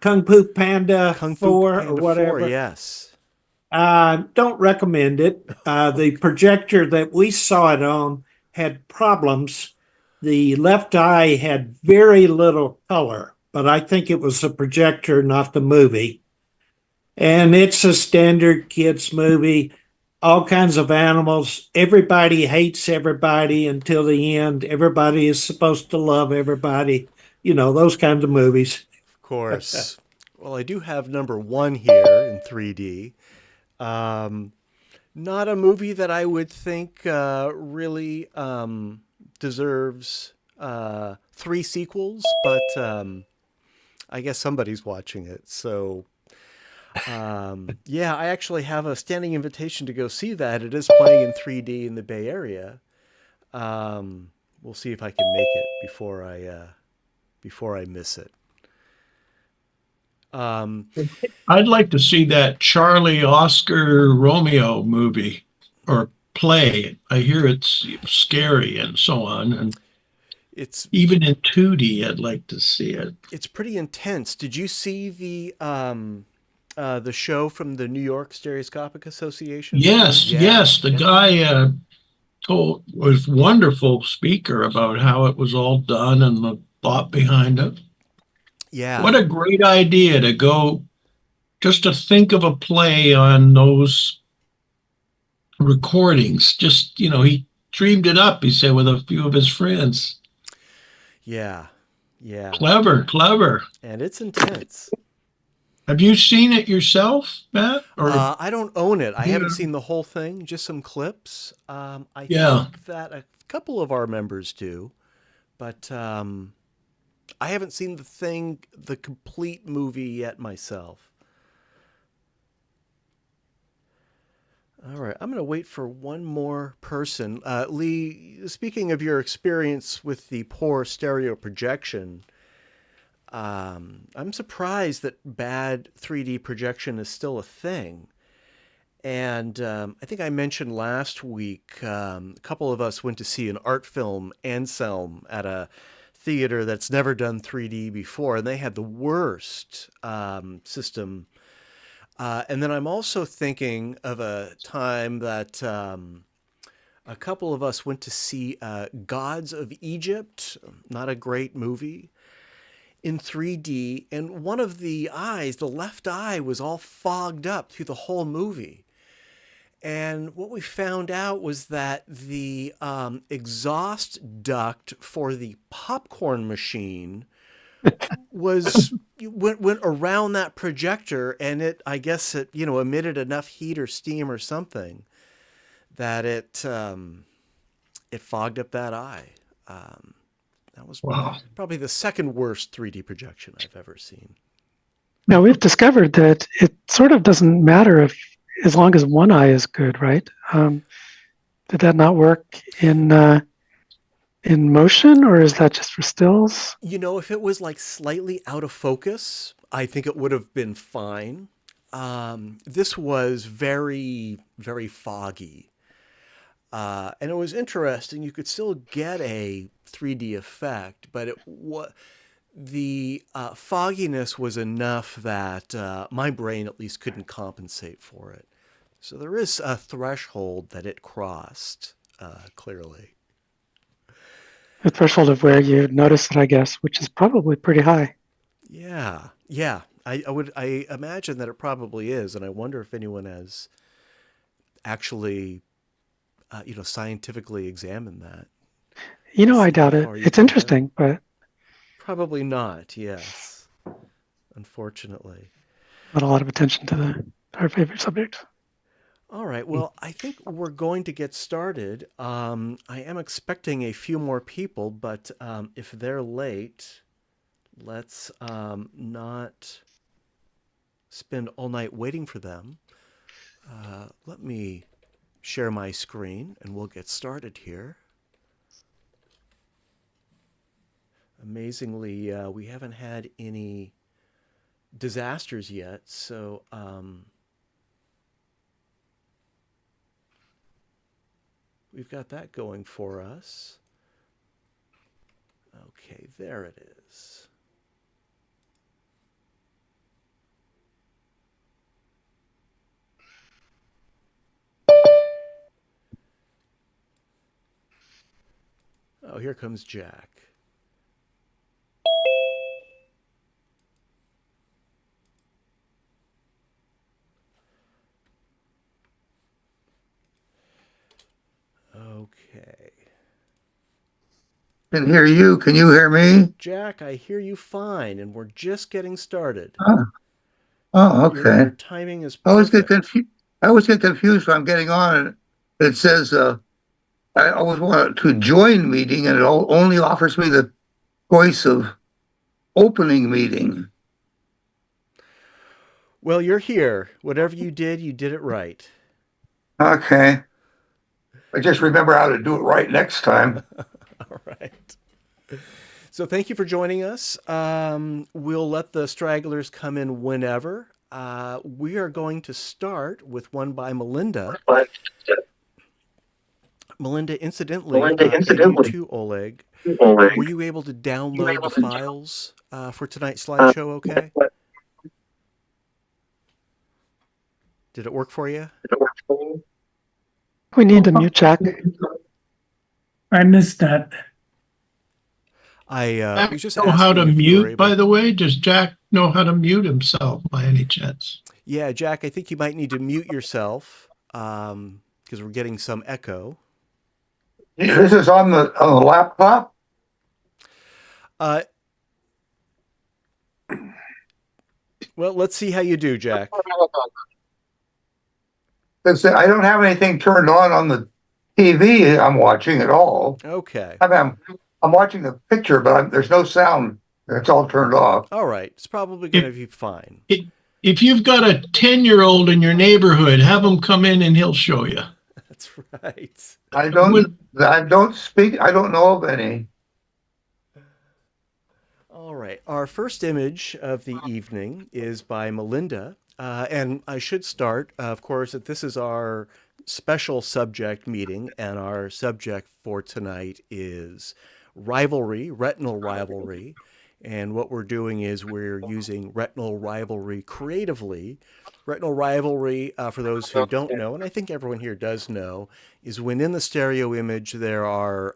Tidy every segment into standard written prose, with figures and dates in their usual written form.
Kung Fu Panda Kung Fu 4 or Panda 4, whatever. yes. Don't recommend it. The projector that we saw it on had problems. The left eye had very little color, but I think it was the projector, not the movie. And it's a standard kids movie, all kinds of animals. Everybody hates everybody until the end. Everybody is supposed to love everybody. Those kinds of movies. Of course. Well, I do have number one here in 3D. Um, Not a movie that I would think really deserves three sequels, but I guess somebody's watching it. So, yeah, I actually have a standing invitation to go see that. It is playing in 3D in the Bay Area. We'll see if I can make it before I miss it. Um, I'd like to see that Charlie Oscar Romeo movie or play. I hear it's scary and so on. And it's even in 2D, I'd like to see it. it's pretty intense. Did you see the show from the New York Stereoscopic Association they did? Yes, Yeah, yes. The yeah, guy was wonderful speaker about how it was all done and the thought behind it. yeah, What a great idea to go just to think of a play on those recordings. Just, he dreamed it up, he said, with a few of his friends. yeah, yeah. Clever, clever. And it's intense. Have you seen it yourself, Matt? Or I don't own it. I yeah, haven't seen the whole thing, just some clips. I yeah. think that a couple of our members do, but I haven't seen the complete movie yet myself. All right, I'm going to wait for one more person. Lee, speaking of your experience with the poor stereo projection, I'm surprised that bad 3D projection is still a thing. And I think I mentioned last week, a couple of us went to see an art film, Anselm, at a theater that's never done 3D before, and they had the worst system. And then I'm also thinking of a time that a couple of us went to see Gods of Egypt, not a great movie, in 3D. And one of the eyes, the left eye, was all fogged up through the whole movie. And what we found out was that the exhaust duct for the popcorn machine was went around that projector, and it, I guess it, emitted enough heat or steam or something that it fogged up that eye. That was Wow. probably the second worst 3D projection I've ever seen. Now we've discovered that it sort of doesn't matter if, as long as one eye is good, right? Did that not work in motion, or is that just for stills? If it was like slightly out of focus, I think it would have been fine. This was very, very foggy. And it was interesting. You could still get a 3D effect, but the fogginess was enough that my brain at least couldn't compensate for it. So there is a threshold that it crossed, clearly. The threshold of where you notice it, I guess, which is probably pretty high. Yeah, yeah. I imagine that it probably is, and I wonder if anyone has actually, scientifically examined that to I see how doubt it. far you It's can go. interesting, but Probably not. Yes, unfortunately. not a lot of attention to our favorite subject. All right. Well, I think we're going to get started. I am expecting a few more people, but if they're late, let's not spend all night waiting for them. Let me share my screen and we'll get started here. Amazingly, we haven't had any disasters yet, so we've got that going for us. Okay, there it is. Oh, here comes Jack. Okay. Can hear you. Can you hear me? Jack, I hear you fine, and we're just getting started. Oh, oh Your okay. timing is I always get perfect. confused. I always get confused when I'm getting on and it says I always want to join meeting and it only offers me the choice of opening meeting. Well, you're here. Whatever you did it right. Okay. I just remember how to do it right next time. All right. So thank you for joining us. We'll let the stragglers come in whenever. We are going to start with one by Melinda. Melinda, incidentally, and you too, Oleg, were you able to download the files for tonight's slideshow okay? Did it work for you? We need to mute Jack. I missed that. I Jack was just know how asking to if you were mute, able. by the way? Does Jack know how to mute himself by any chance? Yeah, Jack, I think you might need to mute yourself because we're getting some echo. This is on the laptop. Uh, well, let's see how you do, Jack. I don't have anything turned on the TV I'm watching at all. Okay. I'm watching the picture, but there's no sound. It's all turned off. All right. It's probably going to be fine. If you've got a 10-year-old in your neighborhood, have him come in and he'll show you. That's right. I don't speak. I don't know of any. All right. Our first image of the evening is by Melinda. And I should start, of course, that this is our special subject meeting, and our subject for tonight is rivalry, retinal rivalry. And what we're doing is we're using retinal rivalry creatively. Retinal rivalry, for those who don't know, and I think everyone here does know, is when in the stereo image there's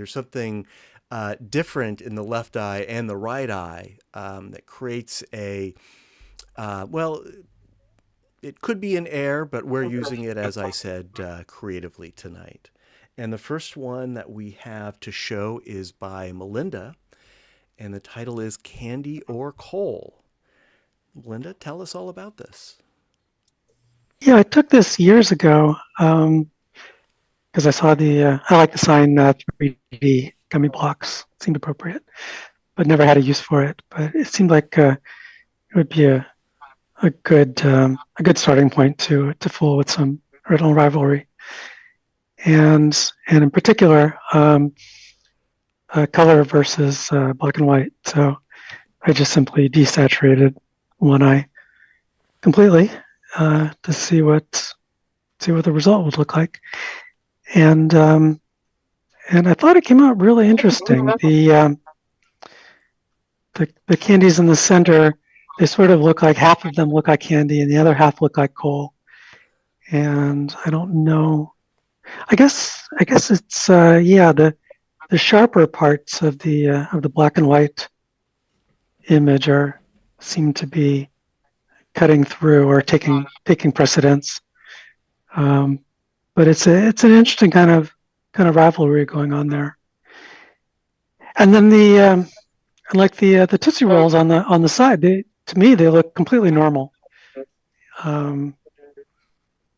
something different in the left eye and the right eye that creates well, it could be an error, but we're using it, as I said, creatively tonight. And the first one that we have to show is by Melinda, and the title is Candy or Coal. Melinda, tell us all about this. Yeah, I took this years ago because I saw I like the sign 3D gummy blocks. Seemed appropriate, but never had a use for it. But it seemed like it would be a good starting point to fool with some retinal rivalry, and in particular color versus black and white. So I just simply desaturated one eye completely to see what the result would look like, and I thought it came out really interesting. The candies in the center, they sort of look like half of them look like candy and the other half look like coal. And I don't know. I guess it's the sharper parts of the black and white image seem to be cutting through or taking precedence. But it's an interesting kind of rivalry going on there. And then the Tootsie Rolls on the side, to me they look completely normal.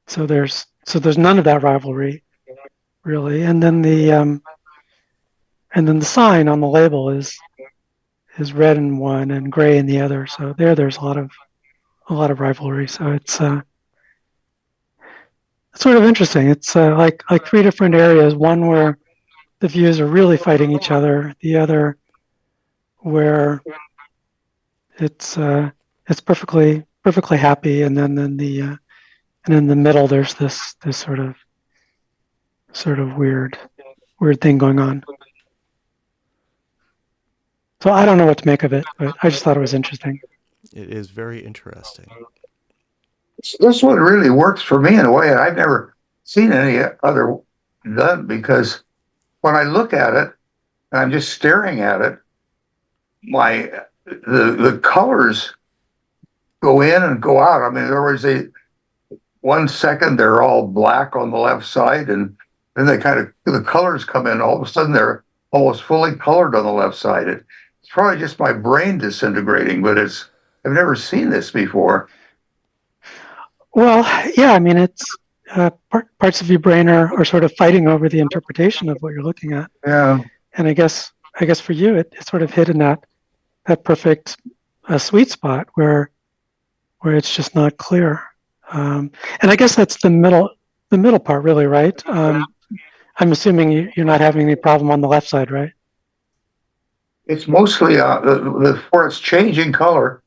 So there's none of that rivalry, really. And then the sign on the label is red in one and gray in the other. So there's a lot of rivalry. So it's sort of interesting. It's like three different areas. One where the views are really fighting each other. The other where it's perfectly happy, and then in the middle there's this sort of weird thing going on. So I don't know what to make of it, but I just thought it was interesting. It is very interesting. This one really works for me in a way I've never seen any other done, because when I look at it, and I'm just staring at it, the colors go in and go out. I mean, there was 1 second they're all black on the left side, and then the colors come in. All of a sudden, they're almost fully colored on the left side. It's probably just my brain disintegrating, but I've never seen this before. Well, yeah, I mean, it's parts of your brain are sort of fighting over the interpretation of what you're looking at. Yeah. And I guess for you, it's sort of hit in that perfect sweet spot where it's just not clear. And I guess that's the middle part, really, right? I'm assuming you're not having any problem on the left side, right? It's mostly where it's changing color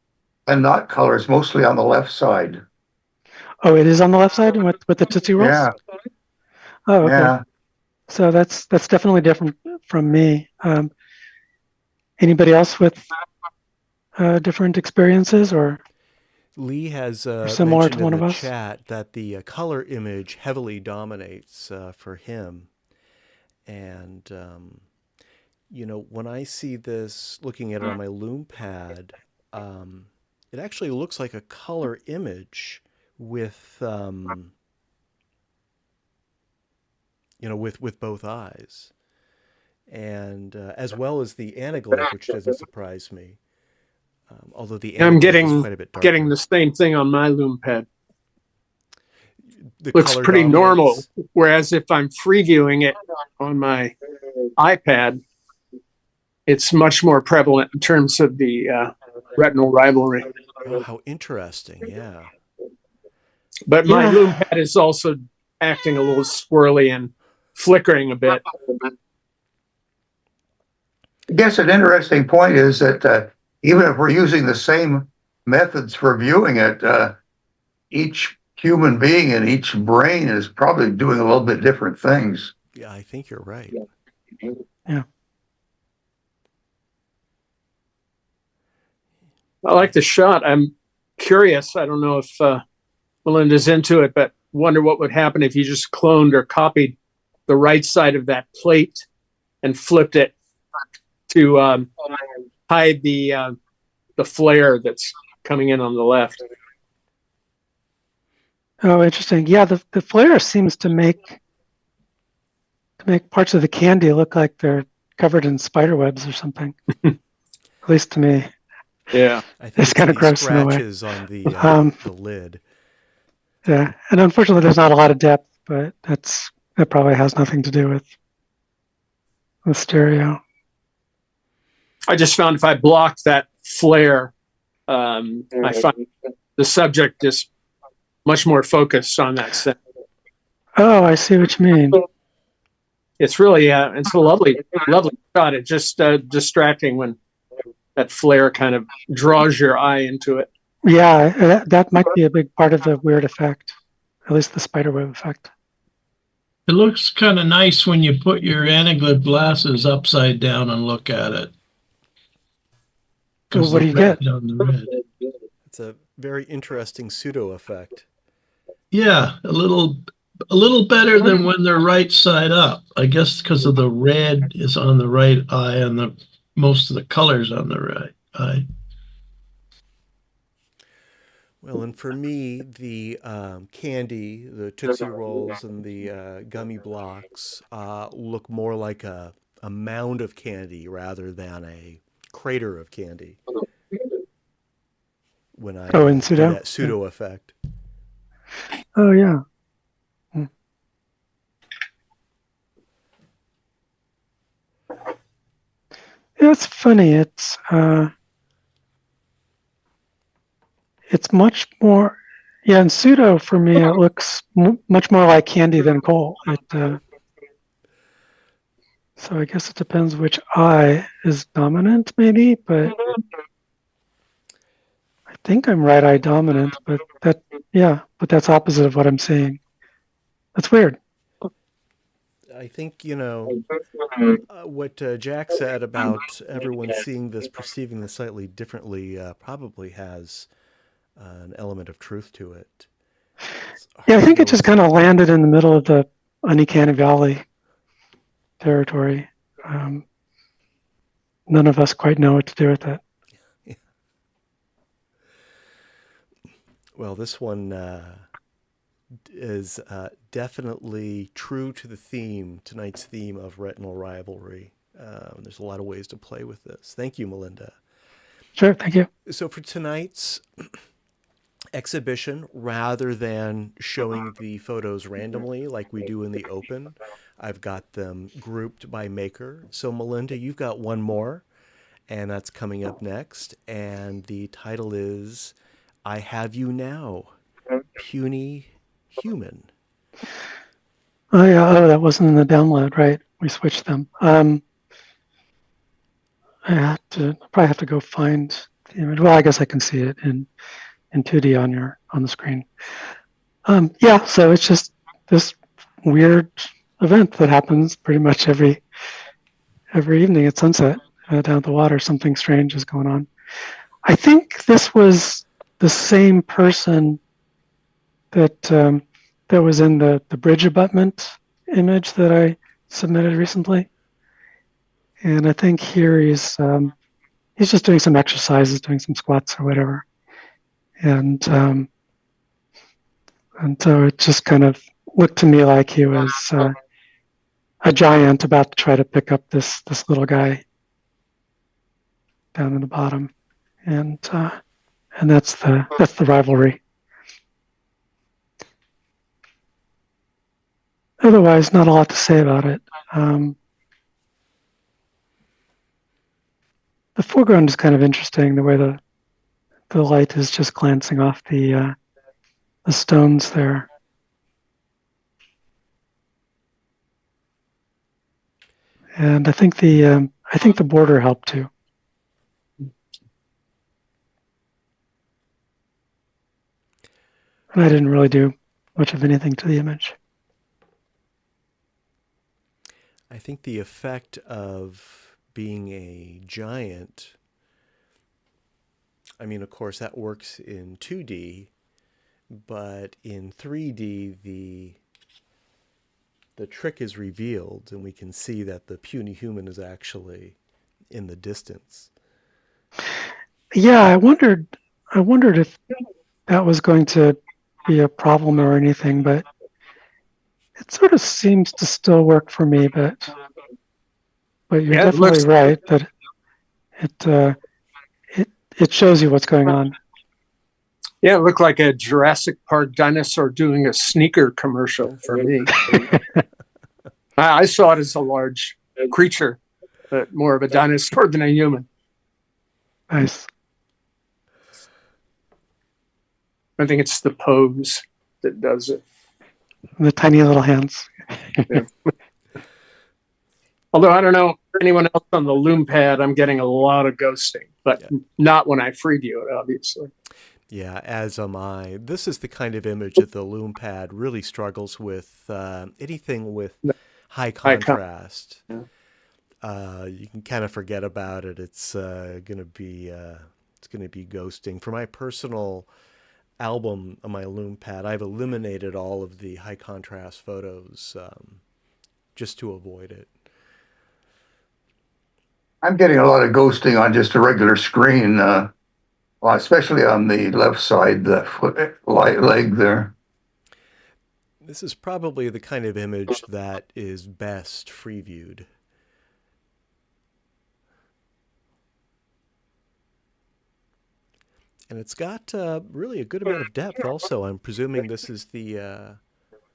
and not color. It's mostly on the left side. Oh, it is on the left side with the Tootsie Rolls? Yeah. Oh, okay. Yeah. So that's definitely different from me. Anybody else with different experiences or Lee has similar mentioned to one in of the us? chat that the color image heavily dominates for him. And, when I see this, looking at it on my Lume Pad, it actually looks like a color image with, with both eyes. And as well as the anaglyph, which doesn't surprise me. Although the I'm anaglyph is quite a bit darker. getting the same thing on my Lume Pad. The Looks color pretty normal. dominates. Whereas if I'm previewing it on my iPad, it's much more prevalent in terms of the retinal rivalry. Oh, how interesting! Yeah. But my Yeah. Lume Pad is also acting a little swirly and flickering a bit. I guess an interesting point is that even if we're using the same methods for viewing it, each human being and each brain is probably doing a little bit different things. Yeah, I think you're right. Yeah. I like the shot. I'm curious. I don't know if Melinda's into it, but wonder what would happen if you just cloned or copied the right side of that plate and flipped it to hide the flare that's coming in on the left. Oh, interesting. Yeah, the flare seems to make parts of the candy look like they're covered in spider webs or something. At least to me. Yeah. I think It's kinda the gross in a way. scratches on the lid. Yeah, and unfortunately, there's not a lot of depth, but that probably has nothing to do with stereo. I just found if I blocked that flare, I find the subject is much more focused on that set. Oh, I see what you mean. It's really, it's a lovely shot. It's just distracting when that flare kind of draws your eye into it. Yeah, that might be a big part of the weird effect, at least the spiderweb effect. It looks kind of nice when you put your anaglyph glasses upside down and look at it. So what do you get? On the red. It's a very interesting pseudo effect. Yeah, a little better than when they're right side up. I guess because of the red is on the right eye and most of the colors on the right eye. Well, and for me, the candy, the Tootsie Rolls and the gummy blocks look more like a mound of candy rather than a crater of candy. When I Oh, in do pseudo? that pseudo effect. Oh, yeah. Hmm. Yeah, it's funny. It's much more, yeah, in pseudo for me, it looks much more like candy than coal. So I guess it depends which eye is dominant, maybe, but I think I'm right eye dominant, but that's opposite of what I'm seeing. That's weird. I think, what Jack said about everyone seeing this, perceiving this slightly differently, probably has an element of truth to it. Yeah, I think it just kind of landed in the middle of the uncanny valley territory. none of us quite know what to do with it. Well, this one is definitely true to the theme, tonight's theme of retinal rivalry. There's a lot of ways to play with this. Thank you, Melinda. Sure, thank you. So for tonight's exhibition, rather than showing the photos randomly like we do in the open, I've got them grouped by maker. So Melinda, you've got one more, and that's coming up next. And the title is I Have You Now, Puny Human. Oh yeah, that wasn't in the download, right? We switched them. I probably have to go find the image. Well, I guess I can see it in 2D on the screen. Yeah, so it's just this weird event that happens pretty much every evening at sunset down at the water. Something strange is going on. I think this was the same person that was in the bridge abutment image that I submitted recently. And I think here he's just doing some exercises, doing some squats or whatever. And so it just kind of looked to me like he was a giant about to try to pick up this little guy down in the bottom. And that's the rivalry. Otherwise, not a lot to say about it. The foreground is kind of interesting, the way the light is just glancing off the stones there. And I think the border helped too. And I didn't really do much of anything to the image. I think the effect of being a giant, I mean, of course, that works in 2D, but in 3D, the trick is revealed, and we can see that the puny human is actually in the distance. Yeah, I wondered if that was going to be a problem or anything, but it sort of seems to still work for me. But you're definitely right that it shows you what's going on. Yeah, it looked like a Jurassic Park dinosaur doing a sneaker commercial for me. I saw it as a large creature, but more of a dinosaur than a human. Nice. I think it's the pose that does it. The tiny little hands. Yeah. Although I don't know anyone else on the Lume Pad, I'm getting a lot of ghosting, but not when I preview it, obviously. Yeah, as am I. This is the kind of image that the Lume Pad really struggles with. Anything with high contrast, you can kind of forget about it. It's gonna be ghosting. For my personal album on my Lume Pad, I've eliminated all of the high contrast photos just to avoid it. I'm getting a lot of ghosting on just a regular screen, well, especially on the left side, the leg there. This is probably the kind of image that is best free viewed. And it's got really a good amount of depth also. I'm presuming this is the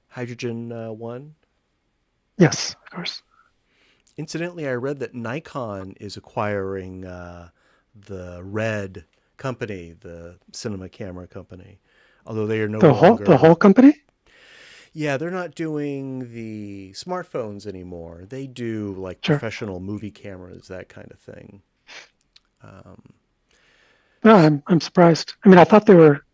hydrogen one? Yes, of course. Incidentally, I read that Nikon is acquiring the Red company, the cinema camera company, although they are no longer... The whole company? Yeah, they're not doing the smartphones anymore. They do like professional movie cameras, that kind of thing. No, I'm surprised. I mean, I thought they were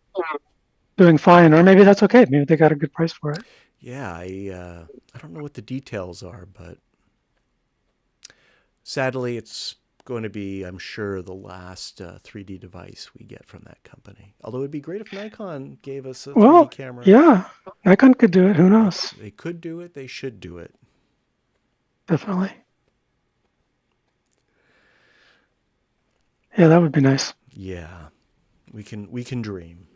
doing fine, or maybe that's okay. Maybe they got a good price for it. Yeah, I don't know what the details are, but sadly, it's going to be, I'm sure, the last 3D device we get from that company. Although it'd be great if Nikon gave us a 3D camera. Yeah, Nikon could do it. Who knows? They could do it. They should do it. Definitely. Yeah, that would be nice. Yeah, we can dream.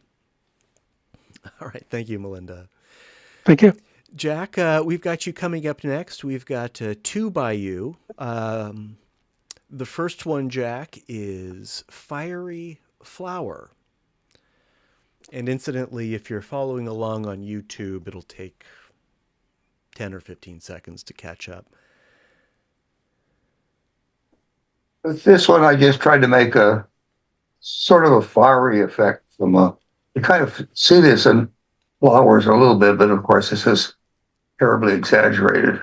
All right, thank you, Melinda. Thank you. Jack, we've got you coming up next. We've got two by you. The first one, Jack, is Fiery Flower. And incidentally, if you're following along on YouTube, it'll take 10 or 15 seconds to catch up. With this one, I just tried to make a sort of a fiery effect from you kind of see this in flowers a little bit, but of course this is terribly exaggerated.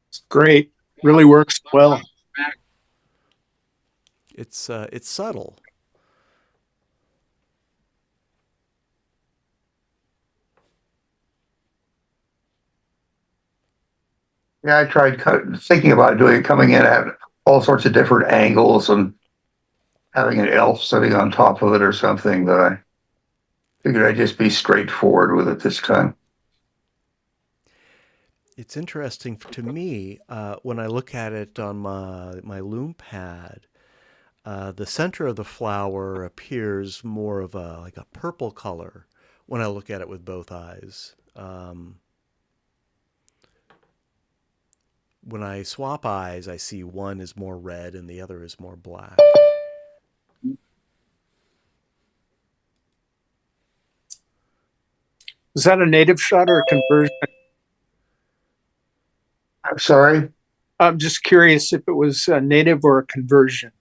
It's great. Really works well. It's subtle. Yeah, I tried thinking about coming in at all sorts of different angles and having an elf sitting on top of it or something, but I figured I'd just be straightforward with it this time. It's interesting to me when I look at it on my Lume Pad. The center of the flower appears more of like a purple color when I look at it with both eyes. When I swap eyes, I see one is more red and the other is more black. Is that a native shot or a conversion? I'm sorry. I'm just curious if it was a native or a conversion.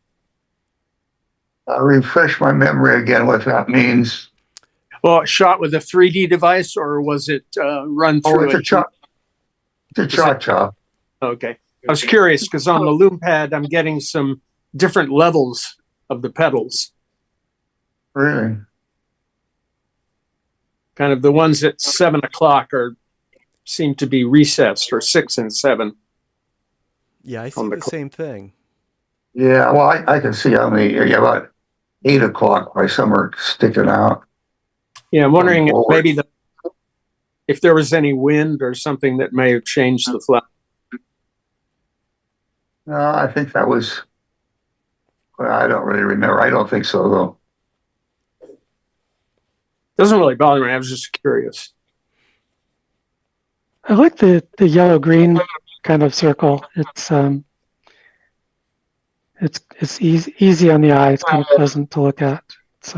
I'll refresh my memory again what that means. Well, shot with a 3D device, or was it run Oh, through it's a cha. It's a cha-cha. Okay. I was curious because on the Lume Pad, I'm getting some different levels of the petals. Really? Kind of the ones at 7 o'clock seem to be recessed, or 6 and 7. Yeah, I see the same thing. Yeah, well, I can see on the about 8 o'clock why some are sticking out. Yeah, I'm wondering if maybe if there was any wind or something that may have changed the flower. No, I think that was. Well, I don't really remember. I don't think so, though. Doesn't really bother me. I was just curious. I like the yellow green kind of circle. It's easy on the eye. It's kind of pleasant to look at. It's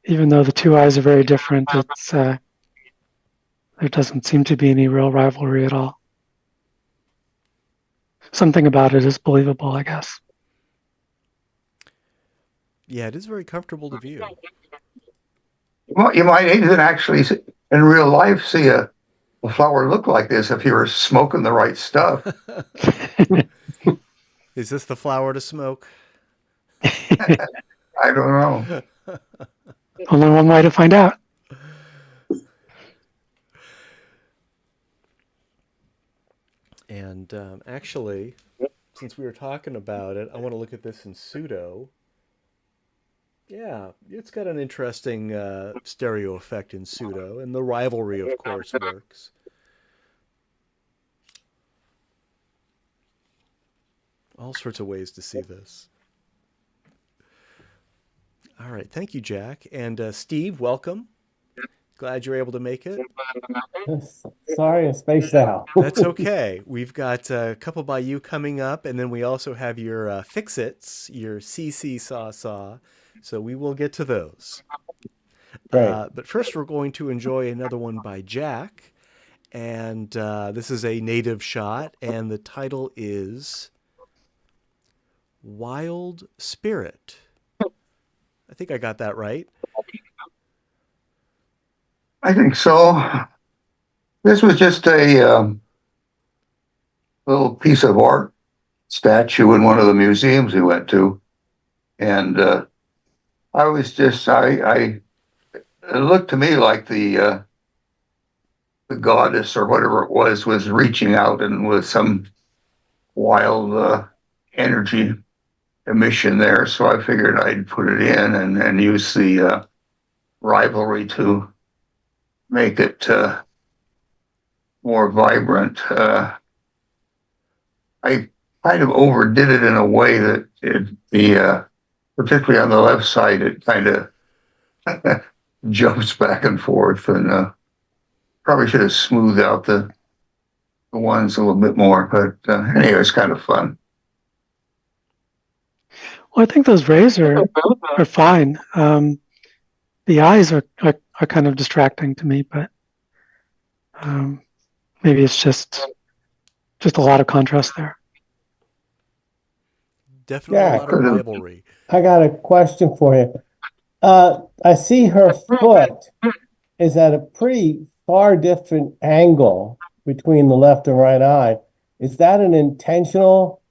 even though the two eyes are very different, there doesn't seem to be any real rivalry at all. Something about it is believable, I guess. Yeah, it is very comfortable to view. Well, you might even actually, in real life, see a flower look like this if you were smoking the right stuff. Is this the flower to smoke? I don't know. Only one way to find out. And actually, since we were talking about it, I want to look at this in pseudo. Yeah, it's got an interesting stereo effect in pseudo, and the rivalry, of course, works. All sorts of ways to see this. All right, thank you, Jack. And Steve, welcome. Glad you're able to make it. Sorry, I spaced out. That's okay. We've got a couple by you coming up, and then we also have your Fix-Its, your CC Saw. So we will get to those. But first, we're going to enjoy another one by Jack. And this is a native shot, and the title is Wild Spirit. I think I got that right. I think so. This was just a little piece of art statue in one of the museums we went to. And I was just, it looked to me like the goddess or whatever it was reaching out and with some wild energy emission there. So I figured I'd put it in and use the rivalry to make it more vibrant. I kind of overdid it in a way that particularly on the left side, it kind of jumps back and forth, and probably should have smoothed out the ones a little bit more. But anyway, it's kind of fun. Well, I think those rays are fine. The eyes are kind of distracting to me, but maybe it's just a lot of contrast there. Definitely a lot of could've- rivalry. I got a question for you. I see her foot is at a pretty far different angle between the left and right eye. Is that an intentional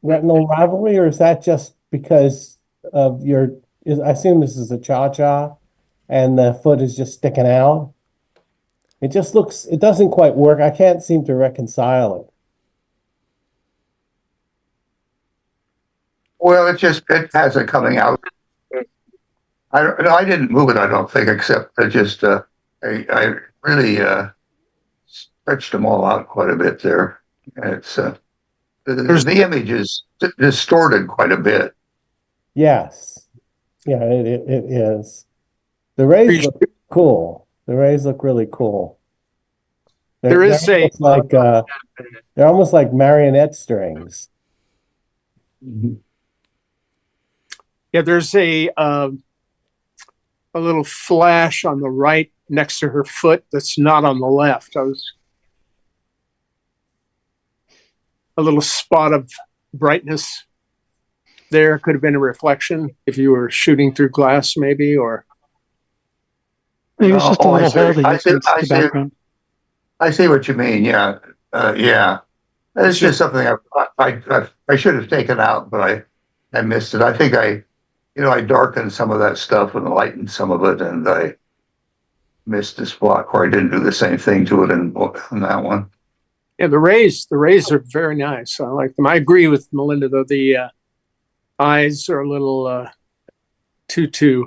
retinal rivalry, or is that just because of I assume this is a cha-cha and the foot is just sticking out? It doesn't quite work. I can't seem to reconcile it. Well, it has it coming out. I didn't move it, I don't think, except I really stretched them all out quite a bit there. And it's the image is distorted quite a bit. Yes. Yeah, it is. The rays look cool. The rays look really cool. They're almost like marionette strings. Yeah, there's a little flash on the right next to her foot that's not on the left. A little spot of brightness there. Could have been a reflection if you were shooting through glass, maybe, or Maybe it's just a little hole that you I see- can see I the see- background. I see what you mean. Yeah, yeah. It's just something I should have taken out, but I missed it. I think I darkened some of that stuff and lightened some of it, and I missed this block where I didn't do the same thing to it in that one. yeah, the rays are very nice. I like them. I agree with Melinda though. The eyes are a little too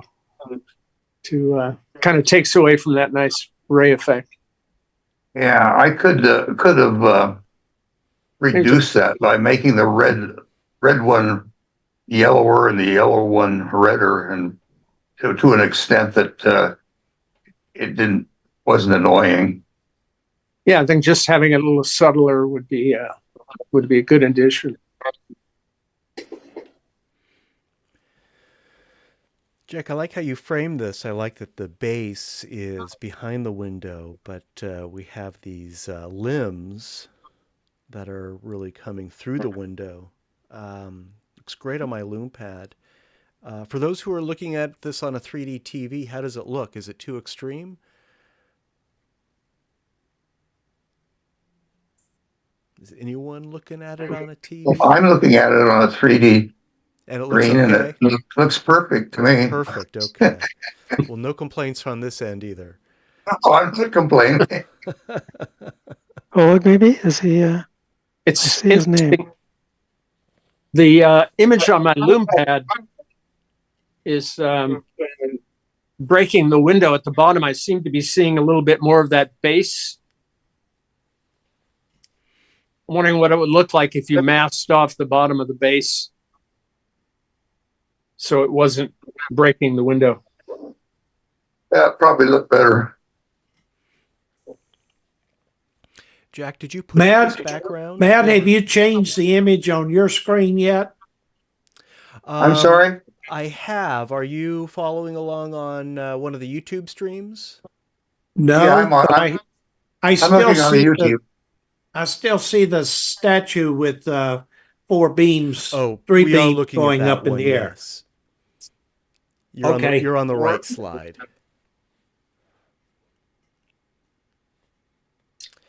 kind of takes away from that nice ray effect. Yeah, I could have reduced that by making the red one yellower and the yellow one redder, and to an extent that it wasn't annoying. Yeah, I think just having it a little subtler would be a good addition. Jack, I like how you framed this. I like that the base is behind the window, but we have these limbs that are really coming through the window. Looks great on my Lume Pad. For those who are looking at this on a 3D TV, how does it look? Is it too extreme? Is anyone looking at it on a TV? Well, I'm looking at it on a 3D And it looks screen, and okay? it looks perfect to me. Perfect, okay. Well, no complaints on this end either. Oh, I'm not complaining. Oh, look, maybe is he? It's see his name. interesting. The image on my Lume Pad is breaking the window at the bottom. I seem to be seeing a little bit more of that base. I'm wondering what it would look like if you masked off the bottom of the base so it wasn't breaking the window. That probably look better. Jack, did you put Matt, this background? Matt, have you changed the image on your screen yet? I'm sorry. I have. Are you following along on one of the YouTube streams? No, Yeah, I'm on- but I'm I still looking on see YouTube. I still see the statue with four beams, Oh, three we are beams looking going at that up in one, the air. yes. You're Okay. you're on the right slide.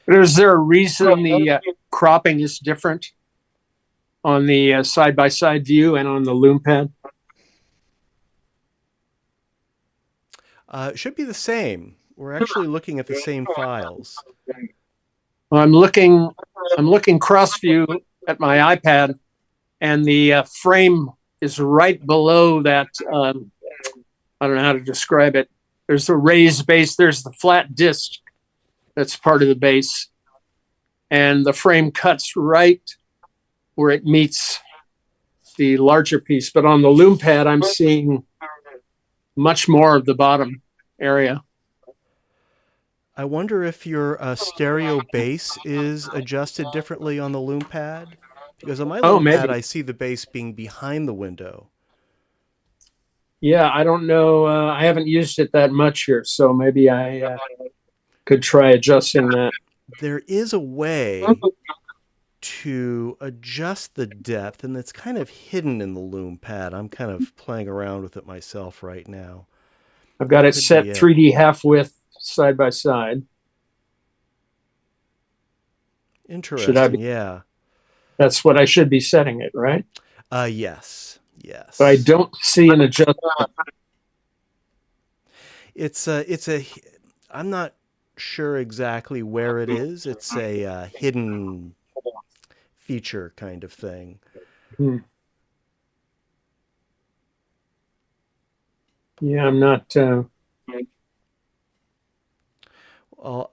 Is there a reason the cropping is different on the side-by-side view and on the Lume Pad? It should be the same. We're actually looking at the same files. I'm looking cross view at my iPad, and the frame is right below that. I don't know how to describe it. There's the raised base. There's the flat disc that's part of the base. And the frame cuts right where it meets the larger piece. But on the Lume Pad, I'm seeing much more of the bottom area. I wonder if your stereo base is adjusted differently on the Lume Pad? Because on my Oh, Lume Pad, maybe. I see the base being behind the window. Yeah, I don't know. I haven't used it that much here, so maybe I could try adjusting that. There is a way to adjust the depth, and it's kind of hidden in the Lume Pad. I'm kind of playing around with it myself right now. I've got it Could set be it. 3D half width side by side. Interesting, yeah. That's what I should be setting it, right? Yes. But I don't see an adjustment. I'm not sure exactly where it is. It's a hidden feature kind of thing. Yeah, I'm not. Well,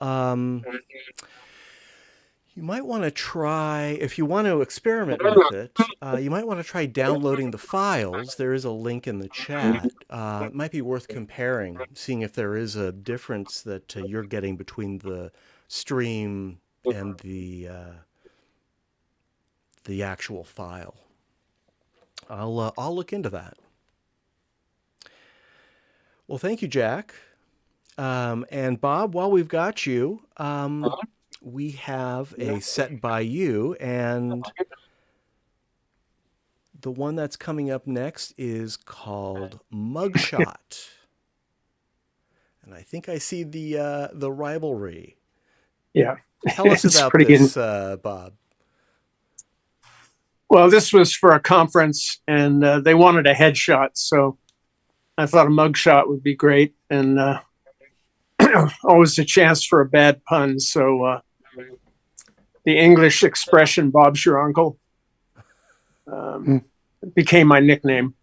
you might want to try, if you want to experiment with it, you might want to try downloading the files. There is a link in the chat. It might be worth comparing, seeing if there is a difference that you're getting between the stream and the actual file. I'll look into that. Well, thank you, Jack. And Bob, while we've got you, we have a set by you, and the one that's coming up next is called Mugshot. And I think I see the rivalry. Yeah. Tell us It's about pretty this, Bob. Well, this was for a conference, and they wanted a headshot, so I thought a mugshot would be great, and always a chance for a bad pun. So the English expression "Bob's your uncle" became my nickname,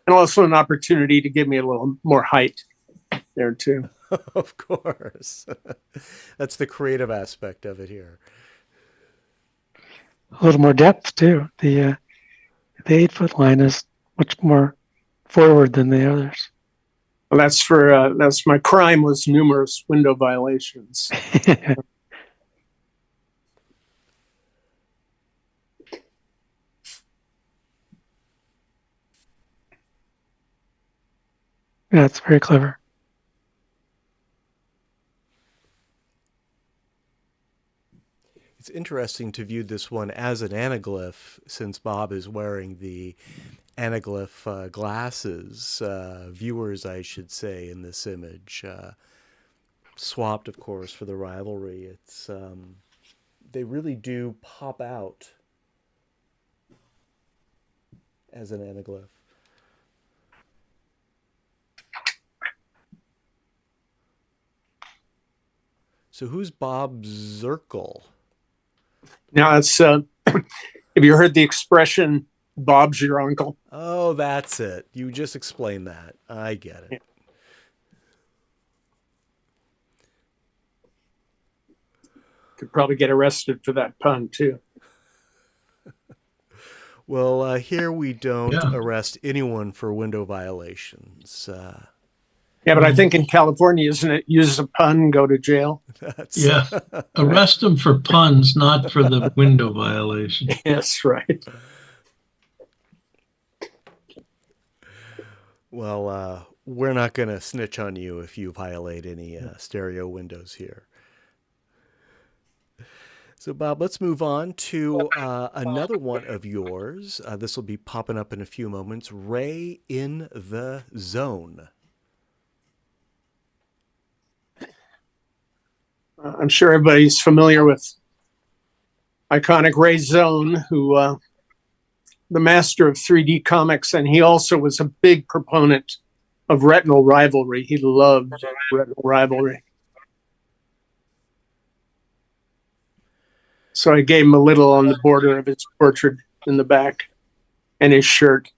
and also an opportunity to give me a little more height there too. Of course. That's the creative aspect of it here. A little more depth too. The 8-foot line is much more forward than the others. Well, that's my crime was numerous window violations. Yeah, it's very clever. It's interesting to view this one as an anaglyph, since Bob is wearing the anaglyph glasses, viewers, I should say, in this image. Swapped, of course, for the rivalry. It's they really do pop out as an anaglyph. So who's Bob Zirkle? Now it's have you heard the expression "Bob's your uncle"? Oh, that's it. You just explained that. I get it. Yeah. Could probably get arrested for that pun too. Well, here we don't Yeah. arrest anyone for window violations. Yeah, but I think in California, isn't it? Use a pun, go to jail. That's, Yeah. Arrest them for puns, not for the window violation. Yes, right. Well, we're not going to snitch on you if you violate any stereo windows here. So, Bob, let's move on to another one of yours. This will be popping up in a few moments. Ray in the Zone. I'm sure everybody's familiar with iconic Ray Zone, who the master of 3D comics, and he also was a big proponent of retinal rivalry. He loved retinal rivalry. So I gave him a little on the border of his portrait in the back and his shirt.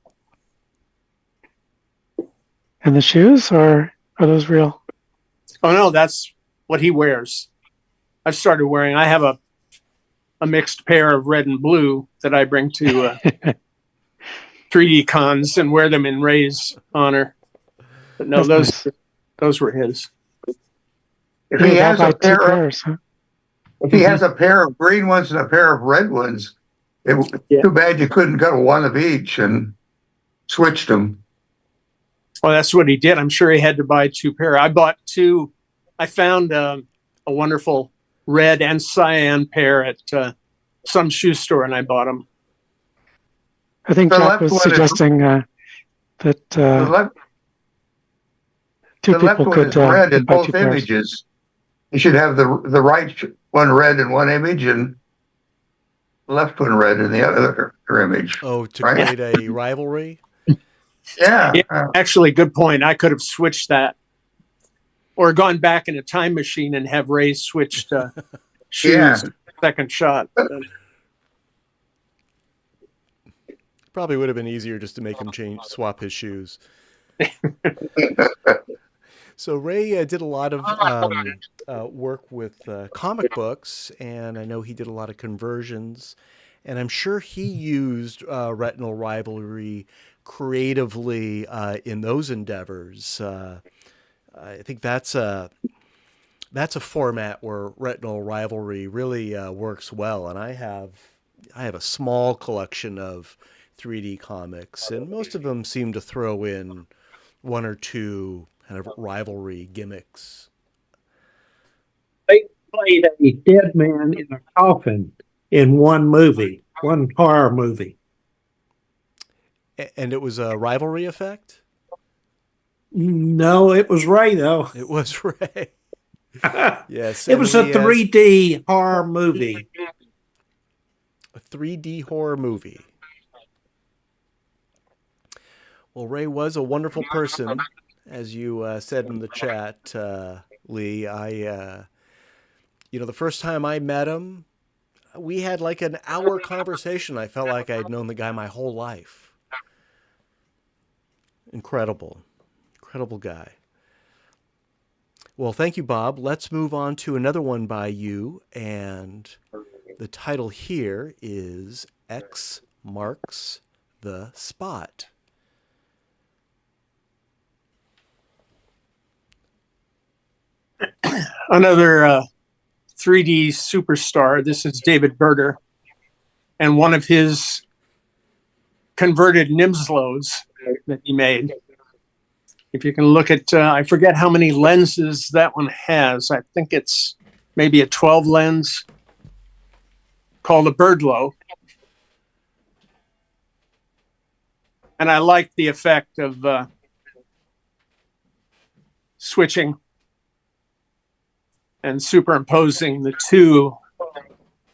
And the shoes, or are those real? Oh no, that's what he wears. I've started wearing. I have a mixed pair of red and blue that I bring to 3D cons and wear them in Ray's honor. But no, That's nice. those were his. If Yeah, he I'll has buy a two pair of, pairs, huh? if he has a pair of green ones and a pair of red ones, Yeah. too bad you couldn't get one of each and switched them. Well, that's what he did. I'm sure he had to buy two pair. I bought two. I found a wonderful red and cyan pair at some shoe store, and I bought them. I think The Jack left was one is- suggesting that The left, two the left people one is could red in buy both two pairs. images. You should have the right one red in one image and left one red in the other image. Oh, to Right. create a rivalry? Yeah. Yeah. Actually, good point. I could have switched that, or gone back in a time machine and have Ray switched shoes. Yeah. Second shot. Probably would have been easier just to make him swap his shoes. So Ray did a lot of work with comic books, and I know he did a lot of conversions, and I'm sure he used Retinal Rivalry creatively in those endeavors. I think that's a format where Retinal Rivalry really works well, and I have a small collection of 3D comics, and most of them seem to throw in one or two kind of rivalry gimmicks. They played a dead man in a coffin in one movie, one horror movie. And it was a rivalry effect? No, it was Ray, though. It was Ray. Yes. It was a and he has 3D horror movie. a 3D horror movie. Well, Ray was a wonderful person, as you said in the chat, Lee. The first time I met him, we had like an hour conversation. I felt like I'd known the guy my whole life. Incredible guy. Well, thank you, Bob. Let's move on to another one by you, and the title here is X Marks the Spot. Another 3D superstar. This is David Berger, and one of his converted Nimslows that he made. If you can look at, I forget how many lenses that one has. I think it's maybe a 12 lens called a Birdlow. And I like the effect of switching and superimposing the two.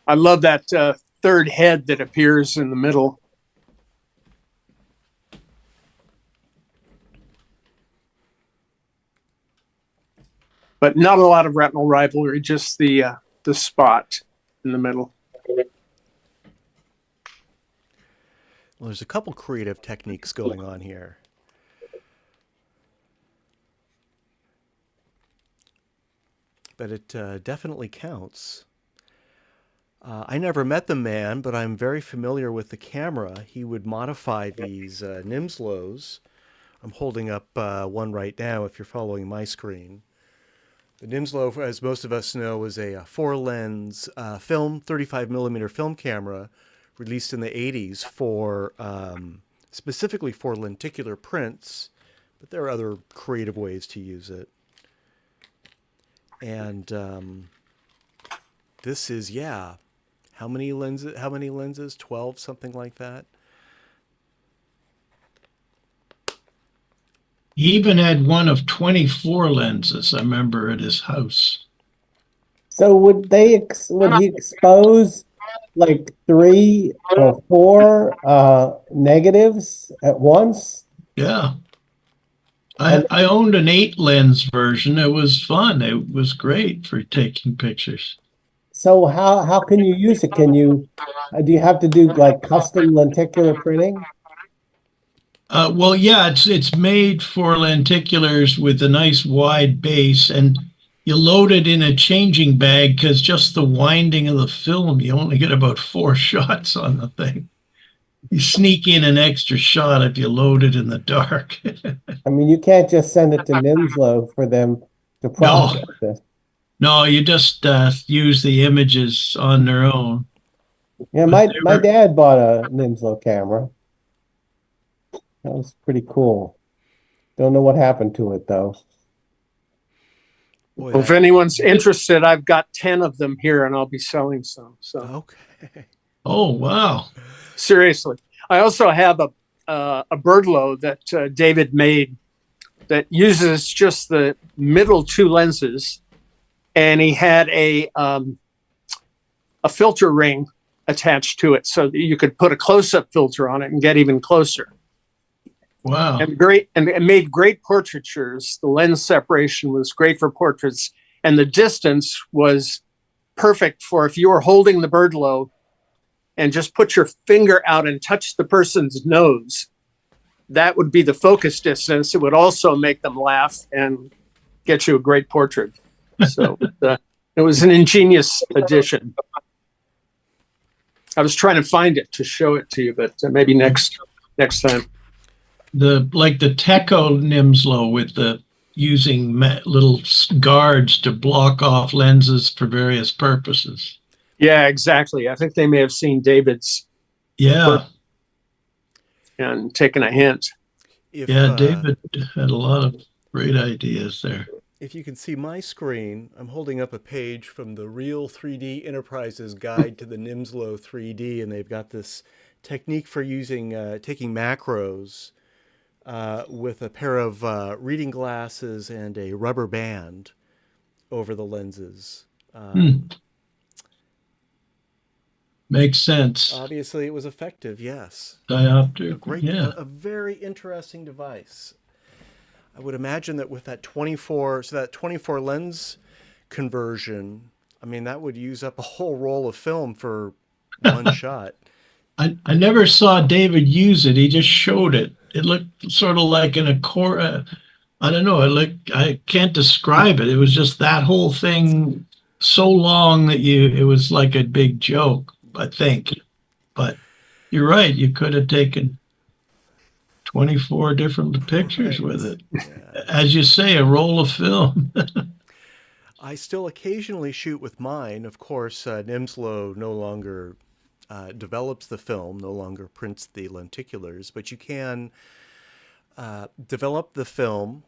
I love that third head that appears in the middle. But not a lot of retinal rivalry, just the spot in the middle. Well, there's a couple creative techniques going on here. But it definitely counts. I never met the man, but I'm very familiar with the camera. He would modify these Nimslows. I'm holding up one right now if you're following my screen. The Nimslow, as most of us know, is a 4-lens film, 35mm film camera released in the 80s for specifically for lenticular prints, but there are other creative ways to use it. And this is, how many lenses? 12, something like that. He even had one of 24 lenses, I remember, at his house. So would he expose like 3 or 4 negatives at once? Yeah. I owned an 8-lens version. It was fun. It was great for taking pictures. So how can you use it? Can you do you have to do like custom lenticular printing? Well, yeah, it's made for lenticulars with a nice wide base, and you load it in a changing bag because just the winding of the film, you only get about 4 shots on the thing. You sneak in an extra shot if you load it in the dark. I mean, you can't just send it to Nimslo for them to process it. No, you just use the images on their own. Yeah, my dad bought a Nimslo camera. That was pretty cool. Don't know what happened to it though. Boy, Well, if anyone's interested, I've got 10 of them here and I'll be selling some. So okay. Oh, wow. seriously, I also have a Birdlow that David made that uses just the middle 2 lenses, and he had a filter ring attached to it so that you could put a close-up filter on it and get even closer. Wow. And it made great portraitures. The lens separation was great for portraits, and the distance was perfect for if you were holding the Birdlow and just put your finger out and touch the person's nose. That would be the focus distance. It would also make them laugh and get you a great portrait. So it was an ingenious addition. I was trying to find it to show it to you, but maybe next time. The Teco Nimslo with the using little guards to block off lenses for various purposes. Yeah, exactly. I think they may have seen David's Yeah. and taken a hint. David had a lot of great ideas there. If you can see my screen, I'm holding up a page from the Real 3D Enterprises Guide to the Nimslo 3D, and they've got this technique for using taking macros with a pair of reading glasses and a rubber band over the lenses. Makes sense. Obviously, it was effective. Yes, Diopter. a very interesting device. I would imagine that with that 24 lens conversion, I mean, that would use up a whole roll of film for one shot. I never saw David use it. He just showed it. It looked sort of like in a core. I don't know. I can't describe it. It was just that whole thing so long that it was like a big joke, I think. But you're right. You could have taken 24 different pictures with it. Yeah. As you say, a roll of film. I still occasionally shoot with mine. Of course, Nimslo no longer develops the film, no longer prints the lenticulars, but you can develop the film.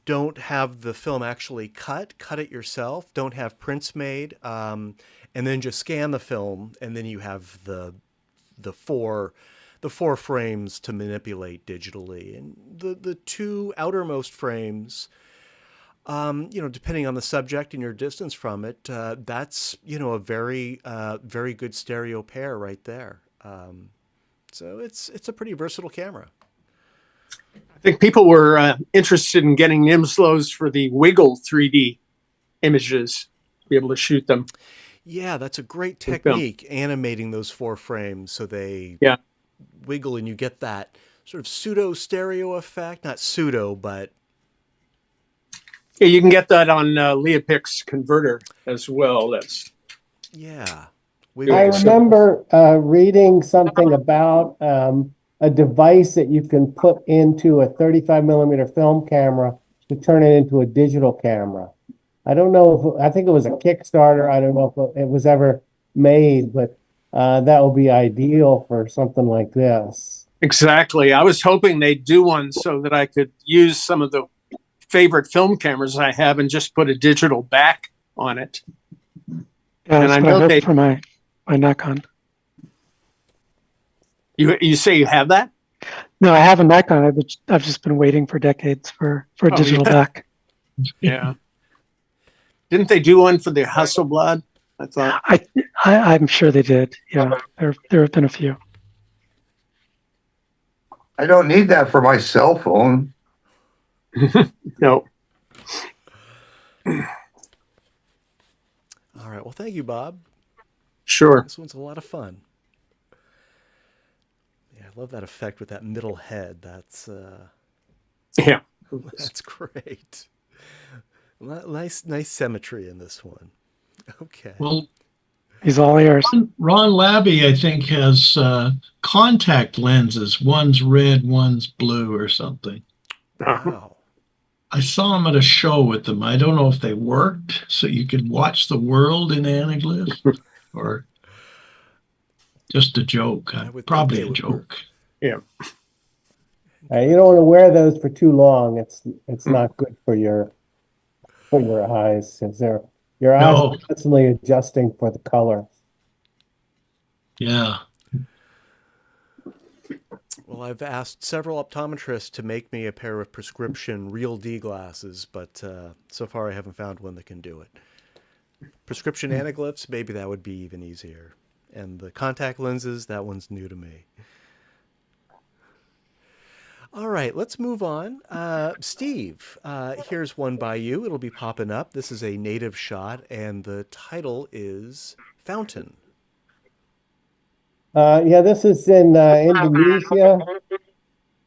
Don't have the film actually cut it yourself. Don't have prints made, and then just scan the film, and then you have the four frames to manipulate digitally, and the 2 outermost frames, depending on the subject and your distance from it, that's a very good stereo pair right there. So it's a pretty versatile camera. I think people were interested in getting Nimslos for the Wiggle 3D images, to be able to shoot them. Yeah, that's a great technique, animating those 4 frames so they wiggle and you get that sort of pseudo stereo effect. Not pseudo, but yeah, you can get that on Leopic's converter as well. yeah. I remember reading something about a device that you can put into a 35 millimeter film camera to turn it into a digital camera. I don't know I think it was a Kickstarter. I don't know if it was ever made, but that would be ideal for something like this. Exactly. I was hoping they'd do one so that I could use some of the favorite film cameras I have and just put a digital back on it. Yeah, And that's I what know I they- hope for my Nikon. You say you have that? No, I have a Nikon. I've just been waiting for decades for a digital back. Yeah. Didn't they do one for the Hasselblad? I thought. I'm sure they did. Yeah, there have been a few. I don't need that for my cell phone. No. All right. Well, thank you, Bob. Sure. This one's a lot of fun. Yeah, I love that effect with that middle head. That's Yeah. that's great. Nice symmetry in this one. Okay. Well, He's all ears. Ron Labby, I think, has contact lenses. One's red, one's blue or something. Wow. I saw him at a show with them. I don't know if they worked, so you could watch the world in anaglyphs, or just a joke. I would think Probably they a would joke. work. Yeah. You don't want to wear those for too long. It's not good for your eyes, because your eyes No. are constantly adjusting for the color. Yeah. Well, I've asked several optometrists to make me a pair of prescription Real D glasses, but so far I haven't found one that can do it. Prescription anaglyphs, maybe that would be even easier. And the contact lenses, that one's new to me. All right, let's move on. Steve, here's one by you. It'll be popping up. This is a native shot, and the title is Fountain. Yeah, this is in Indonesia,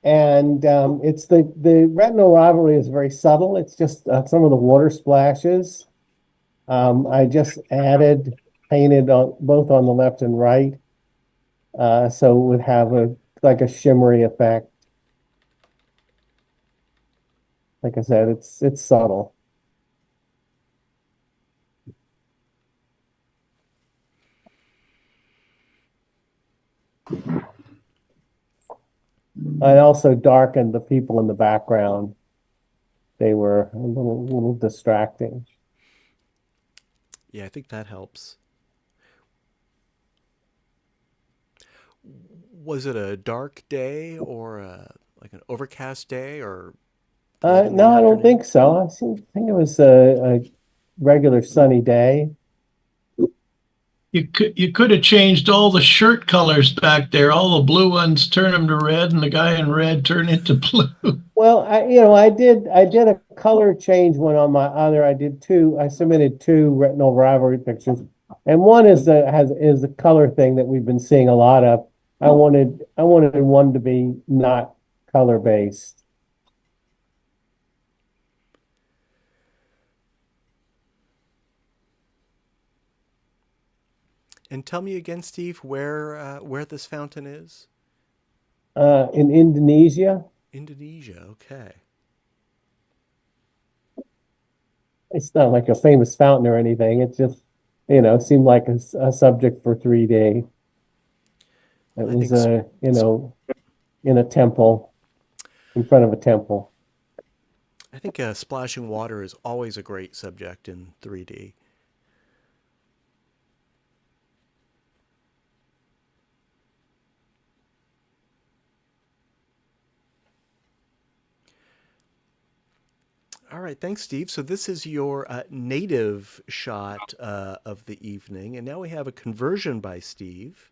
and it's the retinal rivalry is very subtle. It's just some of the water splashes. I just painted on both on the left and right, so it would have like a shimmery effect. Like I said, it's subtle. I also darkened the people in the background. They were a little distracting. Yeah, I think that helps. Was it a dark day or like an overcast day or? late in the No, I don't afternoon? think so. I think it was a regular sunny day. You could have changed all the shirt colors back there. All the blue ones, turn them to red, and the guy in red turn it to blue. Well, I did a color change one on my other. I submitted two retinal rivalry pictures, and one is a color thing that we've been seeing a lot of. I wanted one to be not color based. And tell me again, Steve, where this fountain is? In Indonesia, Indonesia. Okay. it's not like a famous fountain or anything. It just, seemed like a subject for 3D. It I was think in a temple, in front of a temple. I think splashing water is always a great subject in 3D. All right, thanks, Steve. So this is your native shot of the evening, and now we have a conversion by Steve.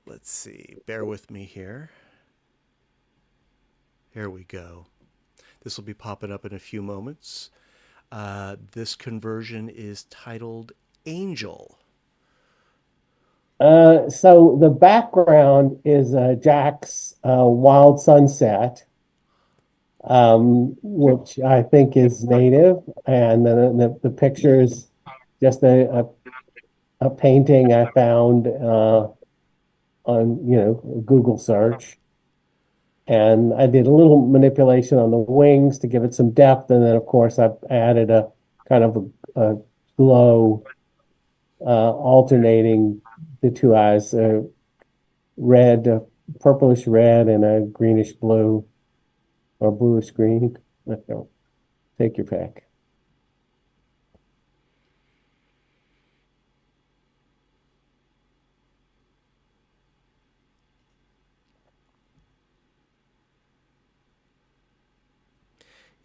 Let's see. Bear with me here. Here we go. This will be popping up in a few moments. This conversion is titled Angel. So the background is Jack's Wild Sunset, which I think is native, and then the picture is just a painting I found on Google search, and I did a little manipulation on the wings to give it some depth, and then of course I've added a kind of a glow alternating the two eyes, red, purplish red, and a greenish blue or bluish green. Take your pick.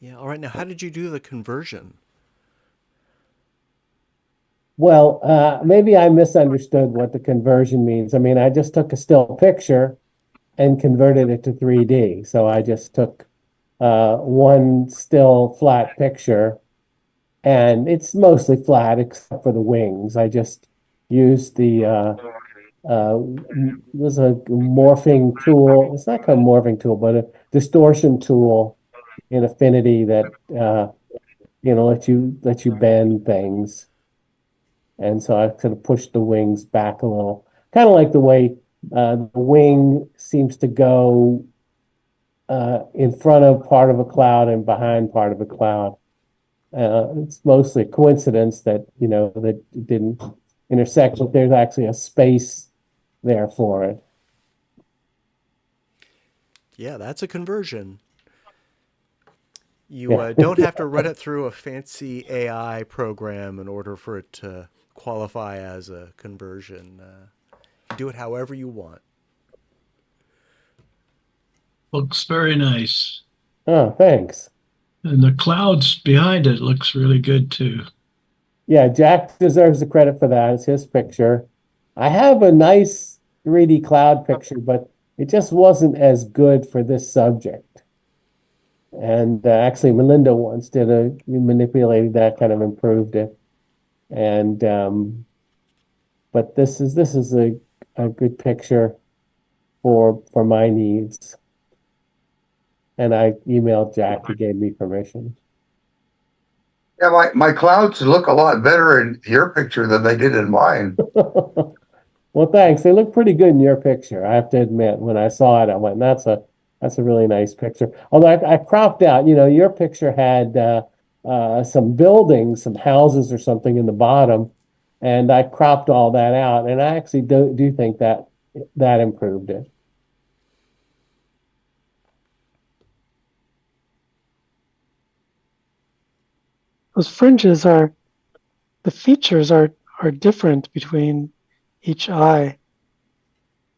Yeah, all right. Now, how did you do the conversion? Well, maybe I misunderstood what the conversion means. I mean, I just took a still picture and converted it to 3D. So I just took one still flat picture, and it's mostly flat except for the wings. I just used the there's a morphing tool. It's not called a morphing tool, but a distortion tool in Affinity that lets you bend things. And so I sort of pushed the wings back a little, kind of like the way the wing seems to go in front of part of a cloud and behind part of a cloud. It's mostly a coincidence that that it didn't intersect, but there's actually a space there for it. Yeah, that's a conversion. You Yeah. don't have to run it through a fancy AI program in order for it to qualify as a conversion. You do it however you want. Looks very nice. Oh, thanks. And the clouds behind it looks really good too. Yeah, Jack deserves the credit for that. It's his picture. I have a nice 3D cloud picture, but it just wasn't as good for this subject. And actually, Melinda once manipulated that, kind of improved it. And but this is a good picture for my needs. And I emailed Jack, he gave me permission. Yeah, my clouds look a lot better in your picture than they did in mine. Well, thanks. They look pretty good in your picture. I have to admit, when I saw it, I went, that's a really nice picture. Although I cropped out, your picture had some buildings, some houses or something in the bottom, and I cropped all that out. And I actually do think that improved it. Those the features are different between each eye.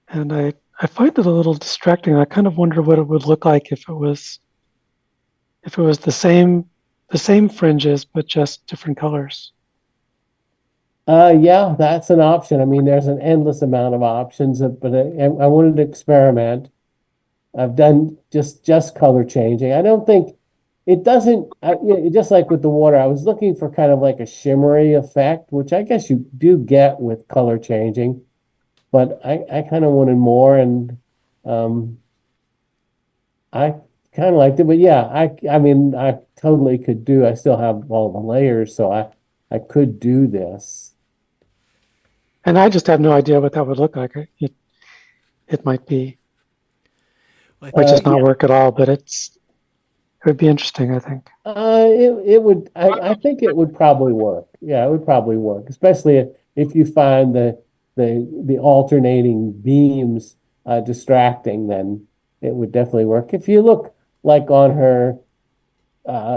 And I find it a little distracting. I kind of wonder what it would look like if it was the same fringes, but just different colors. Yeah, that's an option. I mean, there's an endless amount of options, but I wanted to experiment. I've done just color changing. I don't think it doesn't, just like with the water, I was looking for kind of like a shimmery effect, which I guess you do get with color changing, but I kind of wanted more, and I kind of liked it. But yeah, I mean, I totally could do, I still have all the layers, so I could do this. And I just have no idea what that would look like. It might just not work at all, but it would be interesting, I think. It would, I think it would probably work. Yeah, it would probably work, especially if you find the alternating beams distracting, then it would definitely work. If you look like on her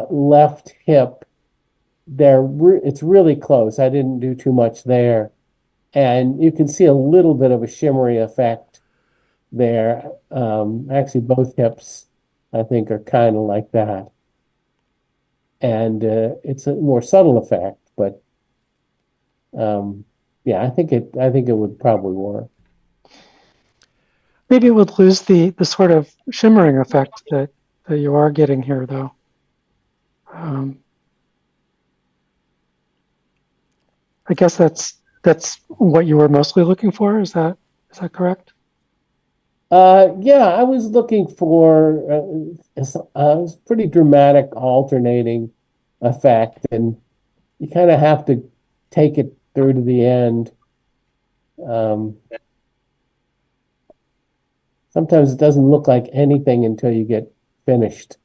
left hip, it's really close. I didn't do too much there. And you can see a little bit of a shimmery effect there. Actually, both hips, I think, are kind of like that. And it's a more subtle effect, but yeah, I think it would probably work. Maybe it would lose the sort of shimmering effect that you are getting here, though. I guess that's what you were mostly looking for. Is that correct? Yeah, I was looking for a pretty dramatic alternating effect, and you kind of have to take it through to the end. Sometimes it doesn't look like anything until you get finished.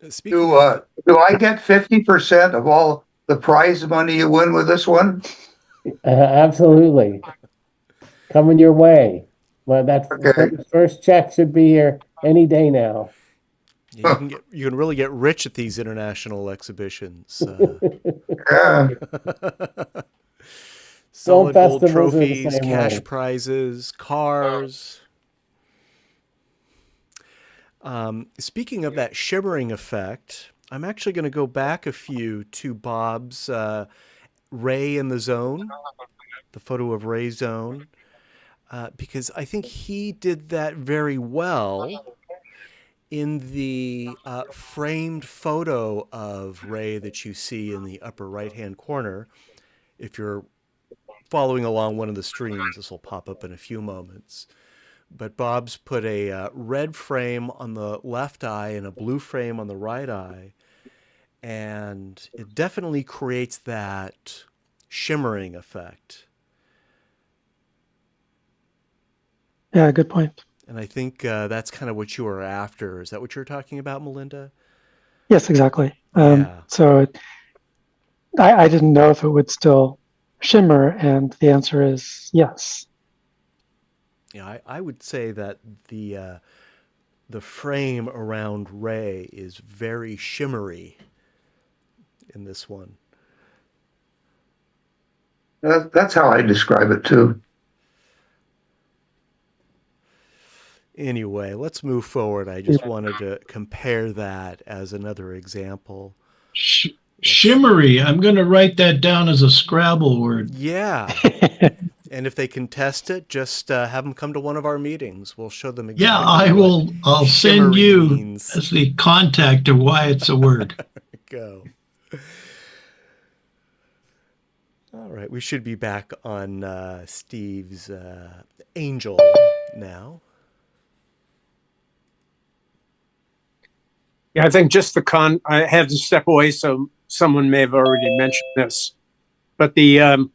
Do I get 50% of all the prize money you win with this one? Absolutely. Coming your way. Well, that Okay. first check should be here any day now. Yeah, you can really get rich at these international exhibitions. Yeah. Solid gold festivals are the trophies, same cash way. prizes, cars. Speaking of that shimmering effect, I'm actually going to go back a few to Bob's Ray in the Zone, the photo of Ray Zone, because I think he did that very well in the framed photo of Ray that you see in the upper right-hand corner. If you're following along one of the streams, this will pop up in a few moments. But Bob's put a red frame on the left eye and a blue frame on the right eye. And it definitely creates that shimmering effect. Yeah, good point. And I think that's kind of what you were after. Is that what you're talking about, Melinda? Yes, exactly. Yeah. So I didn't know if it would still shimmer, and the answer is yes. Yeah, I would say that the frame around Ray is very shimmery in this one. That's how I describe it too. Anyway, let's move forward. I just wanted to compare that as another example. Shimmery. I'm going to write that down as a Scrabble word. Yeah. And if they can test it, just have them come to one of our meetings. We'll show them exactly. Yeah, I will. I'll send you means. as the contact of why it's a word. Go. All right, we should be back on Steve's Angel now. Yeah, I think just I had to step away, so someone may have already mentioned this, but the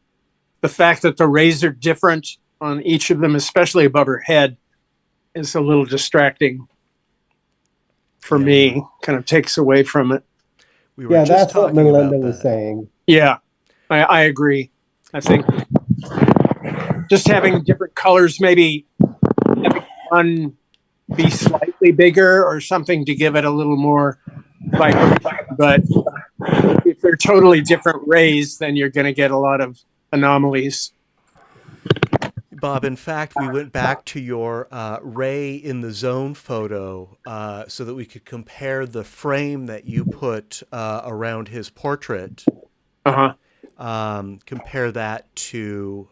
fact that the rays are different on each of them, especially above her head, is a little distracting for me. Kind of takes away from it. We were Yeah, just that's what talking Melinda about was that. saying. Yeah, I agree. I think just having different colors, maybe having one be slightly bigger or something to give it a little more vibration. But if they're totally different rays, then you're going to get a lot of anomalies. Bob, in fact, we went back to your Ray in the Zone photo so that we could compare the frame that you put around his portrait. Compare that to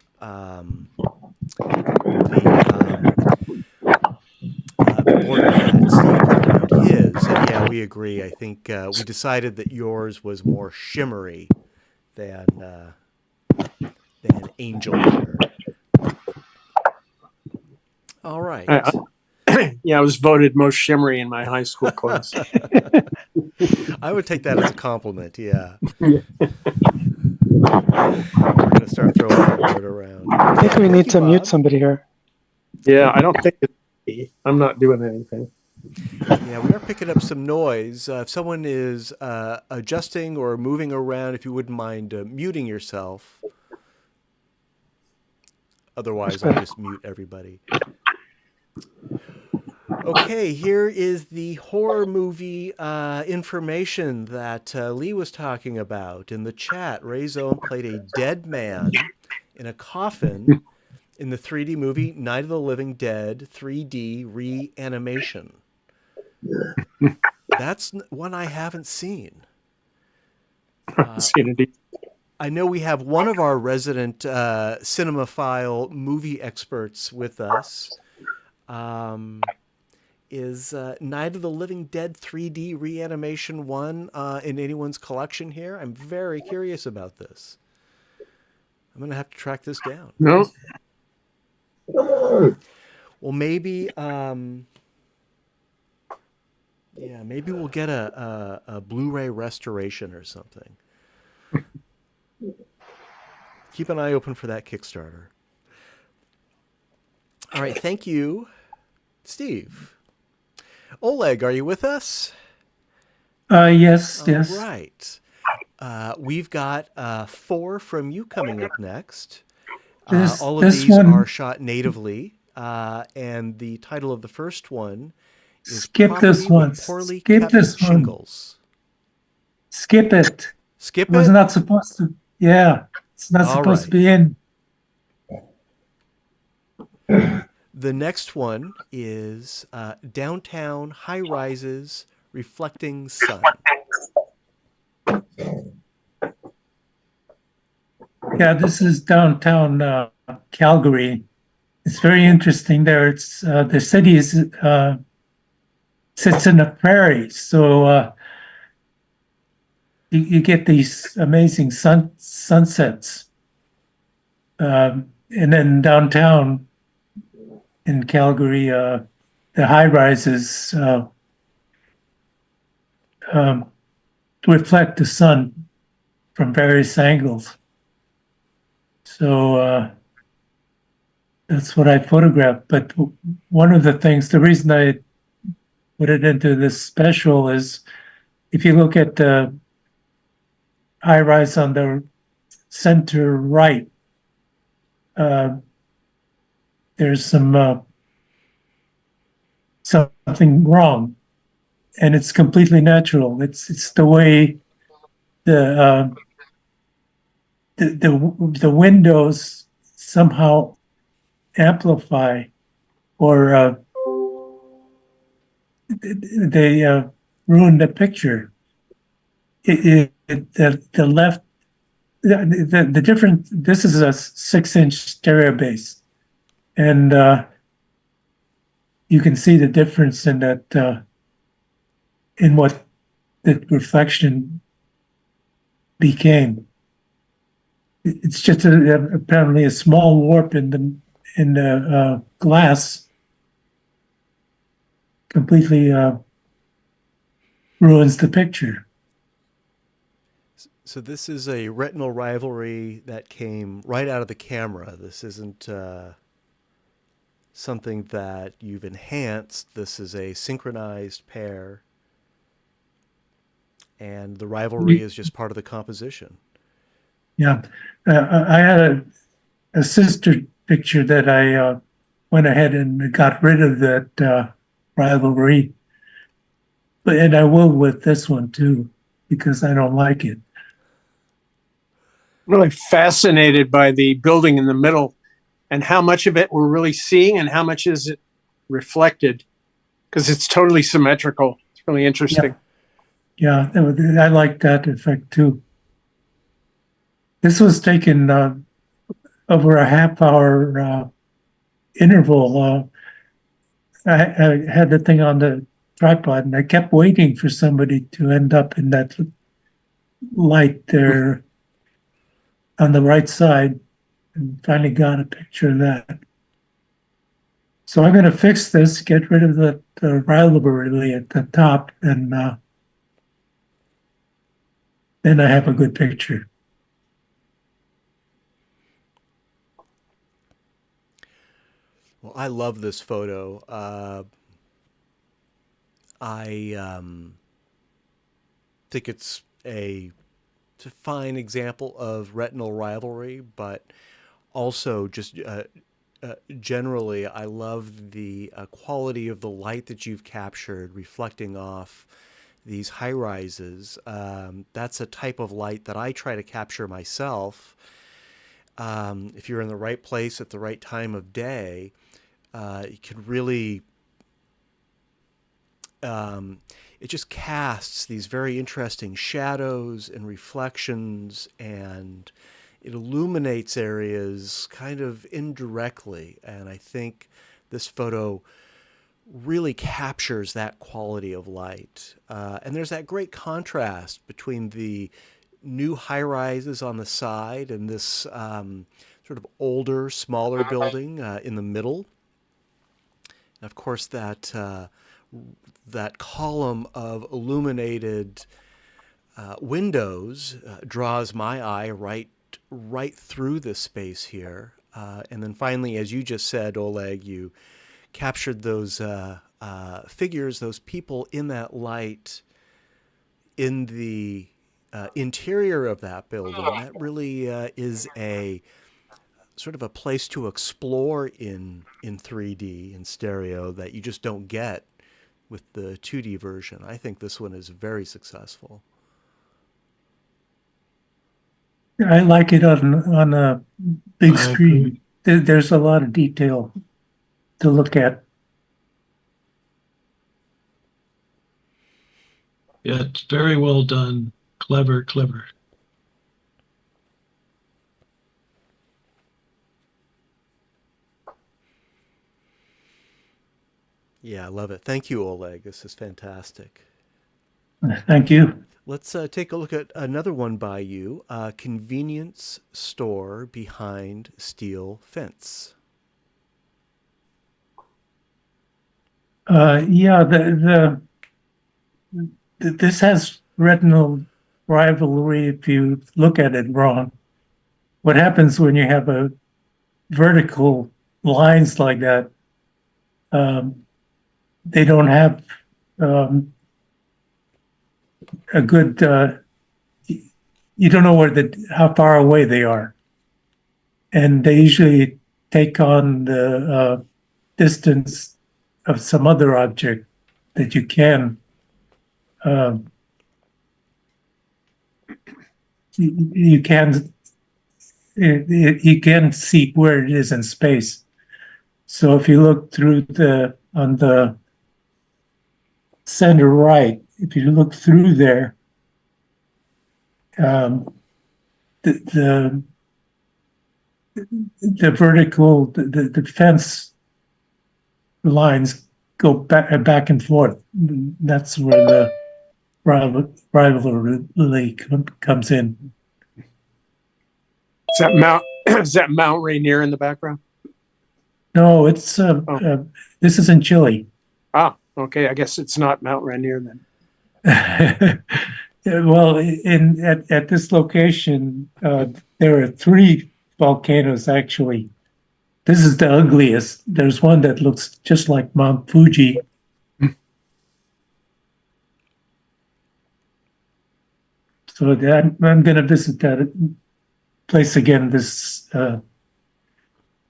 the border that Steve put around his. And yeah, we agree. I think we decided that yours was more shimmery than Angel here. All right. Yeah, I was voted most shimmery in my high school class. I would take that as a compliment, yeah. We're going to start throwing that word around. I think we need to mute somebody here. Yeah, I don't think I'm not doing anything. Yeah, we are picking up some noise. If someone is adjusting or moving around, if you wouldn't mind muting yourself. Otherwise, I'll just mute everybody. Okay, here is the horror movie information that Lee was talking about in the chat. Ray Zone played a dead man in a coffin in the 3D movie Night of the Living Dead 3D Reanimation. That's one I haven't seen. I know we have one of our resident cinemaphile movie experts with us. Is Night of the Living Dead 3D Reanimation 1 in anyone's collection here? I'm very curious about this. I'm going to have to track this down. No. Well, maybe, maybe we'll get a Blu-ray restoration or something. Keep an eye open for that Kickstarter. All right, thank you, Steve. Oleg, are you with us? Yes, yes. All right. We've got 4 from you coming up next. All of these are shot natively, and the title of the first one is Skip this one. Poorly Skip Kept this one. Shingles. Skip it. Skip It was it? not supposed to. Yeah, it's not All supposed to right. be in. The next one is Downtown High Rises Reflecting Sun. Yeah, this is downtown Calgary. It's very interesting there. It's the city is sits in the prairies, so you get these amazing sunsets And then downtown in Calgary, the high rises reflect the sun from various angles. So that's what I photographed. But one of the things, the reason I put it into this special is if you look at the high rise on the center right, there's something wrong, and it's completely natural. It's the way the windows somehow amplify, or they ruin the picture. The left, the different. This is a 6-inch stereo base, and you can see the difference in that, in what the reflection became. It's just apparently a small warp in the glass completely ruins the picture. So this is a retinal rivalry that came right out of the camera. This isn't something that you've enhanced. This is a synchronized pair, and the rivalry is just part of the composition. Yeah, I had a sister picture that I went ahead and got rid of that rivalry, and I will with this one too, because I don't like it. Really fascinated by the building in the middle and how much of it we're really seeing and how much is it reflected, because it's totally symmetrical. It's really interesting. Yeah, I like that effect too. This was taken over a half-hour interval. I had the thing on the tripod, and I kept waiting for somebody to end up in that light there on the right side, and finally got a picture of that. So I'm going to fix this, get rid of the rivalry at the top, and then I have a good picture. Well, I love this photo. I think it's a fine example of retinal rivalry, but also just generally, I love the quality of the light that you've captured reflecting off these high rises. That's a type of light that I try to capture myself. If you're in the right place at the right time of day, you can really, it just casts these very interesting shadows and reflections, and it illuminates areas kind of indirectly. And I think this photo really captures that quality of light. And there's that great contrast between the new high-rises on the side and this sort of older, smaller building in the middle. And of course, that column of illuminated windows draws my eye right through this space here. And then finally, as you just said, Oleg, you captured those figures, those people in that light in the interior of that building. That really is a sort of a place to explore in 3D, in stereo, that you just don't get with the 2D version. I think this one is very successful. I like it on a big screen. There's a lot of detail to look at. Yeah, it's very well done. Clever, clever. Yeah, I love it. Thank you, Oleg. This is fantastic. Thank you. Let's take a look at another one by you. Convenience store behind steel fence. Yeah, this has retinal rivalry if you look at it wrong. What happens when you have a vertical lines like that? They don't have a good. You don't know how far away they are, and they usually take on the distance of some other object that you can. You can you can see where it is in space. So if you look on the center right, if you look through there, the vertical the fence lines go back and forth. That's where the rivalry comes in. Is that Mount is that Mount Rainier in the background? No, it's this is in Chile. Ah, okay. I guess it's not Mount Rainier then. Well, at this location, there are 3 volcanoes actually. This is the ugliest. There's one that looks just like Mount Fuji. So I'm going to visit that place again this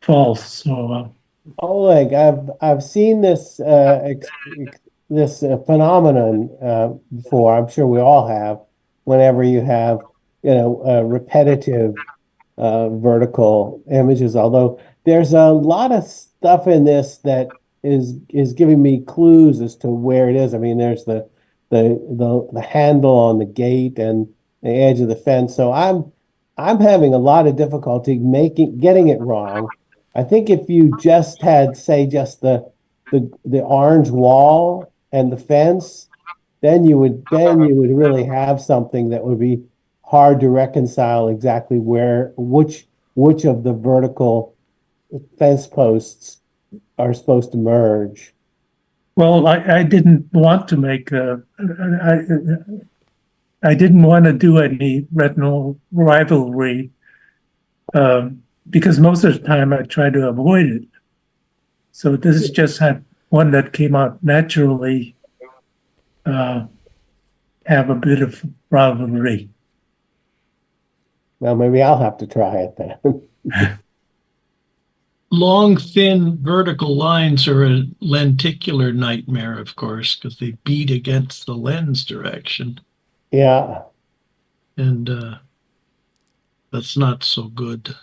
fall. So Oleg, I've seen this this phenomenon before. I'm sure we all have. Whenever you have, repetitive vertical images. Although there's a lot of stuff in this that is giving me clues as to where it is. I mean, there's the handle on the gate and the edge of the fence. So I'm having a lot of difficulty getting it wrong. I think if you just had, say, just the orange wall and the fence, then you would really have something that would be hard to reconcile exactly which of the vertical fence posts are supposed to merge. well, I didn't want to I didn't want to do any retinal rivalry because most of the time I try to avoid it. So this is just one that came out naturally. Have a bit of rivalry. Well, maybe I'll have to try it then. Long, thin vertical lines are a lenticular nightmare, of course, because they beat against the lens direction. Yeah. And that's not so good.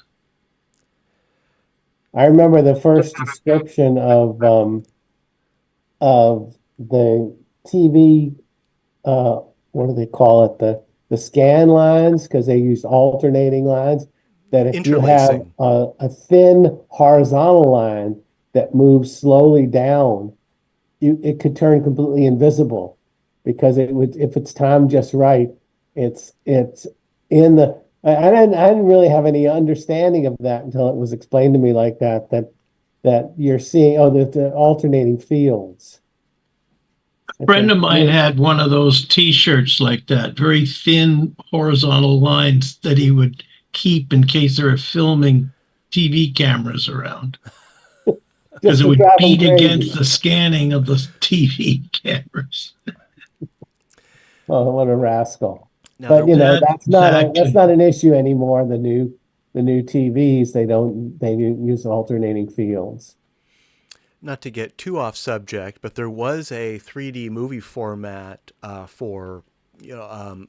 I remember the first description of the TV, what do they call it? The scan lines, because they use alternating lines. That if you have Interlacing. a thin horizontal line that moves slowly down, it could turn completely invisible, because it would, if it's timed just right, it's in the. I didn't really have any understanding of that until it was explained to me like that you're seeing the alternating fields. A friend of mine had one of those T-shirts like that, very thin horizontal lines that he would keep in case they were filming TV cameras around, because it would beat against the scanning of the TV cameras. Oh, what a rascal! Now, But that's exactly. not an issue anymore. The new TVs, they use alternating fields. not to get too off subject, but there was a 3D movie format for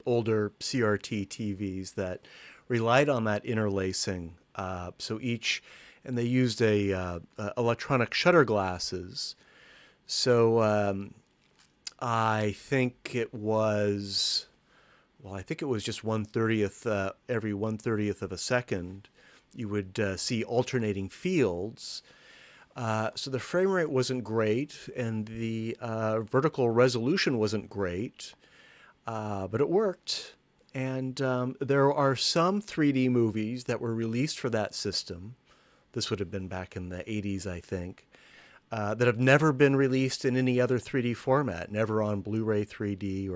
older CRT TVs that relied on that interlacing. And they used electronic shutter glasses. So I think it was just 1/30th every 1/30th of a second. You would see alternating fields. So the frame rate wasn't great, and the vertical resolution wasn't great. but it worked. And there are some 3D movies that were released for that system. This would have been back in the 80s, I think, that have never been released in any other 3D format, never on Blu-ray 3D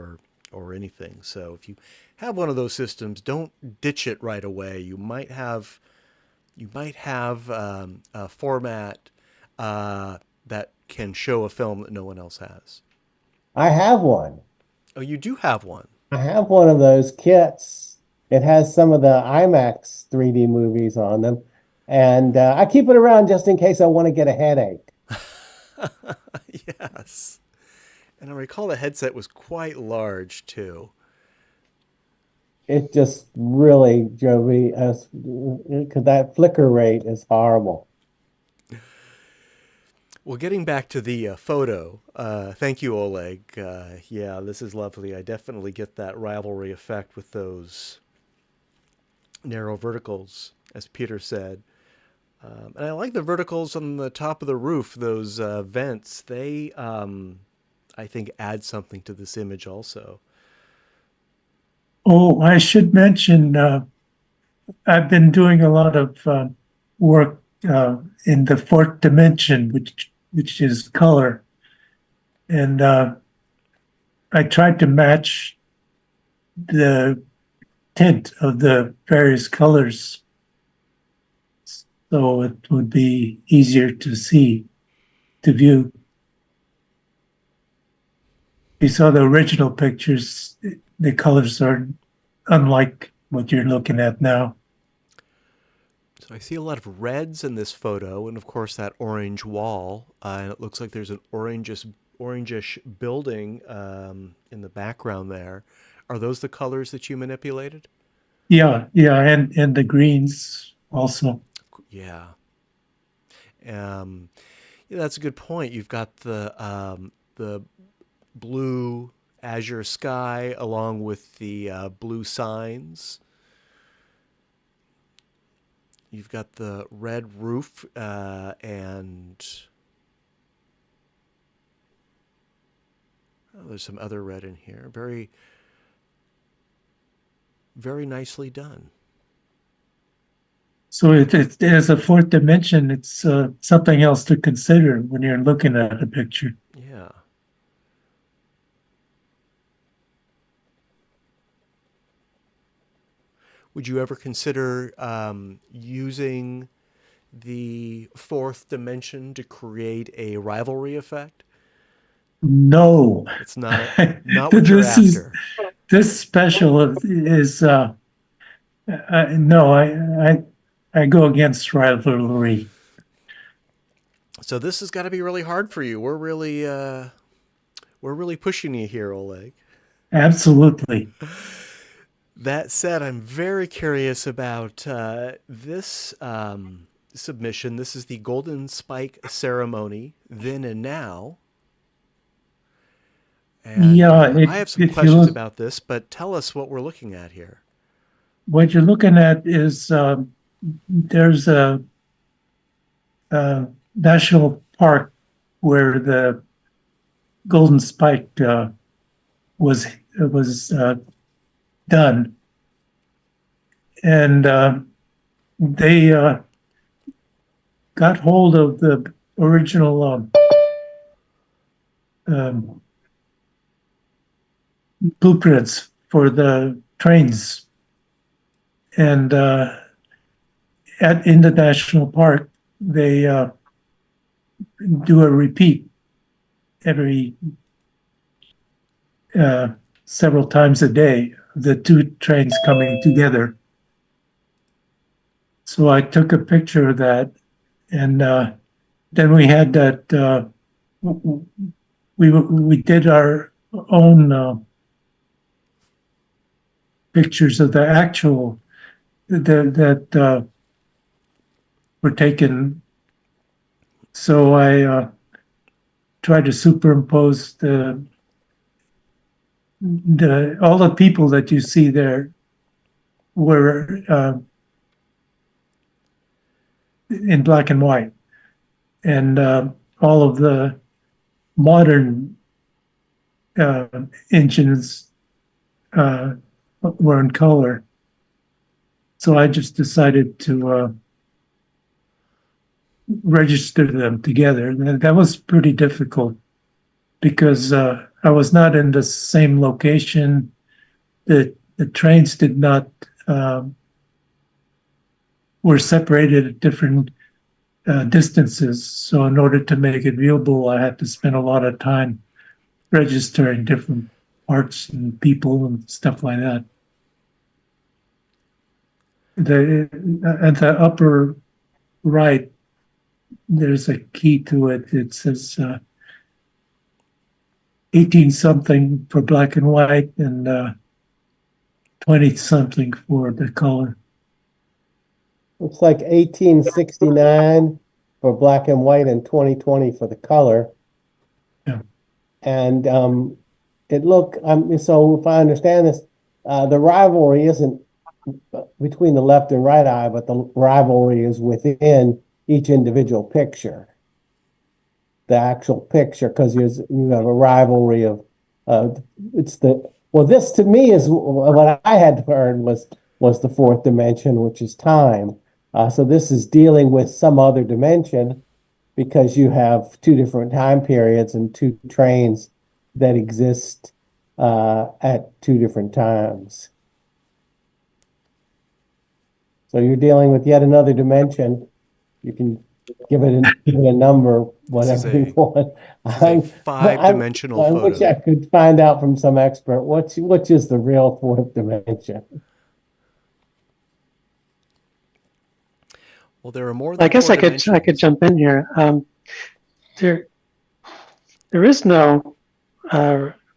or anything. So if you have one of those systems, don't ditch it right away. You might have a format that can show a film that no one else has. I have one. Oh, you do have one. I have one of those kits. It has some of the IMAX 3D movies on them. And I keep it around just in case I want to get a headache. Yes. And I recall the headset was quite large, too. It just really drove me, because that flicker rate is horrible. Well, getting back to the photo, thank you, Oleg. Yeah, this is lovely. I definitely get that rivalry effect with those narrow verticals, as Peter said. And I like the verticals on the top of the roof, those vents. They, I think, add something to this image also. Oh, I should mention, I've been doing a lot of work in the fourth dimension, which is color, and I tried to match the tint of the various colors so it would be easier to see, to view. You saw the original pictures, the colors are unlike what you're looking at now. So I see a lot of reds in this photo, and of course that orange wall. And it looks like there's an orangish building in the background there. Are those the colors that you manipulated? Yeah, and the greens also. Yeah. Yeah, that's a good point. You've got the blue azure sky along with the blue signs. You've got the red roof and there's some other red in here. Very, very nicely done. So it as a fourth dimension, it's something else to consider when you're looking at a picture. Yeah. Would you ever consider using the fourth dimension to create a rivalry effect? No, It's not what you're after. This special is no, I go against rivalry. So this has got to be really hard for you. We're really pushing you here, Oleg. Absolutely. That said, I'm very curious about this submission. This is the Golden Spike Ceremony, Then and Now. And Yeah, I have some if you questions look, about this, but tell us what we're looking at here. what you're looking at is there's a national park where the Golden Spike was done, and they got hold of the original blueprints for the trains, and in the national park they do a repeat every several times a day, the two trains coming together. So I took a picture of that, and then we had that. We did our own pictures of the actual that were taken. So I tried to superimpose all the people that you see there were in black and white, and all of the modern engines were in color. So I just decided to register them together. And that was pretty difficult because I was not in the same location. The trains did not were separated at different distances. So in order to make it viewable, I had to spend a lot of time registering different parts and people and stuff like that. At the upper right, there's a key to it. It says 18 something for black and white and 20 something for the color. Looks like 1869 for black and white and 2020 for the color. Yeah. And so if I understand this, the rivalry isn't between the left and right eye, but the rivalry is within each individual picture. The actual picture, because you have a rivalry of this to me is what I had heard was the fourth dimension, which is time. So this is dealing with some other dimension because you have two different time periods and two trains that exist at two different times. So you're dealing with yet another dimension. You can give it a number, whatever you want. This is a five-dimensional I photo. wish I could find out from some expert which is the real fourth dimension. Well, there are more than I guess four I could dimensions. jump in here. There is no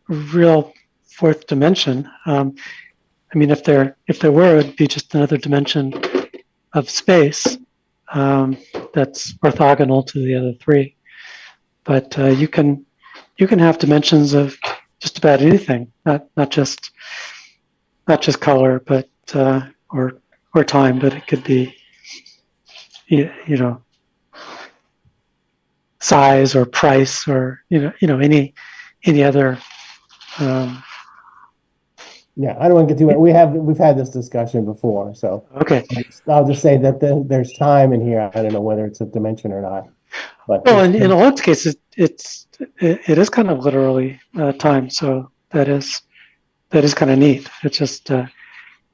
real fourth dimension. I mean, if there were, it'd be just another dimension of space that's orthogonal to the other three. But you can have dimensions of just about anything, not just color, but or time, but it could be size or price or any other. Yeah, I don't want to get too much. We've had this discussion before, so Okay. I'll just say that there's time in here. I don't know whether it's a dimension or not, but Well, in Old's case, it is kind of literally time, so that is kind of neat. It's just,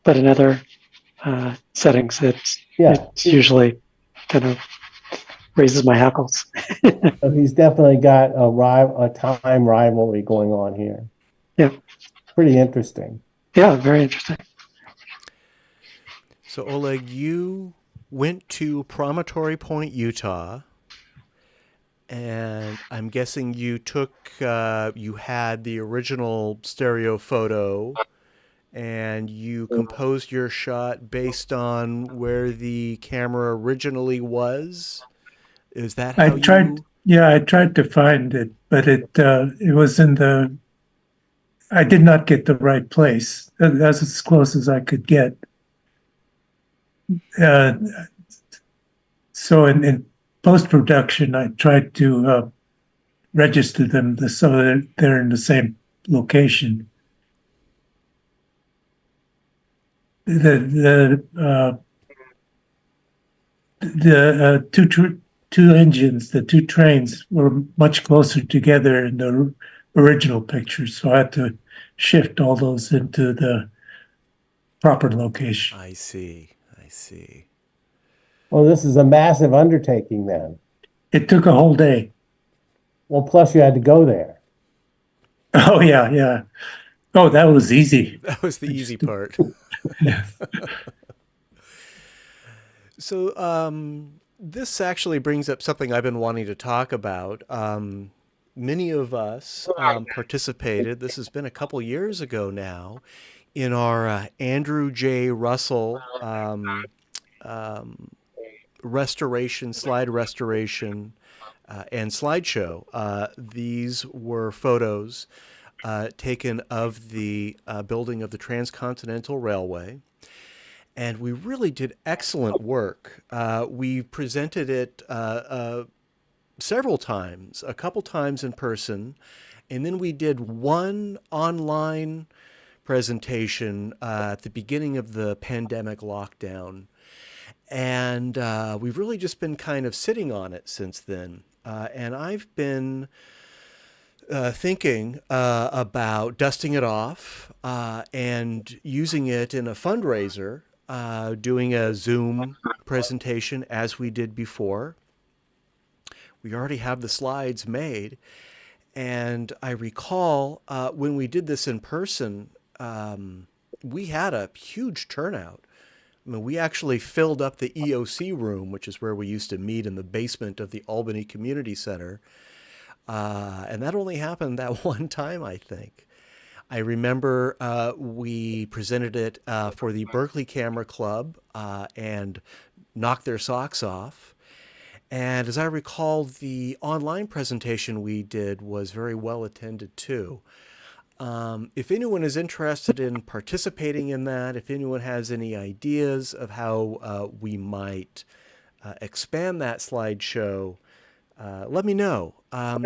but in other settings, it's usually kind of raises my hackles. So he's definitely got a time rivalry going on here. Yeah, pretty interesting. Yeah, very interesting. So Oleg, you went to Promontory Point, Utah, and I'm guessing you you had the original stereo photo and you composed your shot based on where the camera originally was. Is that how I tried to find it, but it was in I did not get the right place. That's as close as I could get. So in post-production, I tried to register them so that they're in the same location. The two engines, the two trains were much closer together in the original picture, so I had to shift all those into the proper location. I see. Well, this is a massive undertaking then. It took a whole day. Well, plus you had to go there. Oh, yeah. Oh, that was easy. That was the easy part. Yeah. So this actually brings up something I've been wanting to talk about. Many of us participated, this has been a couple years ago now, in our Andrew J. Russell slide restoration and slideshow. These were photos taken of the building of the Transcontinental Railway. And we really did excellent work. We presented it several times, a couple times in person, and then we did one online presentation at the beginning of the pandemic lockdown. And we've really just been kind of sitting on it since then. And I've been thinking about dusting it off and using it in a fundraiser, doing a Zoom presentation as we did before. We already have the slides made. And I recall when we did this in person, we had a huge turnout. I mean, we actually filled up the EOC room, which is where we used to meet in the basement of the Albany Community Center. And that only happened that one time, I think. I remember we presented it for the Berkeley Camera Club and knocked their socks off. And as I recall, the online presentation we did was very well attended too. If anyone is interested in participating in that, if anyone has any ideas of how we might expand that slideshow, let me know,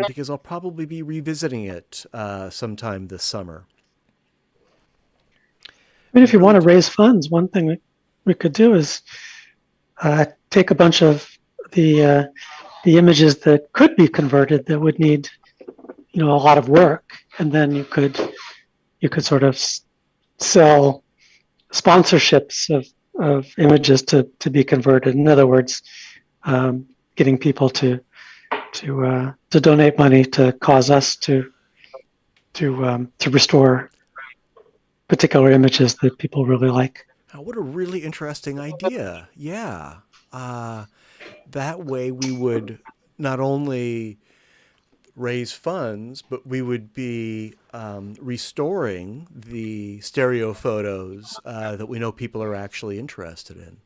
because I'll probably be revisiting it sometime this summer. I mean, if you want to raise funds, one thing we could do is take a bunch of the images that could be converted that would need, a lot of work, and then you could sort of sell sponsorships of images to be converted. In other words, getting people to donate money to cause us to restore particular images that people really like. Oh, what a really interesting idea. Yeah. That way we would not only raise funds, but we would be restoring the stereo photos that we know people are actually interested in.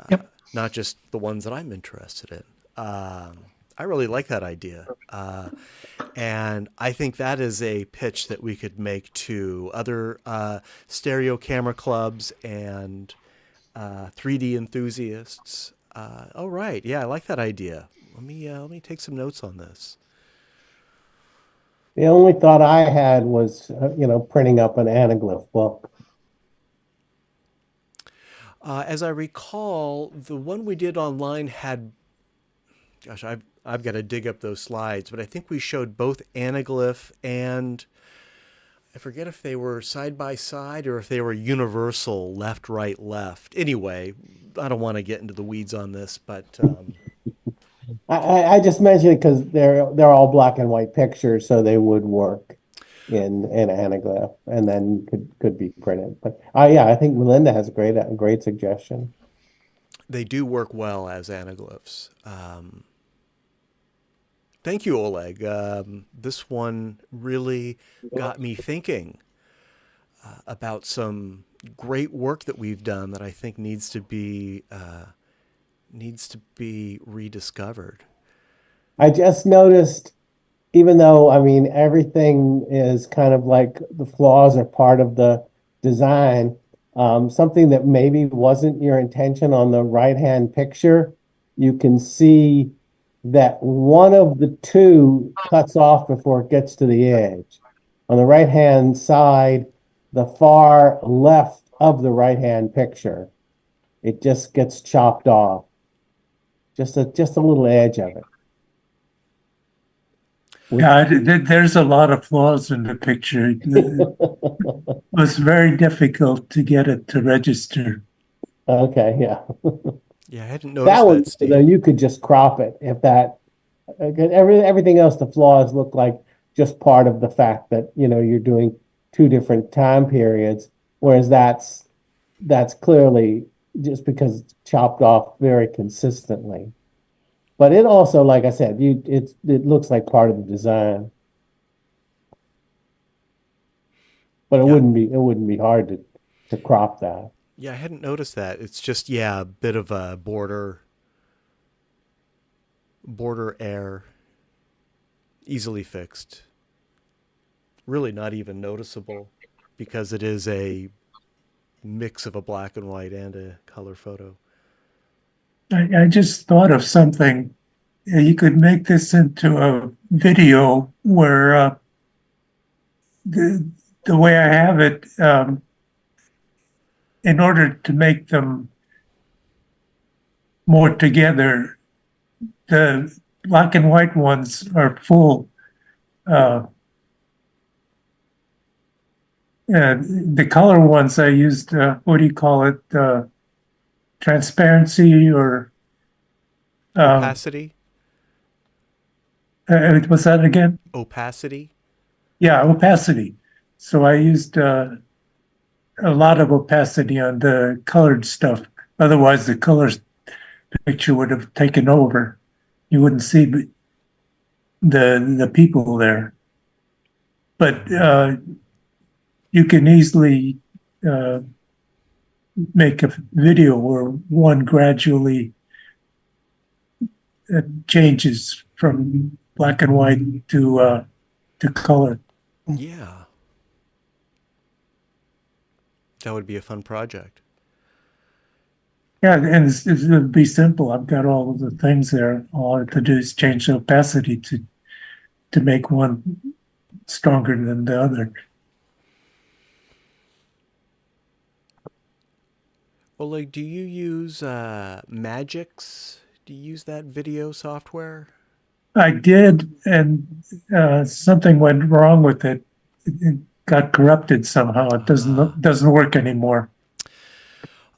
Yep. Not just the ones that I'm interested in. I really like that idea. And I think that is a pitch that we could make to other stereo camera clubs and 3D enthusiasts. Oh, right. Yeah, I like that idea. Let me take some notes on this. The only thought I had was, printing up an anaglyph book. As I recall, the one we did online had, gosh, I've got to dig up those slides, but I think we showed both anaglyph and I forget if they were side by side or if they were universal, left, right, left. Anyway, I don't want to get into the weeds on this, but I just mentioned it because they're all black and white pictures, so they would work in anaglyph and then could be printed. But yeah, I think Melinda has a great suggestion. They do work well as anaglyphs. Thank you, Oleg. This one really got me thinking about some great work that we've done that I think needs to be rediscovered. I just noticed, even though, everything is kind of like the flaws are part of the design, something that maybe wasn't your intention on the right-hand picture, you can see that one of the two cuts off before it gets to the edge. On the right-hand side, the far left of the right-hand picture, it just gets chopped off. Just a little edge of it. Yeah, there's a lot of flaws in the picture. It was very difficult to get it to register. Okay, yeah. Yeah, I hadn't noticed That one, Steve. though, you could just crop it if that. Everything else, the flaws look like just part of the fact that you're doing two different time periods, whereas that's clearly just because it's chopped off very consistently. But it also, like I said, it looks like part of the design. But it wouldn't be hard to crop that. Yeah, I hadn't noticed that. It's just, a bit of a border error, easily fixed. Really not even noticeable because it is a mix of a black and white and a color photo. I just thought of something. You could make this into a video where the way I have it, in order to make them more together, the black and white ones are full. The color ones I used, what do you call it? Transparency or Opacity? what's that again? Opacity? Yeah, opacity. So I used a lot of opacity on the colored stuff. Otherwise, the colors picture would have taken over. You wouldn't see the people there. But you can easily make a video where one gradually changes from black and white to color. Yeah. That would be a fun project. Yeah, and it would be simple. I've got all of the things there. All I have to do is change the opacity to make one stronger than the other. Well, like, do you use Magix? Do you use that video software? I did, and something went wrong with it. It got corrupted somehow. It doesn't work anymore.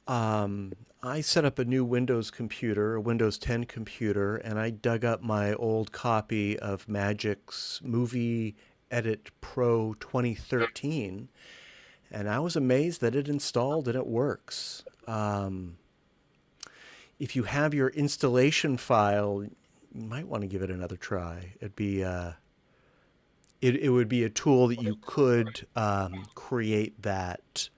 I set up a new Windows computer, a Windows 10 computer, and I dug up my old copy of Magix Movie Edit Pro 2013, and I was amazed that it installed and it works. If you have your installation file, you might want to give it another try. It'd be it would be a tool that you could create that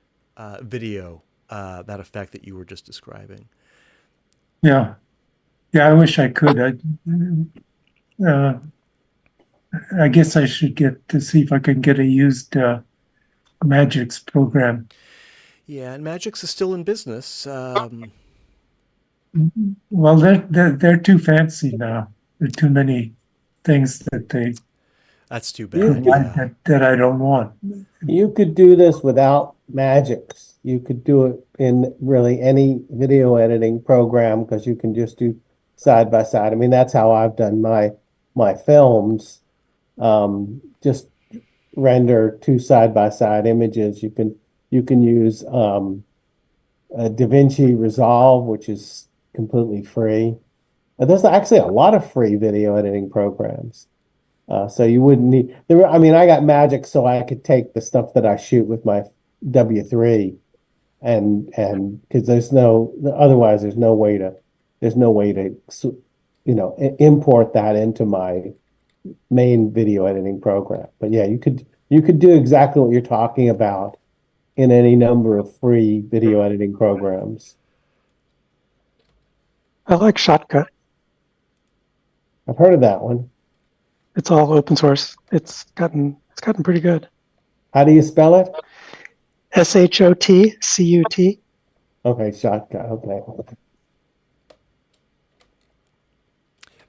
video, that effect that you were just describing. Yeah, I wish I could. I guess I should get to see if I can get a used Magix program. Yeah, and Magix is still in business. Well, they're too fancy now. There are too many things that they That's too bad. Yeah. that I don't want. You could do this without Magix. You could do it in really any video editing program because you can just do side by side. I mean, that's how I've done my films. Just render two side by side images. You can use DaVinci Resolve, which is completely free. There's actually a lot of free video editing programs. So you wouldn't need I mean, I got Magix so I could take the stuff that I shoot with my W3 and because there's no way to import that into my main video editing program. But yeah, you could do exactly what you're talking about in any number of free video editing programs. I like Shotcut. I've heard of that one. It's all open source. It's gotten pretty good. How do you spell it? SHOTCUT. Okay, Shotcut. Okay.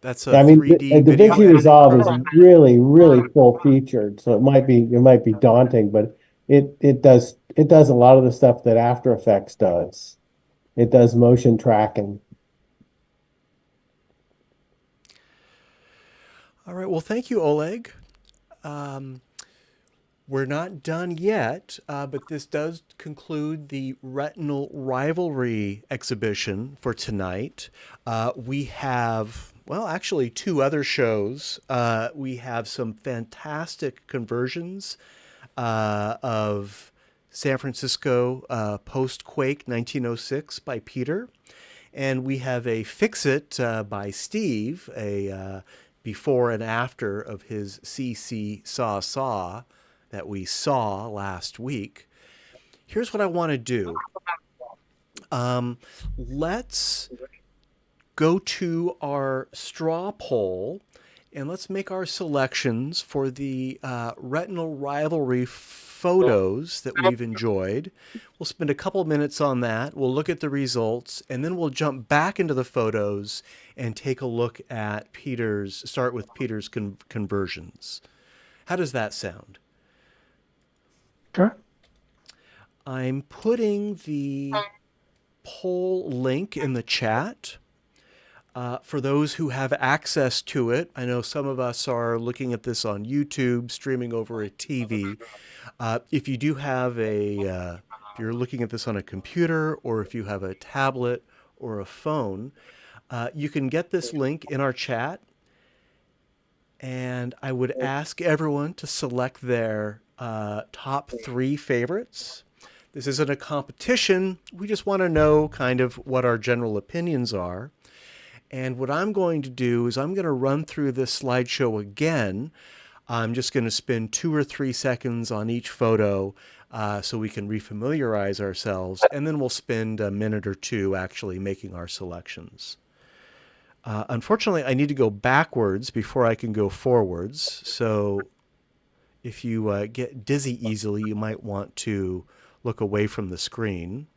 That's a I mean, 3D video DaVinci Resolve is really, really full featured, so it might be daunting, but it does a lot of the stuff that After Effects does. It does motion tracking. All right. Well, thank you, Oleg. We're not done yet, but this does conclude the Retinal Rivalry exhibition for tonight. We have, well, actually two other shows. We have some fantastic conversions of San Francisco Post-Quake 1906 by Peter. And we have a Fix It by Steve, a before and after of his CC Saw that we saw last week. Here's what I want to do. Let's go to our straw poll and let's make our selections for the Retinal Rivalry photos that we've enjoyed. We'll spend a couple minutes on that. We'll look at the results, and then we'll jump back into the photos and take a look at start with Peter's conversions. How does that sound? Sure. I'm putting the poll link in the chat. For those who have access to it, I know some of us are looking at this on YouTube, streaming over a TV. If you do have if you're looking at this on a computer, or if you have a tablet or a phone, you can get this link in our chat. And I would ask everyone to select their top 3 favorites. This isn't a competition. We just want to know kind of what our general opinions are. And what I'm going to do is I'm going to run through this slideshow again. I'm just going to spend 2 or 3 seconds on each photo so we can refamiliarize ourselves. And then we'll spend a minute or 2 actually making our selections. Unfortunately, I need to go backwards before I can go forwards. So if you get dizzy easily, you might want to look away from the screen.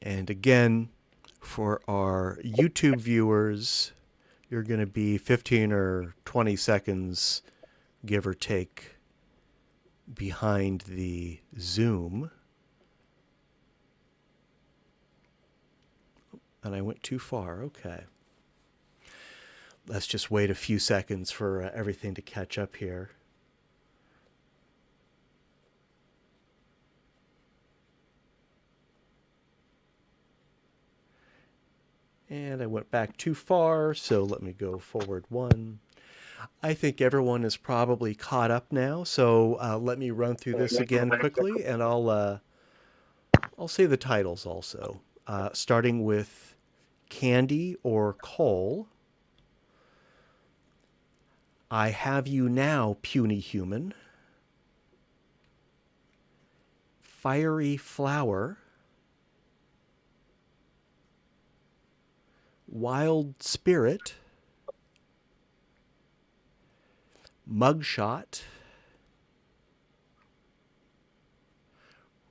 And again, for our YouTube viewers, you're going to be 15 or 20 seconds, give or take, behind the zoom. And I went too far. Okay. Let's just wait a few seconds for everything to catch up here. And I went back too far, so let me go forward 1. I think everyone is probably caught up now, so let me run through this again quickly, and I'll say the titles also. Starting with Candy or Coal. I Have You Now, Puny Human. Fiery Flower. Wild Spirit. Mugshot.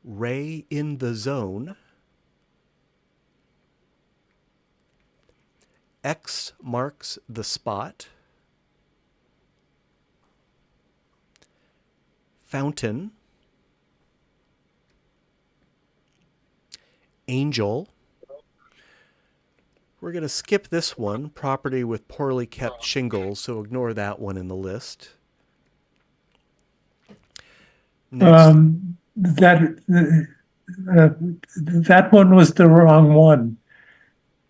Ray in the Zone. X Marks the Spot. Fountain. Angel. We're going to skip this one, Property with Poorly Kept Shingles, so ignore that one in the list. Next. That one was the wrong one.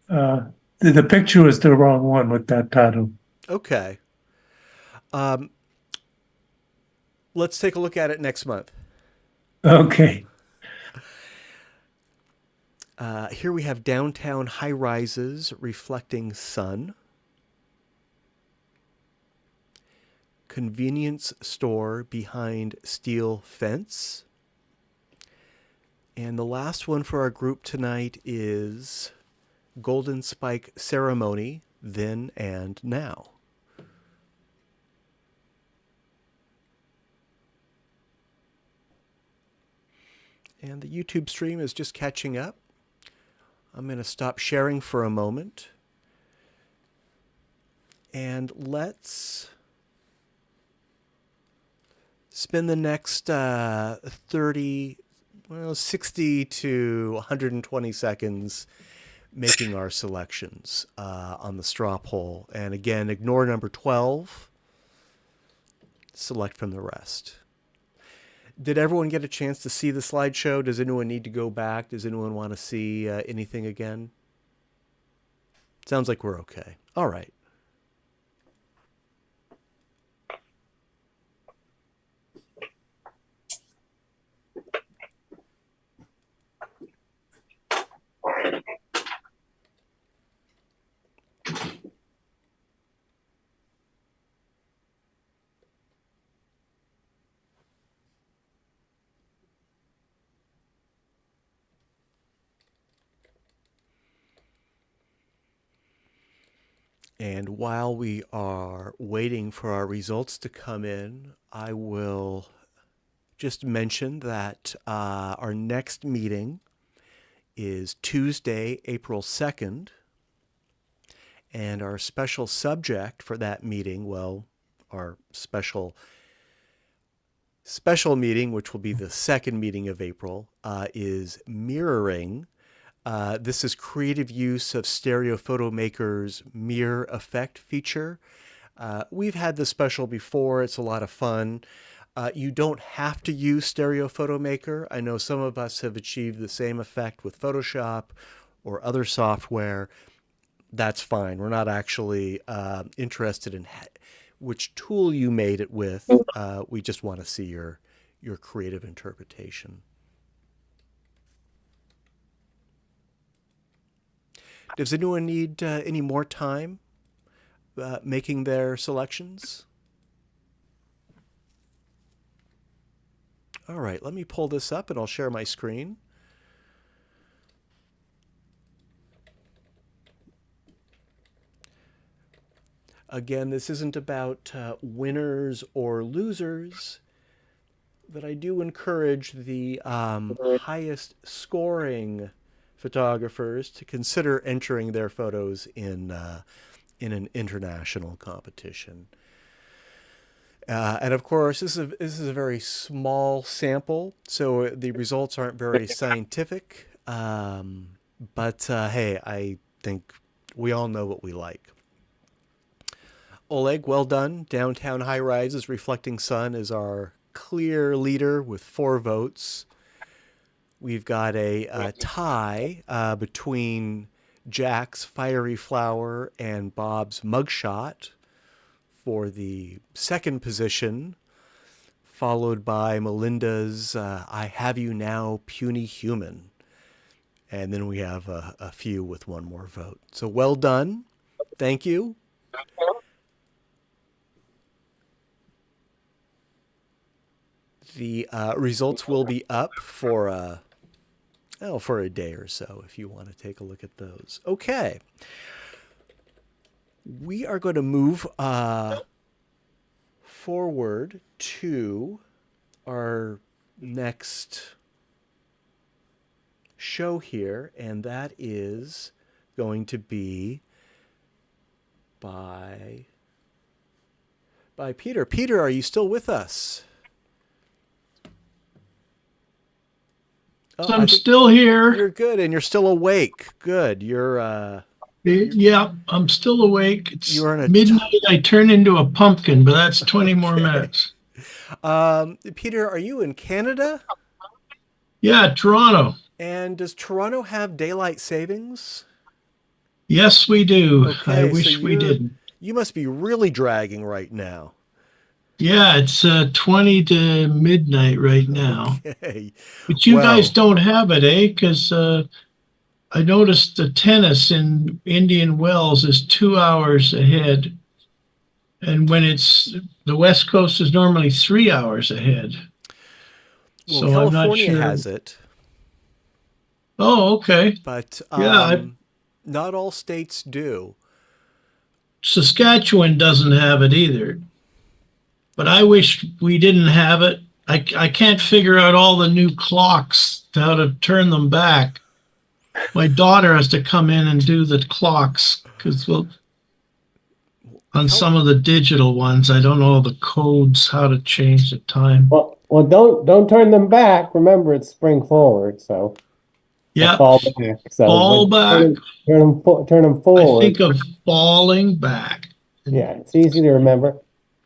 The picture was the wrong one with that title. Okay. Let's take a look at it next month. Okay. Here we have Downtown High Rises Reflecting Sun. Convenience Store Behind Steel Fence. And the last one for our group tonight is Golden Spike Ceremony, Then and Now. And the YouTube stream is just catching up. I'm going to stop sharing for a moment. And let's spend the next 60 to 120 seconds making our selections on the straw poll. And again, ignore number 12. Select from the rest. Did everyone get a chance to see the slideshow? Does anyone need to go back? Does anyone want to see anything again? Sounds like we're okay. All right. And while we are waiting for our results to come in, I will just mention that our next meeting is Tuesday, April 2nd. And our special subject for that meeting, well, our special special meeting, which will be the second meeting of April, is mirroring. This is creative use of Stereo Photo Maker's mirror effect feature. We've had this special before. It's a lot of fun. You don't have to use Stereo Photo Maker. I know some of us have achieved the same effect with Photoshop or other software. That's fine. We're not actually interested in which tool you made it with. We just want to see your creative interpretation. Does anyone need any more time making their selections? All right, let me pull this up and I'll share my screen. Again, this isn't about winners or losers, but I do encourage the highest scoring photographers to consider entering their photos in an international competition. And of course, this is a very small sample, so the results aren't very scientific. But hey, I think we all know what we like. Oleg, well done. Downtown High Rises Reflecting Sun is our clear leader with 4 votes. We've got a tie between Jack's Fiery Flower and Bob's Mugshot for the second position, followed by Melinda's I Have You Now, Puny Human. And then we have a few with 1 more vote. So well done. Thank you. The results will be up for a day or so if you want to take a look at those. Okay. We are going to move forward to our next show here, and that is going to be by Peter. Peter, are you still with us? Oh, I'm still here. You're good, and you're still awake. Good. Yeah, I'm still awake. It's You're in a midnight. I turn into a pumpkin, but that's 20 more minutes. Peter, are you in Canada? Yeah, Toronto. And does Toronto have daylight savings? Yes, we do. Okay, I wish we didn't. You must be really dragging right now. Yeah, it's 20 to midnight right now. Okay. But you guys don't have it, eh? Because I noticed the tennis in Indian Wells is 2 hours ahead. And when it's the West Coast is normally 3 hours ahead. Well, So California I'm not sure. has it. Oh, okay. But Yeah, not all states do. Saskatchewan doesn't have it either. But I wish we didn't have it. I can't figure out all the new clocks, how to turn them back. My daughter has to come in and do the clocks because on some of the digital ones, I don't know the codes, how to change the time. Well, don't turn them back. Remember, it's spring forward, so Yeah, fall back. So fall back. Turn them forward. I think of falling back. Yeah, it's easy to remember.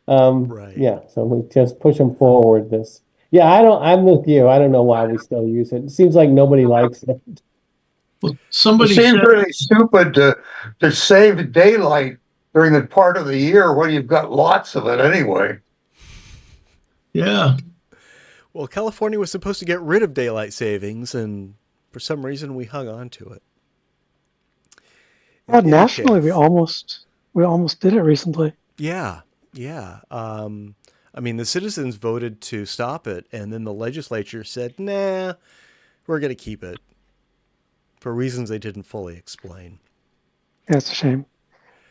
Right. Yeah, so we just push them forward. I'm with you. I don't know why we still use it. It seems like nobody likes it. Well, It somebody seems said, really stupid to save daylight during the part of the year when you've got lots of it anyway. yeah, Well, California was supposed to get rid of daylight savings, and for some reason we hung on to it. In any Nationally, case- we almost did it recently. Yeah. I mean, the citizens voted to stop it, and then the legislature said, nah, we're going to keep it for reasons they didn't fully explain. Yeah, it's a shame.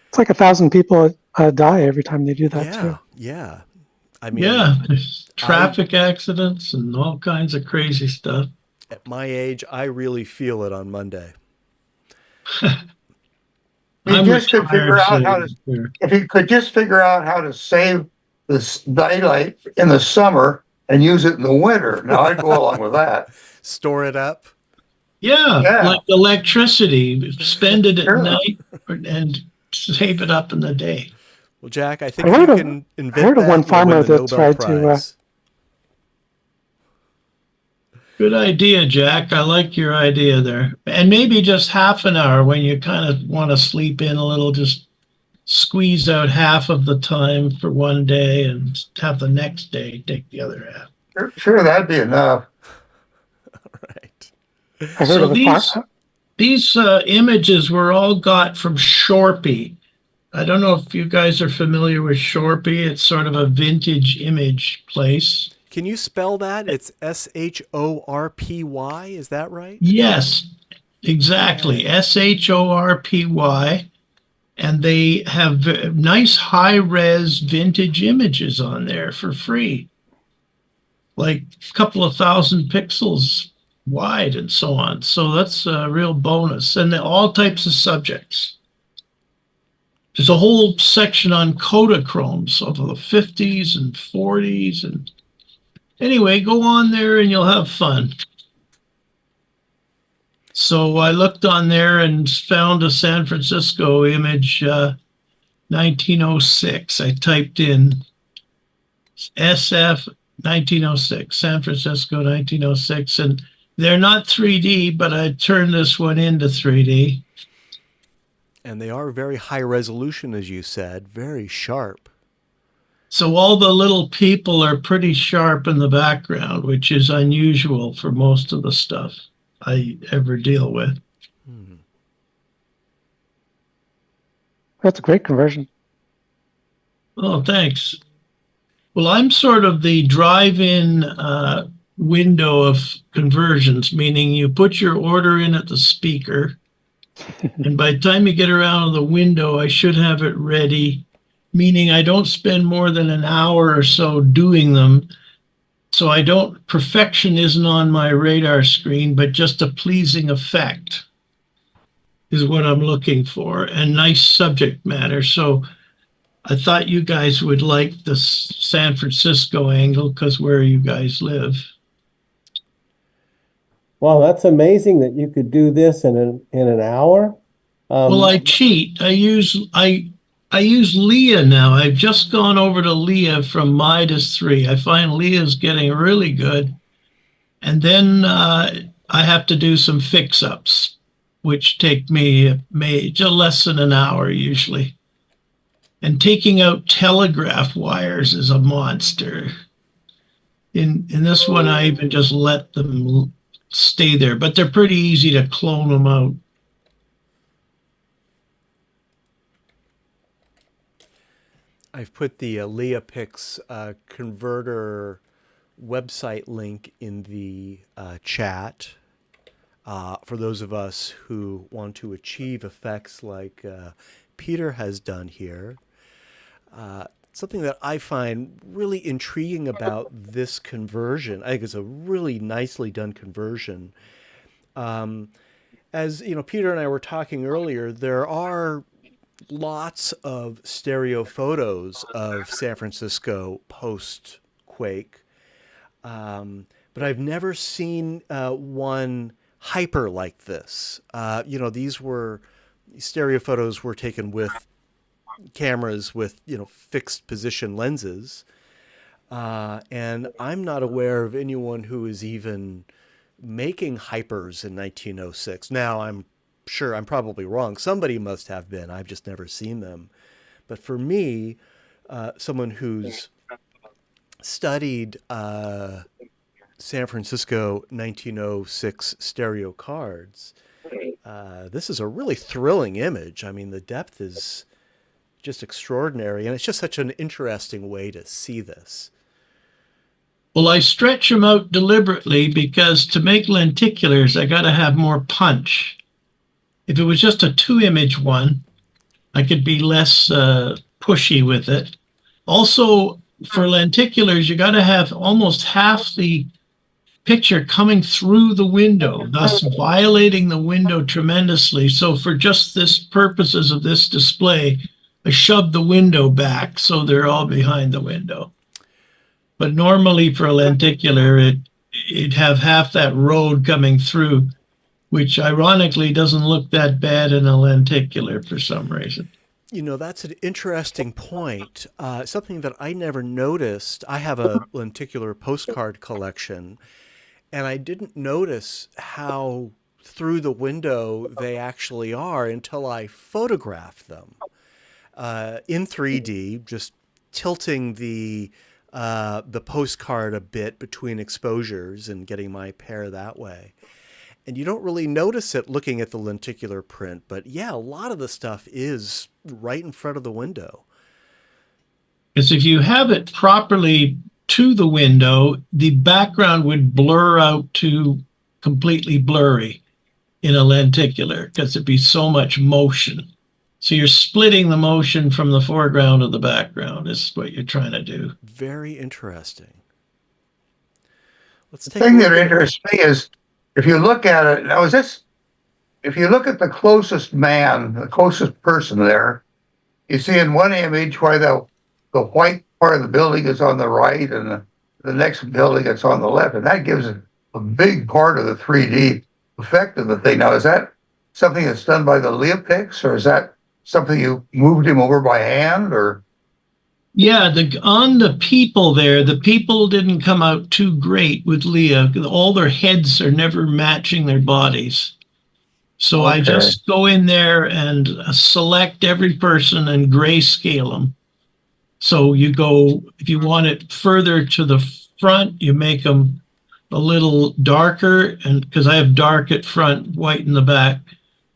It's like 1,000 people die every time they do that too. Yeah. I mean, yeah, there's traffic accidents and all kinds of crazy stuff. at my age, I really feel it on Monday. You just could figure out how to, to. if you could just figure out how to save this daylight in the summer and use it in the winter. Now I'd go along with that. Store it up. Yeah, Yeah. like electricity, spend it at Sure. night and save it up in the day. Well, Jack, I think I you heard of- can I invent heard of that one and you'll farmer win the that Nobel tried to, Prize. Good idea, Jack. I like your idea there. And maybe just half an hour when you kind of want to sleep in a little, just squeeze out half of the time for one day and have the next day take the other half. Sure, that'd be enough. Right. I heard So of a farm. these images were all got from Shorpy. I don't know if you guys are familiar with Shorpy. It's sort of a vintage image place. Can you spell that? It's SHORPY. Is that right? Yes, exactly. SHORPY. And they have nice high-res vintage images on there for free. Like a couple of thousand pixels wide and so on. So that's a real bonus. And all types of subjects. There's a whole section on Kodachromes of the 50s and 40s. And anyway, go on there and you'll have fun. So I looked on there and found a San Francisco image, 1906. I typed in SF 1906, San Francisco 1906. And they're not 3D, but I turned this one into 3D. And they are very high resolution, as you said, very sharp. So all the little people are pretty sharp in the background, which is unusual for most of the stuff I ever deal with. That's a great conversion. Oh, thanks. Well, I'm sort of the drive-in window of conversions, meaning you put your order in at the speaker, and by the time you get around to the window, I should have it ready, meaning I don't spend more than an hour or so doing them. So perfection isn't on my radar screen, but just a pleasing effect is what I'm looking for, and nice subject matter. So I thought you guys would like the San Francisco angle because where you guys live. Wow, that's amazing that you could do this in an hour. Well, I cheat. I use Leah now. I've just gone over to Leah from Midas 3. I find Leah's getting really good. And then I have to do some fix-ups, which take me just less than an hour usually. And taking out telegraph wires is a monster. In this one, I even just let them stay there, but they're pretty easy to clone them out. I've put the LeaPix converter website link in the chat for those of us who want to achieve effects like Peter has done here. Something that I find really intriguing about this conversion, I think it's a really nicely done conversion. As you know, Peter and I were talking earlier, there are lots of stereo photos of San Francisco post-quake, but I've never seen one hyper like this. These stereo photos were taken with cameras with, fixed position lenses. And I'm not aware of anyone who is even making hypers in 1906. Now, I'm sure I'm probably wrong. Somebody must have been. I've just never seen them. But for me, someone who's studied San Francisco 1906 stereo cards, this is a really thrilling image. I mean, the depth is just extraordinary, and it's just such an interesting way to see this. Well, I stretch them out deliberately because to make lenticulars, I got to have more punch. If it was just a 2-image one, I could be less pushy with it. Also, for lenticulars, you got to have almost half the picture coming through the window, thus violating the window tremendously. So for just this purposes of this display, I shoved the window back so they're all behind the window. But normally for a lenticular, it'd have half that road coming through, which ironically doesn't look that bad in a lenticular for some reason. You know, that's an interesting point. Something that I never noticed. I have a lenticular postcard collection, and I didn't notice how through the window they actually are until I photographed them in 3D, just tilting the postcard a bit between exposures and getting my pair that way. And you don't really notice it looking at the lenticular print, but yeah, a lot of the stuff is right in front of the window. Because if you have it properly to the window, the background would blur out to completely blurry in a lenticular because it'd be so much motion. So you're splitting the motion from the foreground to the background is what you're trying to do. Very interesting. Let's The take thing a that look at- interests me is if you look at it, now is this, if you look at the closest man, the closest person there, you see in one image why the white part of the building is on the right and the next building it's on the left. And that gives it a big part of the 3D effect of the thing. Now, is that something that's done by the Leopix, or is that something you moved him over by hand, or? Yeah, on the people there, the people didn't come out too great with Leah. All their heads are never matching their bodies. So I Okay. just go in there and select every person and grayscale them. So you go, if you want it further to the front, you make them a little darker, and because I have dark at front, white in the back.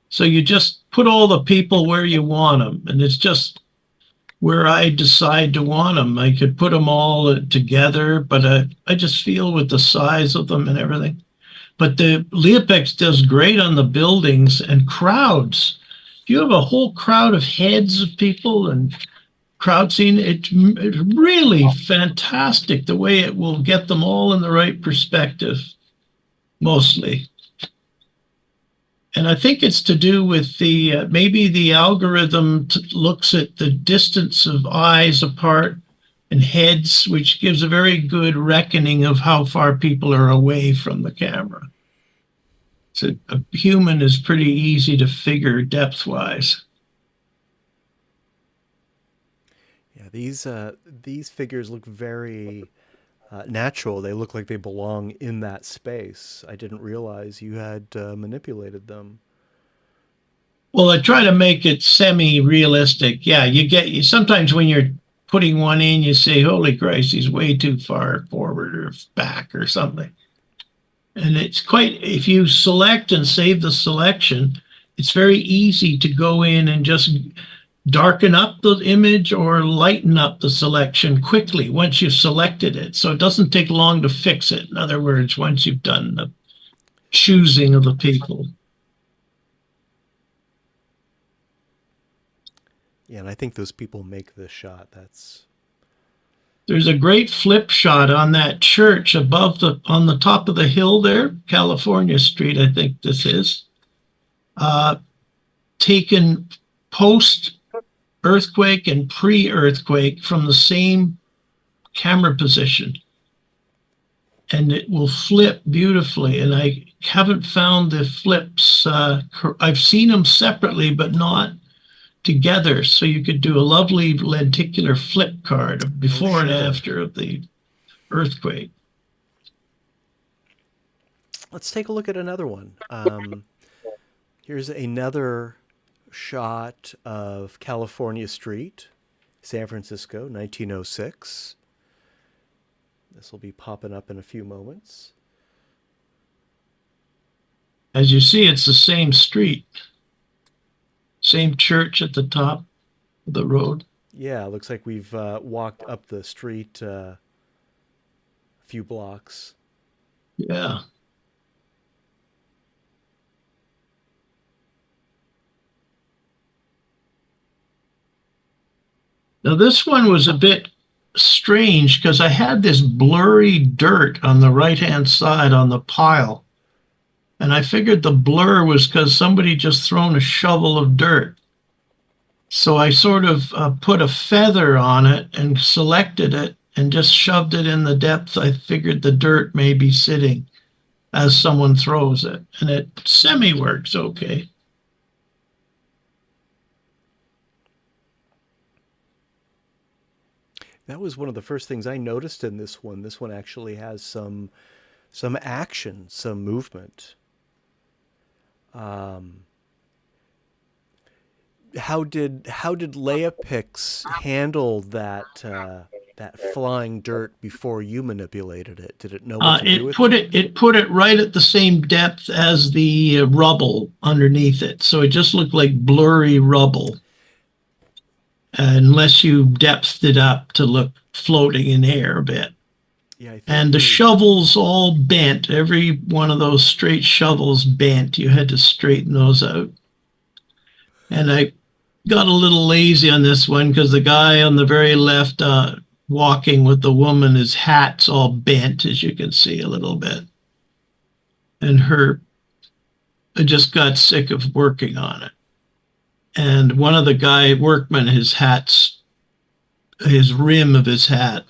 So you just put all the people where you want them, and it's just where I decide to want them. I could put them all together, but I just feel with the size of them and everything. But the Leopix does great on the buildings and crowds. If you have a whole crowd of heads of people and crowd scene, it's really fantastic the way it will get them all in the right perspective, mostly. And I think it's to do with the, maybe the algorithm looks at the distance of eyes apart and heads, which gives a very good reckoning of how far people are away from the camera. So a human is pretty easy to figure depth-wise. Yeah, these figures look very natural. They look like they belong in that space. I didn't realize you had manipulated them. Well, I try to make it semi-realistic. Yeah, sometimes when you're putting one in, you say, holy Christ, he's way too far forward or back or something. And it's quite, if you select and save the selection, it's very easy to go in and just darken up the image or lighten up the selection quickly once you've selected it. So it doesn't take long to fix it. In other words, once you've done the choosing of the people. Yeah, and I think those people make this shot. There's a great flip shot on that church above on the top of the hill there, California Street, I think this is, taken post-earthquake and pre-earthquake from the same camera position. And it will flip beautifully. And I haven't found the flips. I've seen them separately, but not together. So you could do a lovely lenticular flip card of before and after of the earthquake. Let's take a look at another one. Here's another shot of California Street, San Francisco, 1906. This will be popping up in a few moments. As you see, it's the same street. Same church at the top of the road. Yeah, it looks like we've walked up the street a few blocks. Yeah. Now this one was a bit strange because I had this blurry dirt on the right-hand side on the pile. And I figured the blur was because somebody just thrown a shovel of dirt. So I sort of put a feather on it and selected it and just shoved it in the depth I figured the dirt may be sitting as someone throws it. And it semi-works okay. That was one of the first things I noticed in this one. This one actually has some action, some movement. How did Leapix handle that that flying dirt before you manipulated it? Did it know what to do with it? It put it right at the same depth as the rubble underneath it, so it just looked like blurry rubble, unless you depthed it up to look floating in air a bit. Yeah, I think And the shovels all bent. Every one of those straight shovels bent. You had to straighten those out. And I got a little lazy on this one because the guy on the very left walking with the woman, his hat's all bent, as you can see a little bit. And I just got sick of working on it. And one of the workmen, his rim of his hat,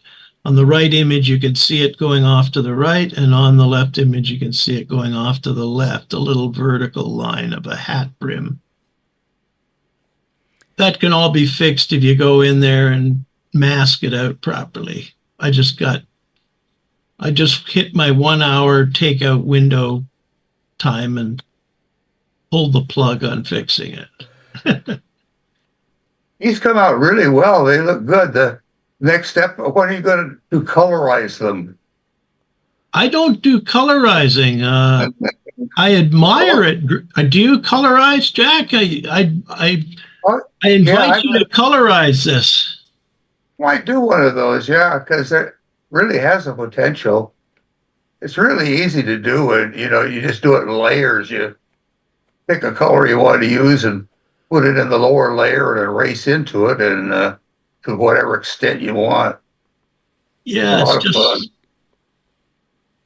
on the right image, you can see it going off to the right, and on the left image, you can see it going off to the left, a little vertical line of a hat brim. That can all be fixed if you go in there and mask it out properly. I just hit my 1 hour takeout window time and pulled the plug on fixing it. These come out really well. They look good. The next step, when are you going to do colorize them? I don't do colorizing. I admire it. Do you colorize, Jack? I invite you to colorize this. Might do one of those, yeah, because it really has a potential. It's really easy to do, and you just do it in layers. You pick a color you want to use and put it in the lower layer and erase into it, and to whatever extent you want. Yeah,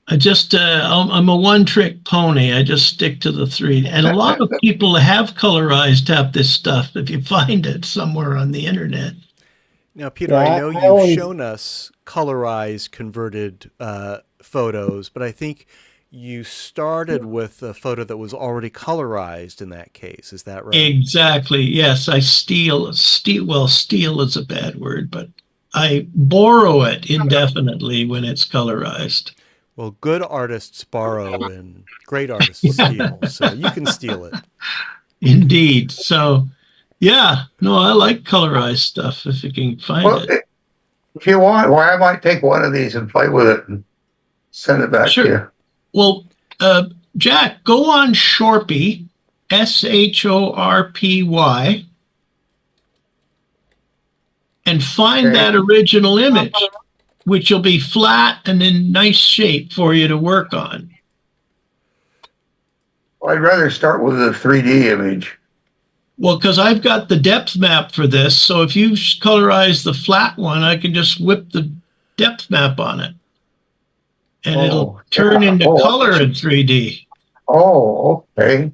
I'm a one-trick pony. I just stick to the three. And a lot of people have colorized this stuff if you find it somewhere on the internet. Now, Peter, I know you've shown us colorized converted photos, but I think you started with a photo that was already colorized in that case. Is that right? Exactly. Yes, I steal. Well, steal is a bad word, but I borrow it indefinitely when it's colorized. Well, good artists borrow and great artists steal, so you can steal it. Indeed. So, yeah, no, I like colorized stuff if you can find it. If you want, I might take one of these and play with it and send it back to you. Well, Jack, go on Shorpy, SHORPY, and find that original image, which will be flat and in nice shape for you to work on. Well, I'd rather start with a 3D image. Well, because I've got the depth map for this, so if you colorize the flat one, I can just whip the depth map on it. And it'll turn into color in 3D. Oh, okay.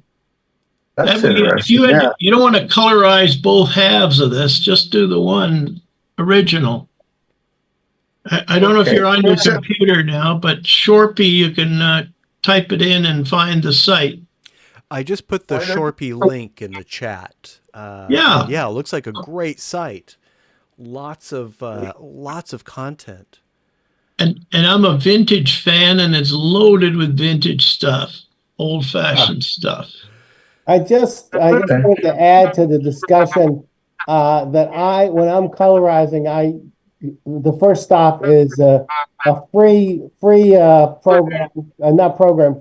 That's interesting. You don't want to colorize both halves of this, just do the one original. I don't know if you're on your computer now, but Shorpy, you can type it in and find the site. I just put the Shorpy link in the chat. Yeah, it looks like a great site. Lots of content. And I'm a vintage fan, and it's loaded with vintage stuff, old-fashioned stuff. I just wanted to add to the discussion that when I'm colorizing, the first stop is a free program,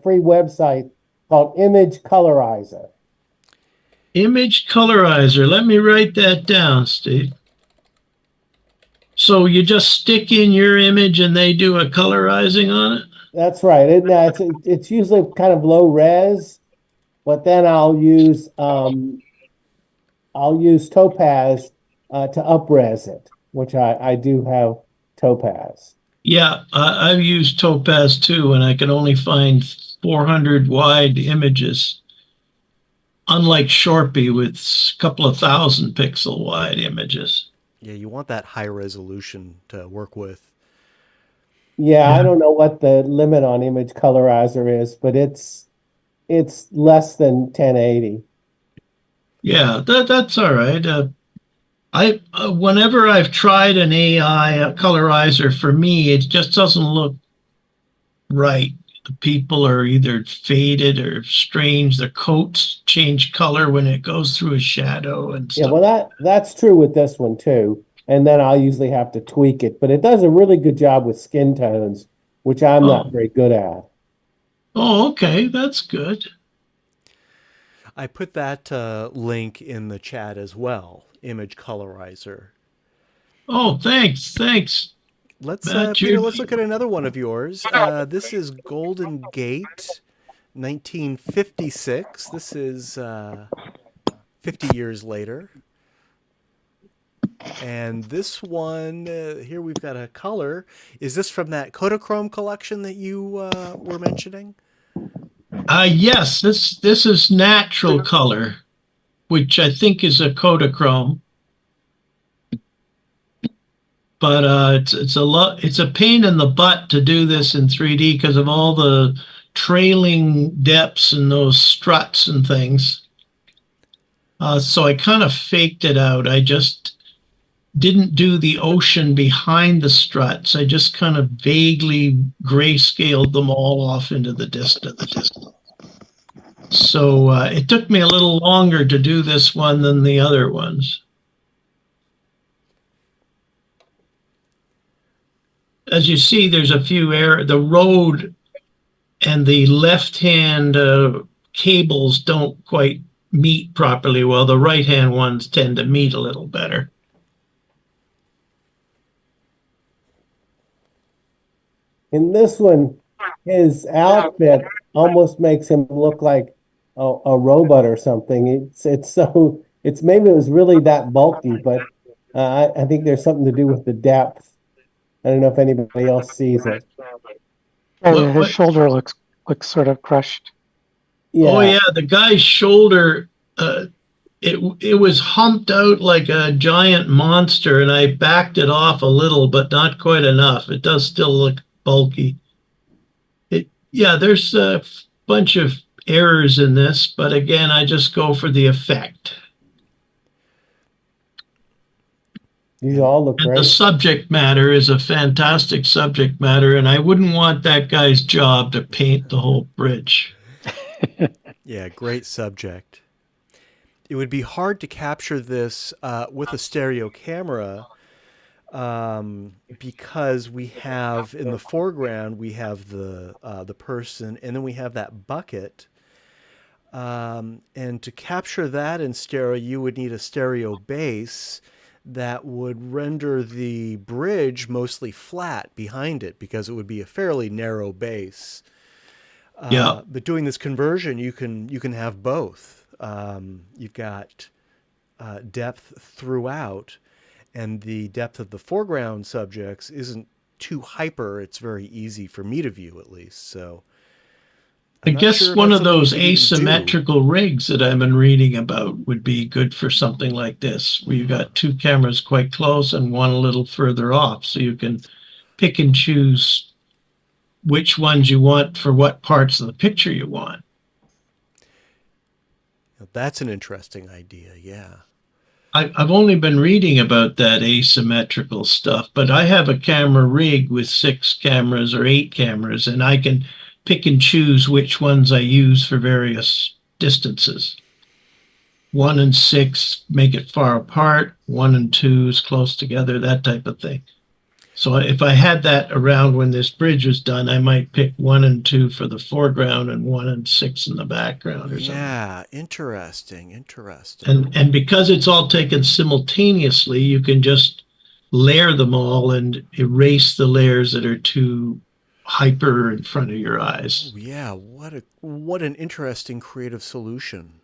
free website called Image Colorizer. Image Colorizer. Let me write that down, Steve. So you just stick in your image and they do a colorizing on it? That's right. It's usually kind of low res, but then I'll use Topaz to up-res it, which I do have Topaz. Yeah, I've used Topaz too, and I can only find 400 wide images, unlike Shorpy with a couple of 1,000 pixel wide images. Yeah, you want that high resolution to work with. Yeah, I Yeah. don't know what the limit on image colorizer is, but it's less than 1080. Yeah, that's all right. I whenever I've tried an AI colorizer, for me, it just doesn't look right. The people are either faded or strange. The coats change color when it goes through a shadow and Yeah, stuff. well that's true with this one too. And then I'll usually have to tweak it, but it does a really good job with skin tones, which I'm not Oh, very good at. oh, okay, that's good. I put that link in the chat as well, image colorizer. Oh, thanks, Let's Matt. Peter, let's look at another one of yours. This is Golden Gate 1956. This is 50 years later. And this one, here we've got a color. Is this from that Kodachrome collection that you were mentioning? Yes, this is natural color, which I think is a Kodachrome. But it's a pain in the butt to do this in 3D because of all the trailing depths and those struts and things. So I kind of faked it out. I just didn't do the ocean behind the struts. I just kind of vaguely grayscaled them all off into the distance. So it took me a little longer to do this one than the other ones. As you see, there's a few errors. The road and the left-hand cables don't quite meet properly, while the right-hand ones tend to meet a little better. In this one, his outfit almost makes him look like a robot or something. It's maybe it was really that bulky, but I think there's something to do with the depth. I don't know if anybody else sees it. Yeah, his shoulder looks sort of crushed. Yeah. Oh yeah, the guy's shoulder, it was humped out like a giant monster, and I backed it off a little, but not quite enough. It does still look bulky. Yeah, there's a bunch of errors in this, but again, I just go for the effect. These all look And great. the subject matter is a fantastic subject matter, and I wouldn't want that guy's job to paint the whole bridge. Yeah, great subject. It would be hard to capture this with a stereo camera because we have in the foreground we have the person, and then we have that bucket. And to capture that in stereo, you would need a stereo base that would render the bridge mostly flat behind it because it would be a fairly narrow base. Yeah. But doing this conversion, you can have both. You've got depth throughout, and the depth of the foreground subjects isn't too hyper. It's very easy for me to view, at least. So I I'm not guess sure if one that's of something those you could even do. asymmetrical rigs that I've been reading about would be good for something like this, where you've got two cameras quite close and one a little further off, so you can pick and choose which ones you want for what parts of the picture you want. That's an interesting idea, yeah. I've only been reading about that asymmetrical stuff, but I have a camera rig with 6 cameras or 8 cameras, and I can pick and choose which ones I use for various distances. 1 and 6 make it far apart, 1 and 2 is close together, that type of thing. So if I had that around when this bridge was done, I might pick 1 and 2 for the foreground and 1 and 6 in the background or something. Yeah, interesting. And because it's all taken simultaneously, you can just layer them all and erase the layers that are too hyper in front of your eyes. Oh, yeah, what an interesting creative solution.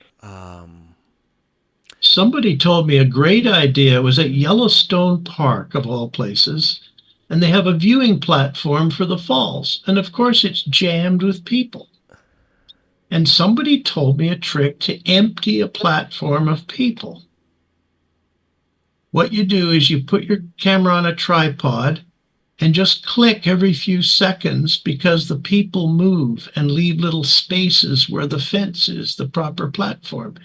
Somebody told me a great idea was at Yellowstone Park, of all places, and they have a viewing platform for the falls. And of course, it's jammed with people. And somebody told me a trick to empty a platform of people. What you do is you put your camera on a tripod and just click every few seconds because the people move and leave little spaces where the fence is, the proper platform.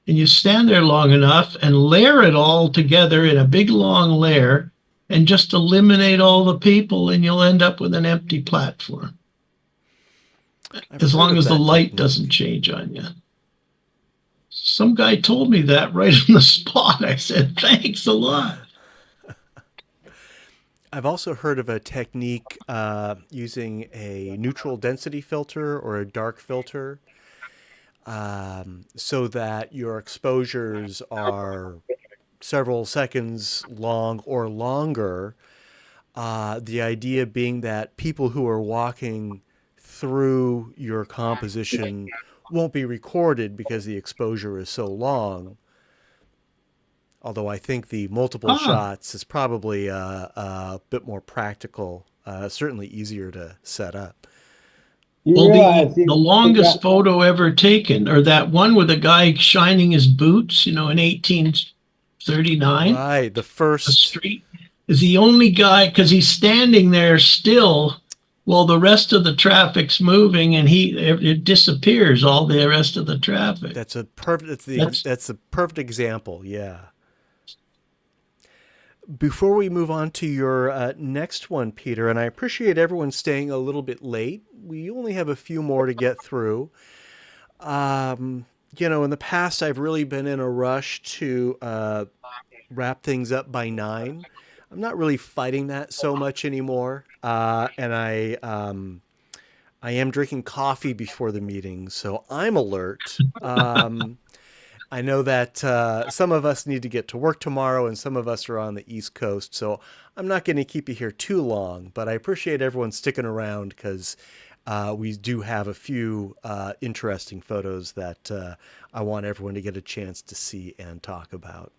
And you stand there long enough and layer it all together in a big long layer and just eliminate all the people, and you'll end up with an empty platform. As long as the light doesn't change on you. Some guy told me that right on the spot. I said, thanks a lot. I've also heard of a technique using a neutral density filter or a dark filter so that your exposures are several seconds long or longer. The idea being that people who are walking through your composition won't be recorded because the exposure is so long. Although I think the multiple shots is probably a bit more practical, certainly easier to set up. You realize the longest photo ever taken, or that one with a guy shining his boots, in 1839. Right, the first street is the only guy, because he's standing there still while the rest of the traffic's moving, and it disappears, all the rest of the traffic. That's a perfect. That's a perfect example. Yeah. Before we move on to your next one, Peter, and I appreciate everyone staying a little bit late. We only have a few more to get through. In the past, I've really been in a rush to wrap things up by 9. I'm not really fighting that so much anymore, and I am drinking coffee before the meeting, so I'm alert. I know that some of us need to get to work tomorrow and some of us are on the East Coast, so I'm not going to keep you here too long, but I appreciate everyone sticking around because we do have a few interesting photos that I want everyone to get a chance to see and talk about.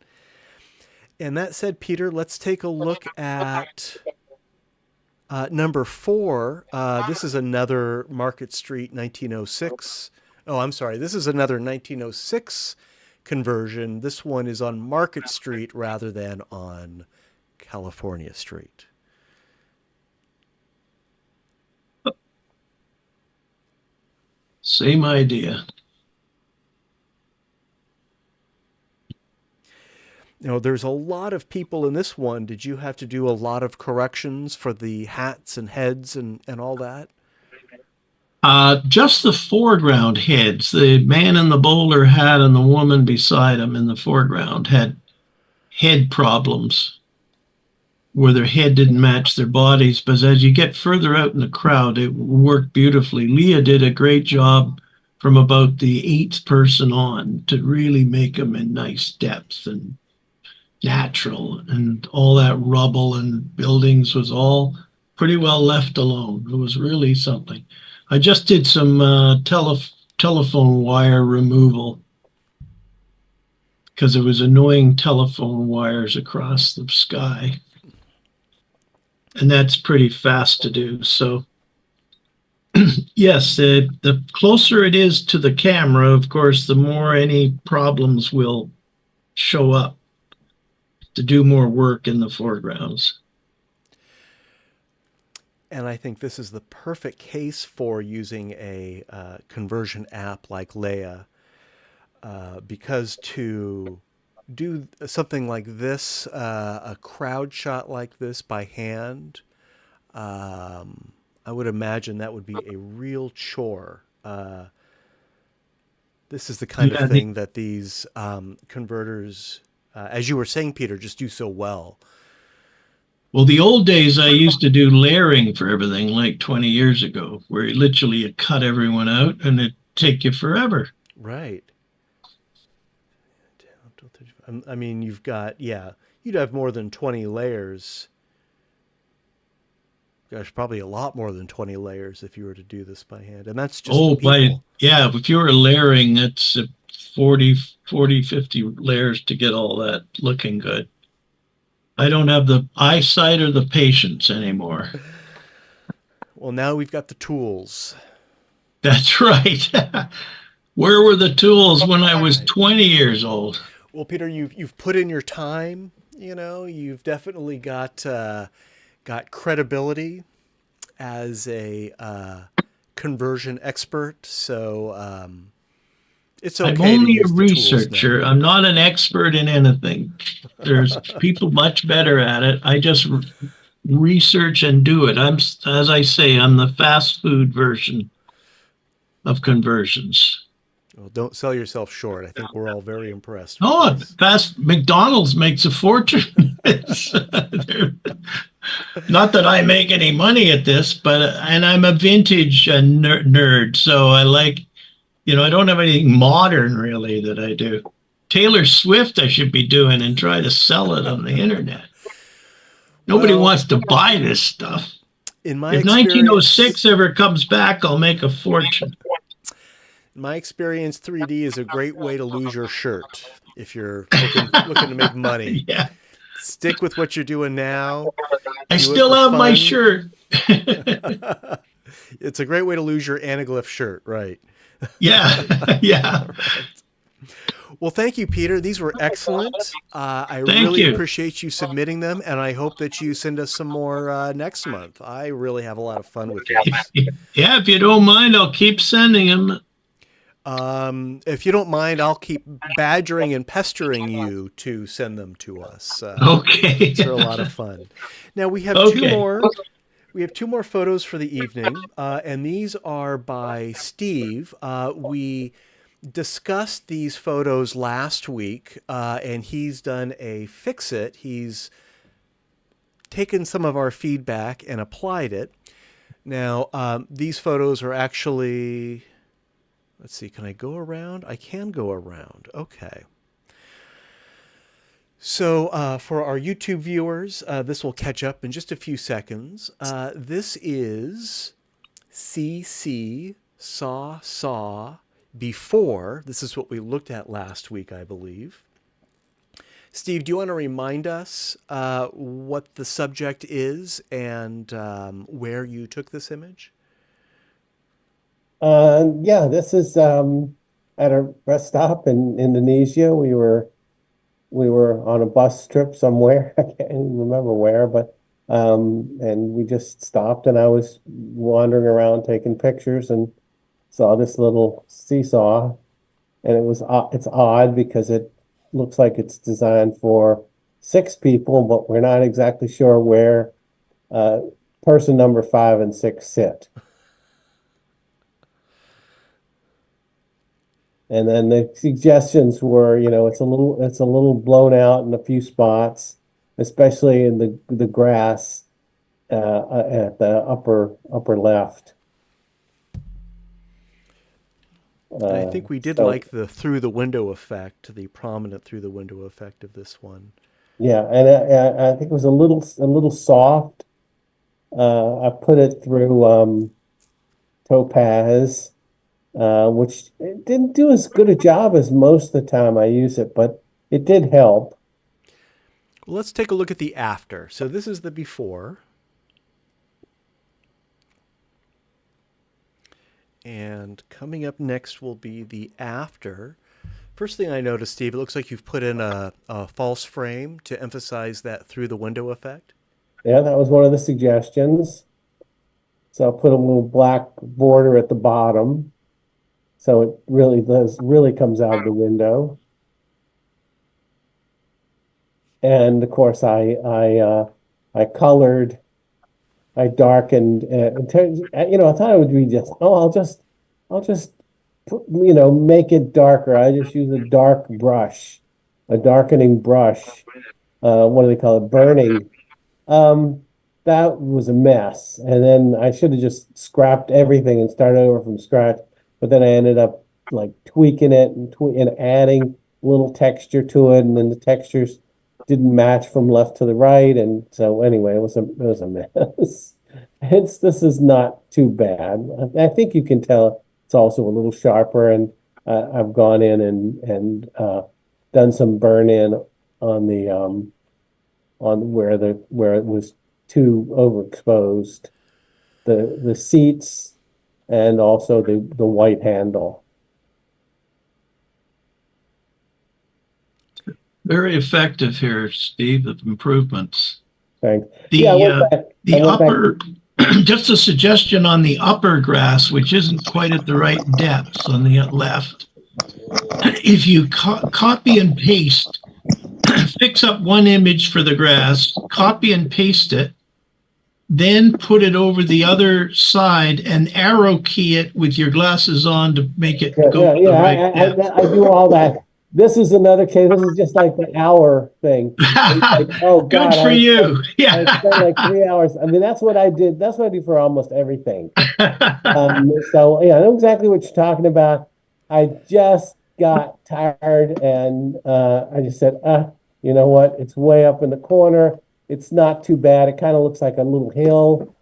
And that said, Peter, let's take a look at number 4. This is another Market Street 1906. Oh, I'm sorry. This is another 1906 conversion. This one is on Market Street rather than on California Street. Same idea. There's a lot of people in this one. Did you have to do a lot of corrections for the hats and heads and all that? Just the foreground heads. The man in the bowler hat and the woman beside him in the foreground had head problems where their head didn't match their bodies. But as you get further out in the crowd, it worked beautifully. Leah did a great job from about the 8th person on to really make them in nice depth and natural, and all that rubble and buildings was all pretty well left alone. It was really something. I just did some telephone wire removal because there was annoying telephone wires across the sky. And that's pretty fast to do. So yes, the closer it is to the camera, of course, the more any problems will show up to do more work in the foregrounds. And I think this is the perfect case for using a conversion app like Leia, because to do something like this, a crowd shot like this by hand, I would imagine that would be a real chore. This is the kind of thing that these converters, as you were saying, Peter, just do so well. Well, the old days, I used to do layering for everything like 20 years ago, where you literally cut everyone out and it'd take you forever. Right. I mean, you've got, you'd have more than 20 layers. Gosh, probably a lot more than 20 layers if you were to do this by hand. And that's just if you were layering, that's 40, 50 layers to get all that looking good. I don't have the eyesight or the patience anymore. Well, now we've got the tools. That's right. Where were the tools when I was 20 years old? Well, Peter, you've put in your time. You've definitely got got credibility as a conversion expert. So it's okay. I'm to only a use the tools now. researcher. I'm not an expert in anything. There's people much better at it. I just research and do it. As I say, I'm the fast food version of conversions. Well, don't sell yourself short. I think we're all very impressed. Oh, with this. fast McDonald's makes a fortune. Not that I make any money at this, but and I'm a vintage nerd, so I like, I don't have anything modern really that I do. Taylor Swift I should be doing and try to sell it on the internet. Nobody Well, wants to buy this stuff. In my If experience, 1906 ever comes back, I'll make a fortune. in my experience, 3D is a great way to lose your shirt if you're looking to make money. Yeah, Stick with what you're doing now. I Do it still for have my fun. shirt. It's a great way to lose your anaglyph shirt, right? Yeah, yeah. Well, thank you, Peter. These were excellent. I Thank really you. appreciate you submitting them, and I hope that you send us some more next month. I really have a lot of fun with these. Yeah, if you don't mind, I'll keep sending them. If you don't mind, I'll keep badgering and pestering you to send them to us. Okay. They're a lot of fun. Now we have Okay. two more. We have two more photos for the evening, and these are by Steve. We discussed these photos last week, and he's done a fix-it. He's taken some of our feedback and applied it. Now, these photos are actually, let's see, can I go around? I can go around. Okay. So for our YouTube viewers, this will catch up in just a few seconds. This is CC saw before. This is what we looked at last week, I believe. Steve, do you want to remind us what the subject is and where you took this image? Yeah, this is at a rest stop in Indonesia. We were on a bus trip somewhere. I can't even remember where, but and we just stopped, and I was wandering around taking pictures and saw this little seesaw, and it's odd because it looks like it's designed for 6 people, but we're not exactly sure where person number 5 and 6 sit. And then the suggestions were, it's a little blown out in a few spots, especially in the grass at the upper left. And I think we did like the through the window effect, the prominent through the window effect of this one. Yeah, and I think it was a little soft. I put it through Topaz. Which it didn't do as good a job as most of the time I use it, but it did help. Well, let's take a look at the after. So this is the before. And coming up next will be the after. First thing I noticed, Steve, it looks like you've put in a false frame to emphasize that through the window effect. Yeah, that was one of the suggestions. So I'll put a little black border at the bottom. So it really comes out of the window. And of course, I colored, I darkened. I thought it would be just, I'll just make it darker. I just use a dark brush, a darkening brush. What do they call it? Burning. That was a mess. And then I should have just scrapped everything and started over from scratch. But then I ended up like tweaking it and adding a little texture to it, and then the textures didn't match from left to the right, and so anyway, it was a mess. This is not too bad. I think you can tell it's also a little sharper, and I've gone in and done some burn in on the on where it was too overexposed, the seats. And also the white handle. Very effective here, Steve, of improvements. Thanks. The, Yeah, I went back. The I went back- upper, just a suggestion on the upper grass, which isn't quite at the right depth on the left. If you copy and paste, fix up one image for the grass, copy and paste it, then put it over the other side and arrow key it with your glasses on to make it go to the right depth. I do all that. This is another case. This is just like the hour thing. Like, oh God, Good for you. I Yeah. spent like 3 hours. I mean, that's what I did. That's what I do for almost everything. So yeah, I know exactly what you're talking about. I just got tired and I just said, you know what? It's way up in the corner. It's not too bad. It kind of looks like a little hill.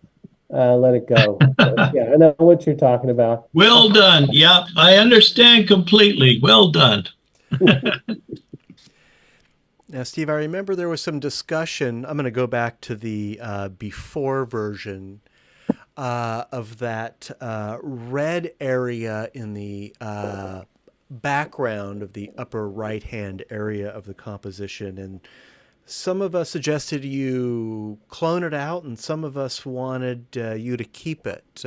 Let it go. But, yeah, I know what you're talking about. Well done. Yeah, I understand completely. Well done. Now, Steve, I remember there was some discussion. I'm going to go back to the before version of that red area in the background of the upper right-hand area of the composition. And some of us suggested you clone it out, and some of us wanted you to keep it.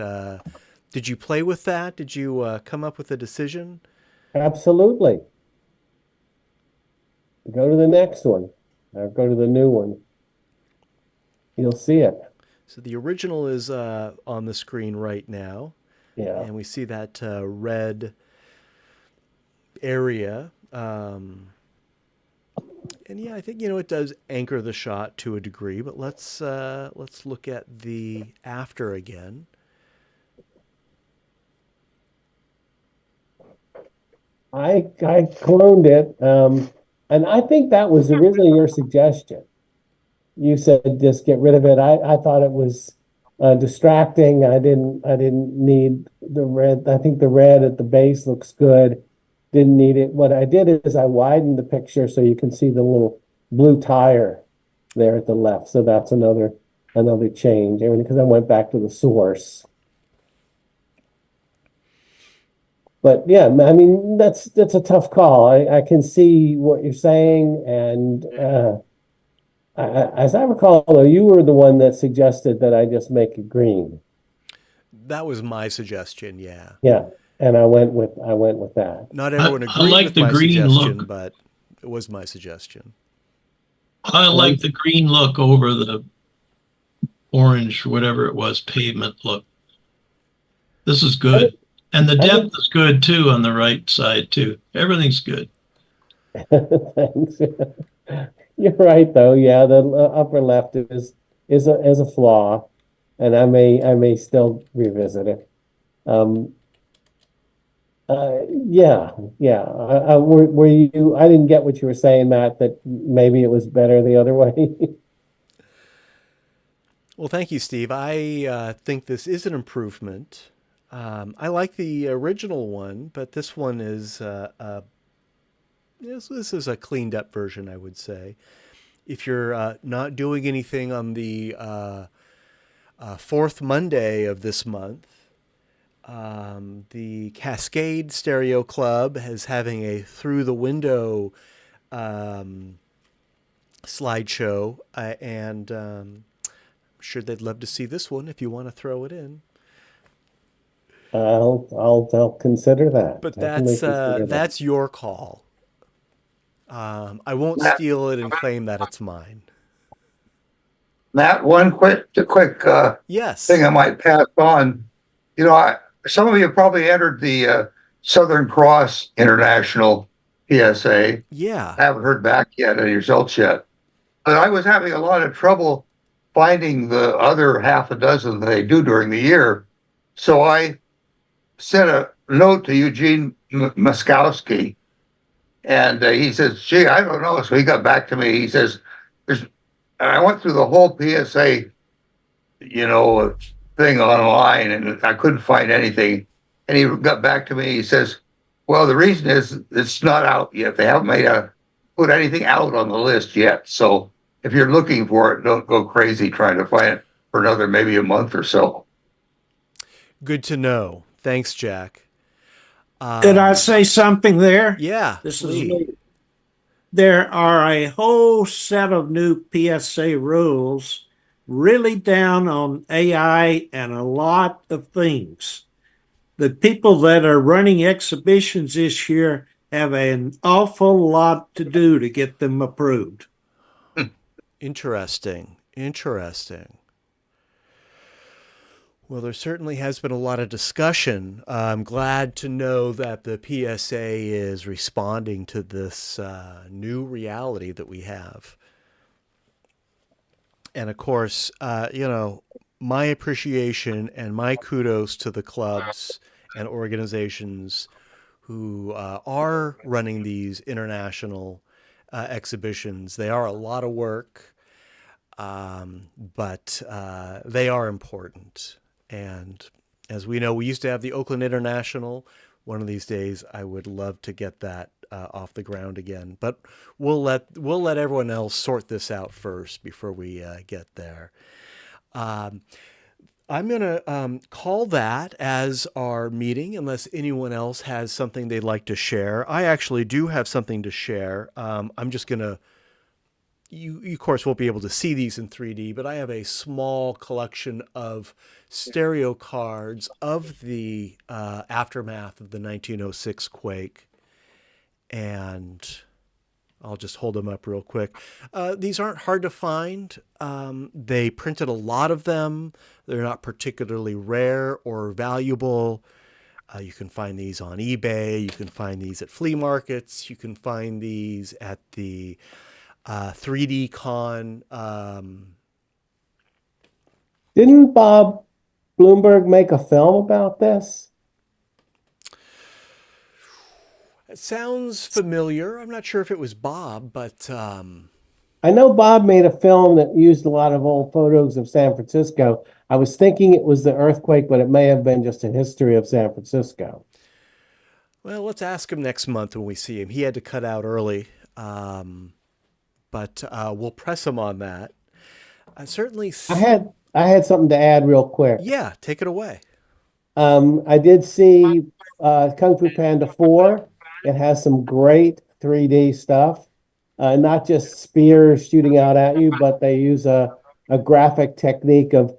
Did you play with that? Did you come up with a decision? Absolutely. Go to the next one, or go to the new one. You'll see it. So the original is on the screen right now. Yeah. And we see that red area. And yeah, I think, it does anchor the shot to a degree, but let's look at the after again. I cloned it, and I think that was originally your suggestion. You said just get rid of it. I thought it was distracting. I didn't need the red. I think the red at the base looks good. Didn't need it. What I did is I widened the picture so you can see the little blue tire there at the left. So that's another change. I mean, because I went back to the source. But yeah, I mean, that's a tough call. I can see what you're saying, and as I recall, though, you were the one that suggested that I just make it green. That was my suggestion, yeah. Yeah, and I went with that. Not everyone I agreed like with the my green suggestion, look. but it was my suggestion. I like the green look over the orange, whatever it was, pavement look. This is good. And the depth is good too on the right side too. Everything's good. Thanks. You're right, though. Yeah, the upper left is a flaw, and I may still revisit it. Yeah. Were you? I didn't get what you were saying, Matt. That maybe it was better the other way. Well, thank you, Steve. I think this is an improvement. I like the original one, but this one is this is a cleaned up version, I would say. If you're not doing anything on the fourth Monday of this month, the Cascade Stereo Club is having a through the window slideshow, and I'm sure they'd love to see this one if you want to throw it in. I'll consider that. But Definitely consider that. that's your call. I won't steal it and claim that it's mine. Matt, one quick Yes. thing I might pass on. Some of you probably entered the Southern Cross International PSA. Yeah. I haven't heard back yet on your results yet. But I was having a lot of trouble finding the other half a dozen that they do during the year. So I sent a note to Eugene Muskowski, and he says, gee, I don't know. So he got back to me. He says, and I went through the whole PSA, thing online, and I couldn't find anything. And he got back to me. He says, well, the reason is it's not out yet. They haven't put anything out on the list yet. So if you're looking for it, don't go crazy trying to find it for another maybe a month or so. Good to know. Thanks, Jack. Did I say something there? Yeah. This please. is there are a whole set of new PSA rules really down on AI and a lot of things. The people that are running exhibitions this year have an awful lot to do to get them approved. Interesting. Interesting. Well, there certainly has been a lot of discussion. I'm glad to know that the PSA is responding to this new reality that we have. And of course, my appreciation and my kudos to the clubs and organizations who are running these international exhibitions. They are a lot of work, but they are important. And as we know, we used to have the Oakland International. One of these days, I would love to get that off the ground again. But we'll let everyone else sort this out first before we get there. I'm going to call that as our meeting, unless anyone else has something they'd like to share. I actually do have something to share. I'm just going to, you of course won't be able to see these in 3D, but I have a small collection of stereo cards of the aftermath of the 1906 quake. And I'll just hold them up real quick. These aren't hard to find. They printed a lot of them. They're not particularly rare or valuable. You can find these on eBay. You can find these at flea markets. You can find these at the 3D Con. Didn't Bob Bloomberg make a film about this? It sounds familiar. I'm not sure if it was Bob, but I know Bob made a film that used a lot of old photos of San Francisco. I was thinking it was the earthquake, but it may have been just a history of San Francisco. well, let's ask him next month when we see him. He had to cut out early, but we'll press him on that. Certainly. I had something to add real quick. Yeah, take it away. I did see Kung Fu Panda 4. It has some great 3D stuff. Not just spears shooting out at you, but they use a graphic technique of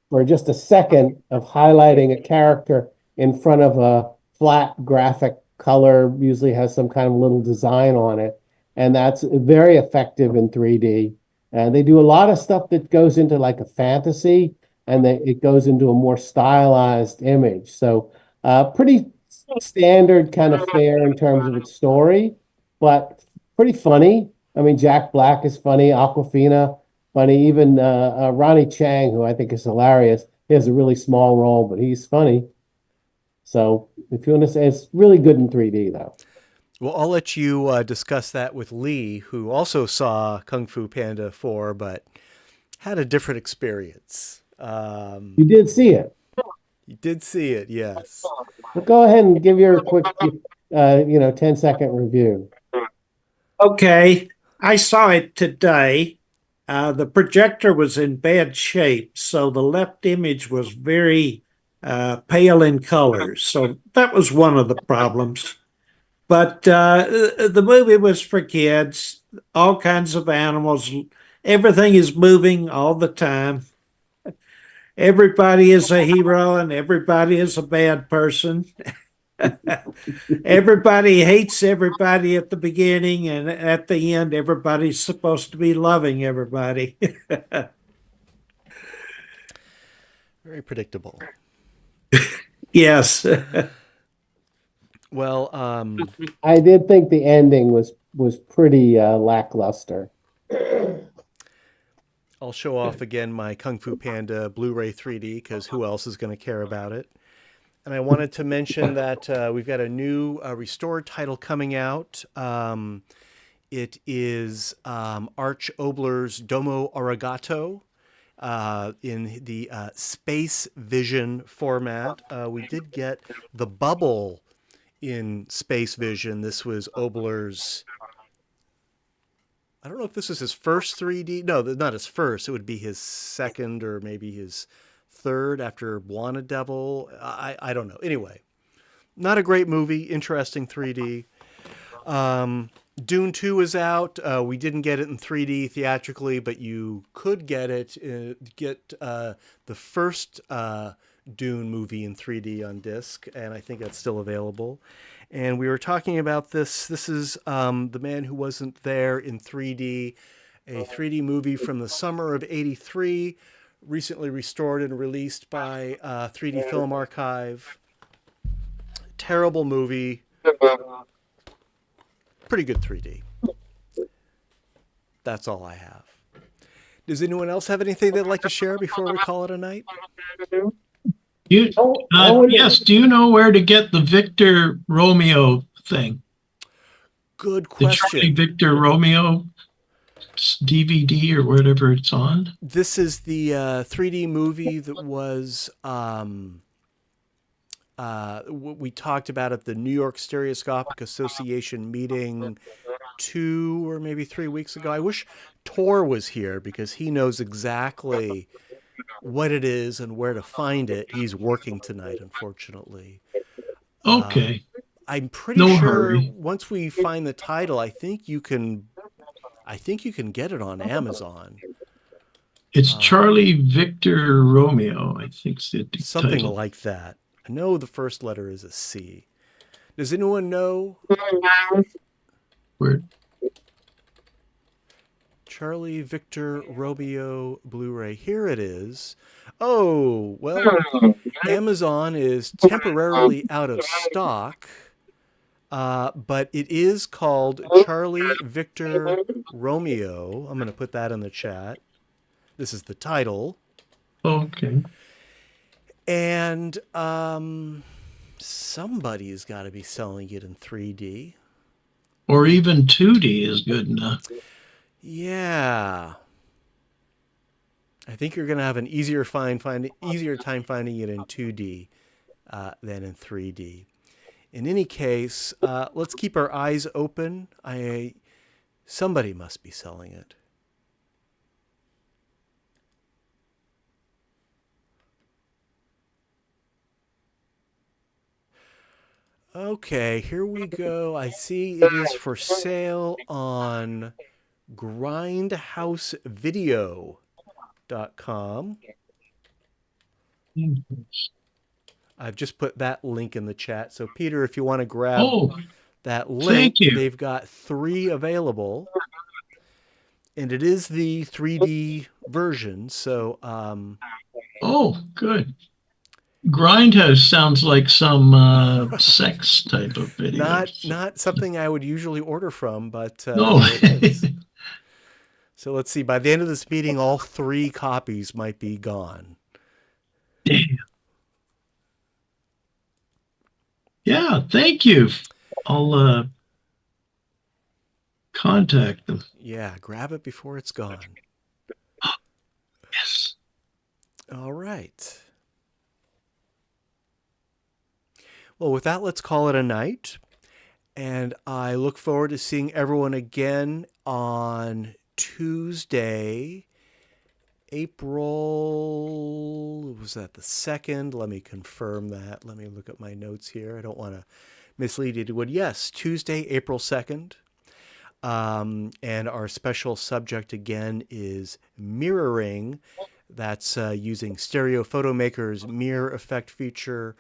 for just a second of highlighting a character in front of a flat graphic color, usually has some kind of little design on it. And that's very effective in 3D. And they do a lot of stuff that goes into like a fantasy, and it goes into a more stylized image. So pretty standard kind of fare in terms of its story, but pretty funny. I mean, Jack Black is funny, Aquafina funny, even Ronnie Chang, who I think is hilarious. He has a really small role, but he's funny. So if you want to say, it's really good in 3D though. Well, I'll let you discuss that with Lee, who also saw Kung Fu Panda 4, but had a different experience. You did see it. You did see it, yes. But go ahead and give your quick, 10-second review. Okay, I saw it today. The projector was in bad shape, so the left image was very pale in colors. So that was one of the problems. But the movie was for kids, all kinds of animals. Everything is moving all the time. Everybody is a hero and everybody is a bad person. Everybody hates everybody at the beginning, and at the end, everybody's supposed to be loving everybody. Very predictable. Yes. Well, I did think the ending was pretty lackluster. I'll show off again my Kung Fu Panda Blu-ray 3D, because who else is going to care about it? And I wanted to mention that we've got a new restored title coming out. It is Arch Obler's Domo Arigato in the Space Vision format. We did get the bubble in Space Vision. This was Obler's, I don't know if this is his first 3D. No, not his first. It would be his second or maybe his third after Wanted Devil. I don't know. Anyway, not a great movie. Interesting 3D. Dune 2 is out. We didn't get it in 3D theatrically, but you could get it, the first Dune movie in 3D on disc, and I think that's still available. And we were talking about this. This is The Man Who Wasn't There in 3D, a 3D movie from the summer of '83, recently restored and released by 3D Film Archive. Terrible movie. Pretty good 3D. That's all I have. Does anyone else have anything they'd like to share before we call it a night? Yes. Do you know where to get the Victor Romeo thing? Good The Charlie question. Victor Romeo DVD or whatever it's on? This is the 3D movie that was we talked about at the New York Stereoscopic Association meeting 2 or maybe 3 weeks ago. I wish Tor was here because he knows exactly what it is and where to find it. He's working tonight, unfortunately. Okay. I'm pretty No sure hurry. once we find the title, I think you can get it on Amazon. It's Charlie Victor Romeo, I think's the Something title. like that. I know the first letter is a C. Does anyone know? Where Charlie Victor Romeo Blu-ray. Here it is. Oh, well, Amazon is temporarily out of stock, but it is called Charlie Victor Romeo. I'm going to put that in the chat. This is the title. Okay. And somebody's got to be selling it in 3D. Or even 2D is good enough. Yeah. I think you're going to have an easier time finding it in 2D than in 3D. In any case, let's keep our eyes open. Somebody must be selling it. Okay, here we go. I see it is for sale on grindhousevideo.com. I've just put that link in the chat. So Peter, if you want to grab that link, thank you. they've got 3 available. And it is the 3D version. So Oh, good. Grindhouse sounds like some sex type of video. not something I would usually order from, but No. it is. So let's see. By the end of this meeting, all 3 copies might be gone. Damn. Yeah, thank you. I'll contact them. Yeah, grab it before it's gone. Yes. All right. Well, with that, let's call it a night. And I look forward to seeing everyone again on Tuesday, April, was that the 2nd? Let me confirm that. Let me look at my notes here. I don't want to mislead you. Yes, Tuesday, April 2nd. And our special subject again is mirroring. That's using Stereo Photomaker's mirror effect feature,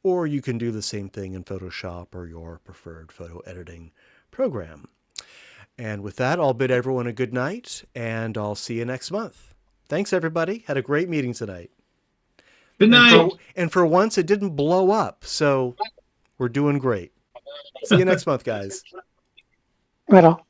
or you can do the same thing in Photoshop or your preferred photo editing program. And with that, I'll bid everyone a good night, and I'll see you next month. Thanks, everybody. Had a great meeting tonight. Good night. And for once, it didn't blow up, so we're doing great. See you next month, guys. Right on.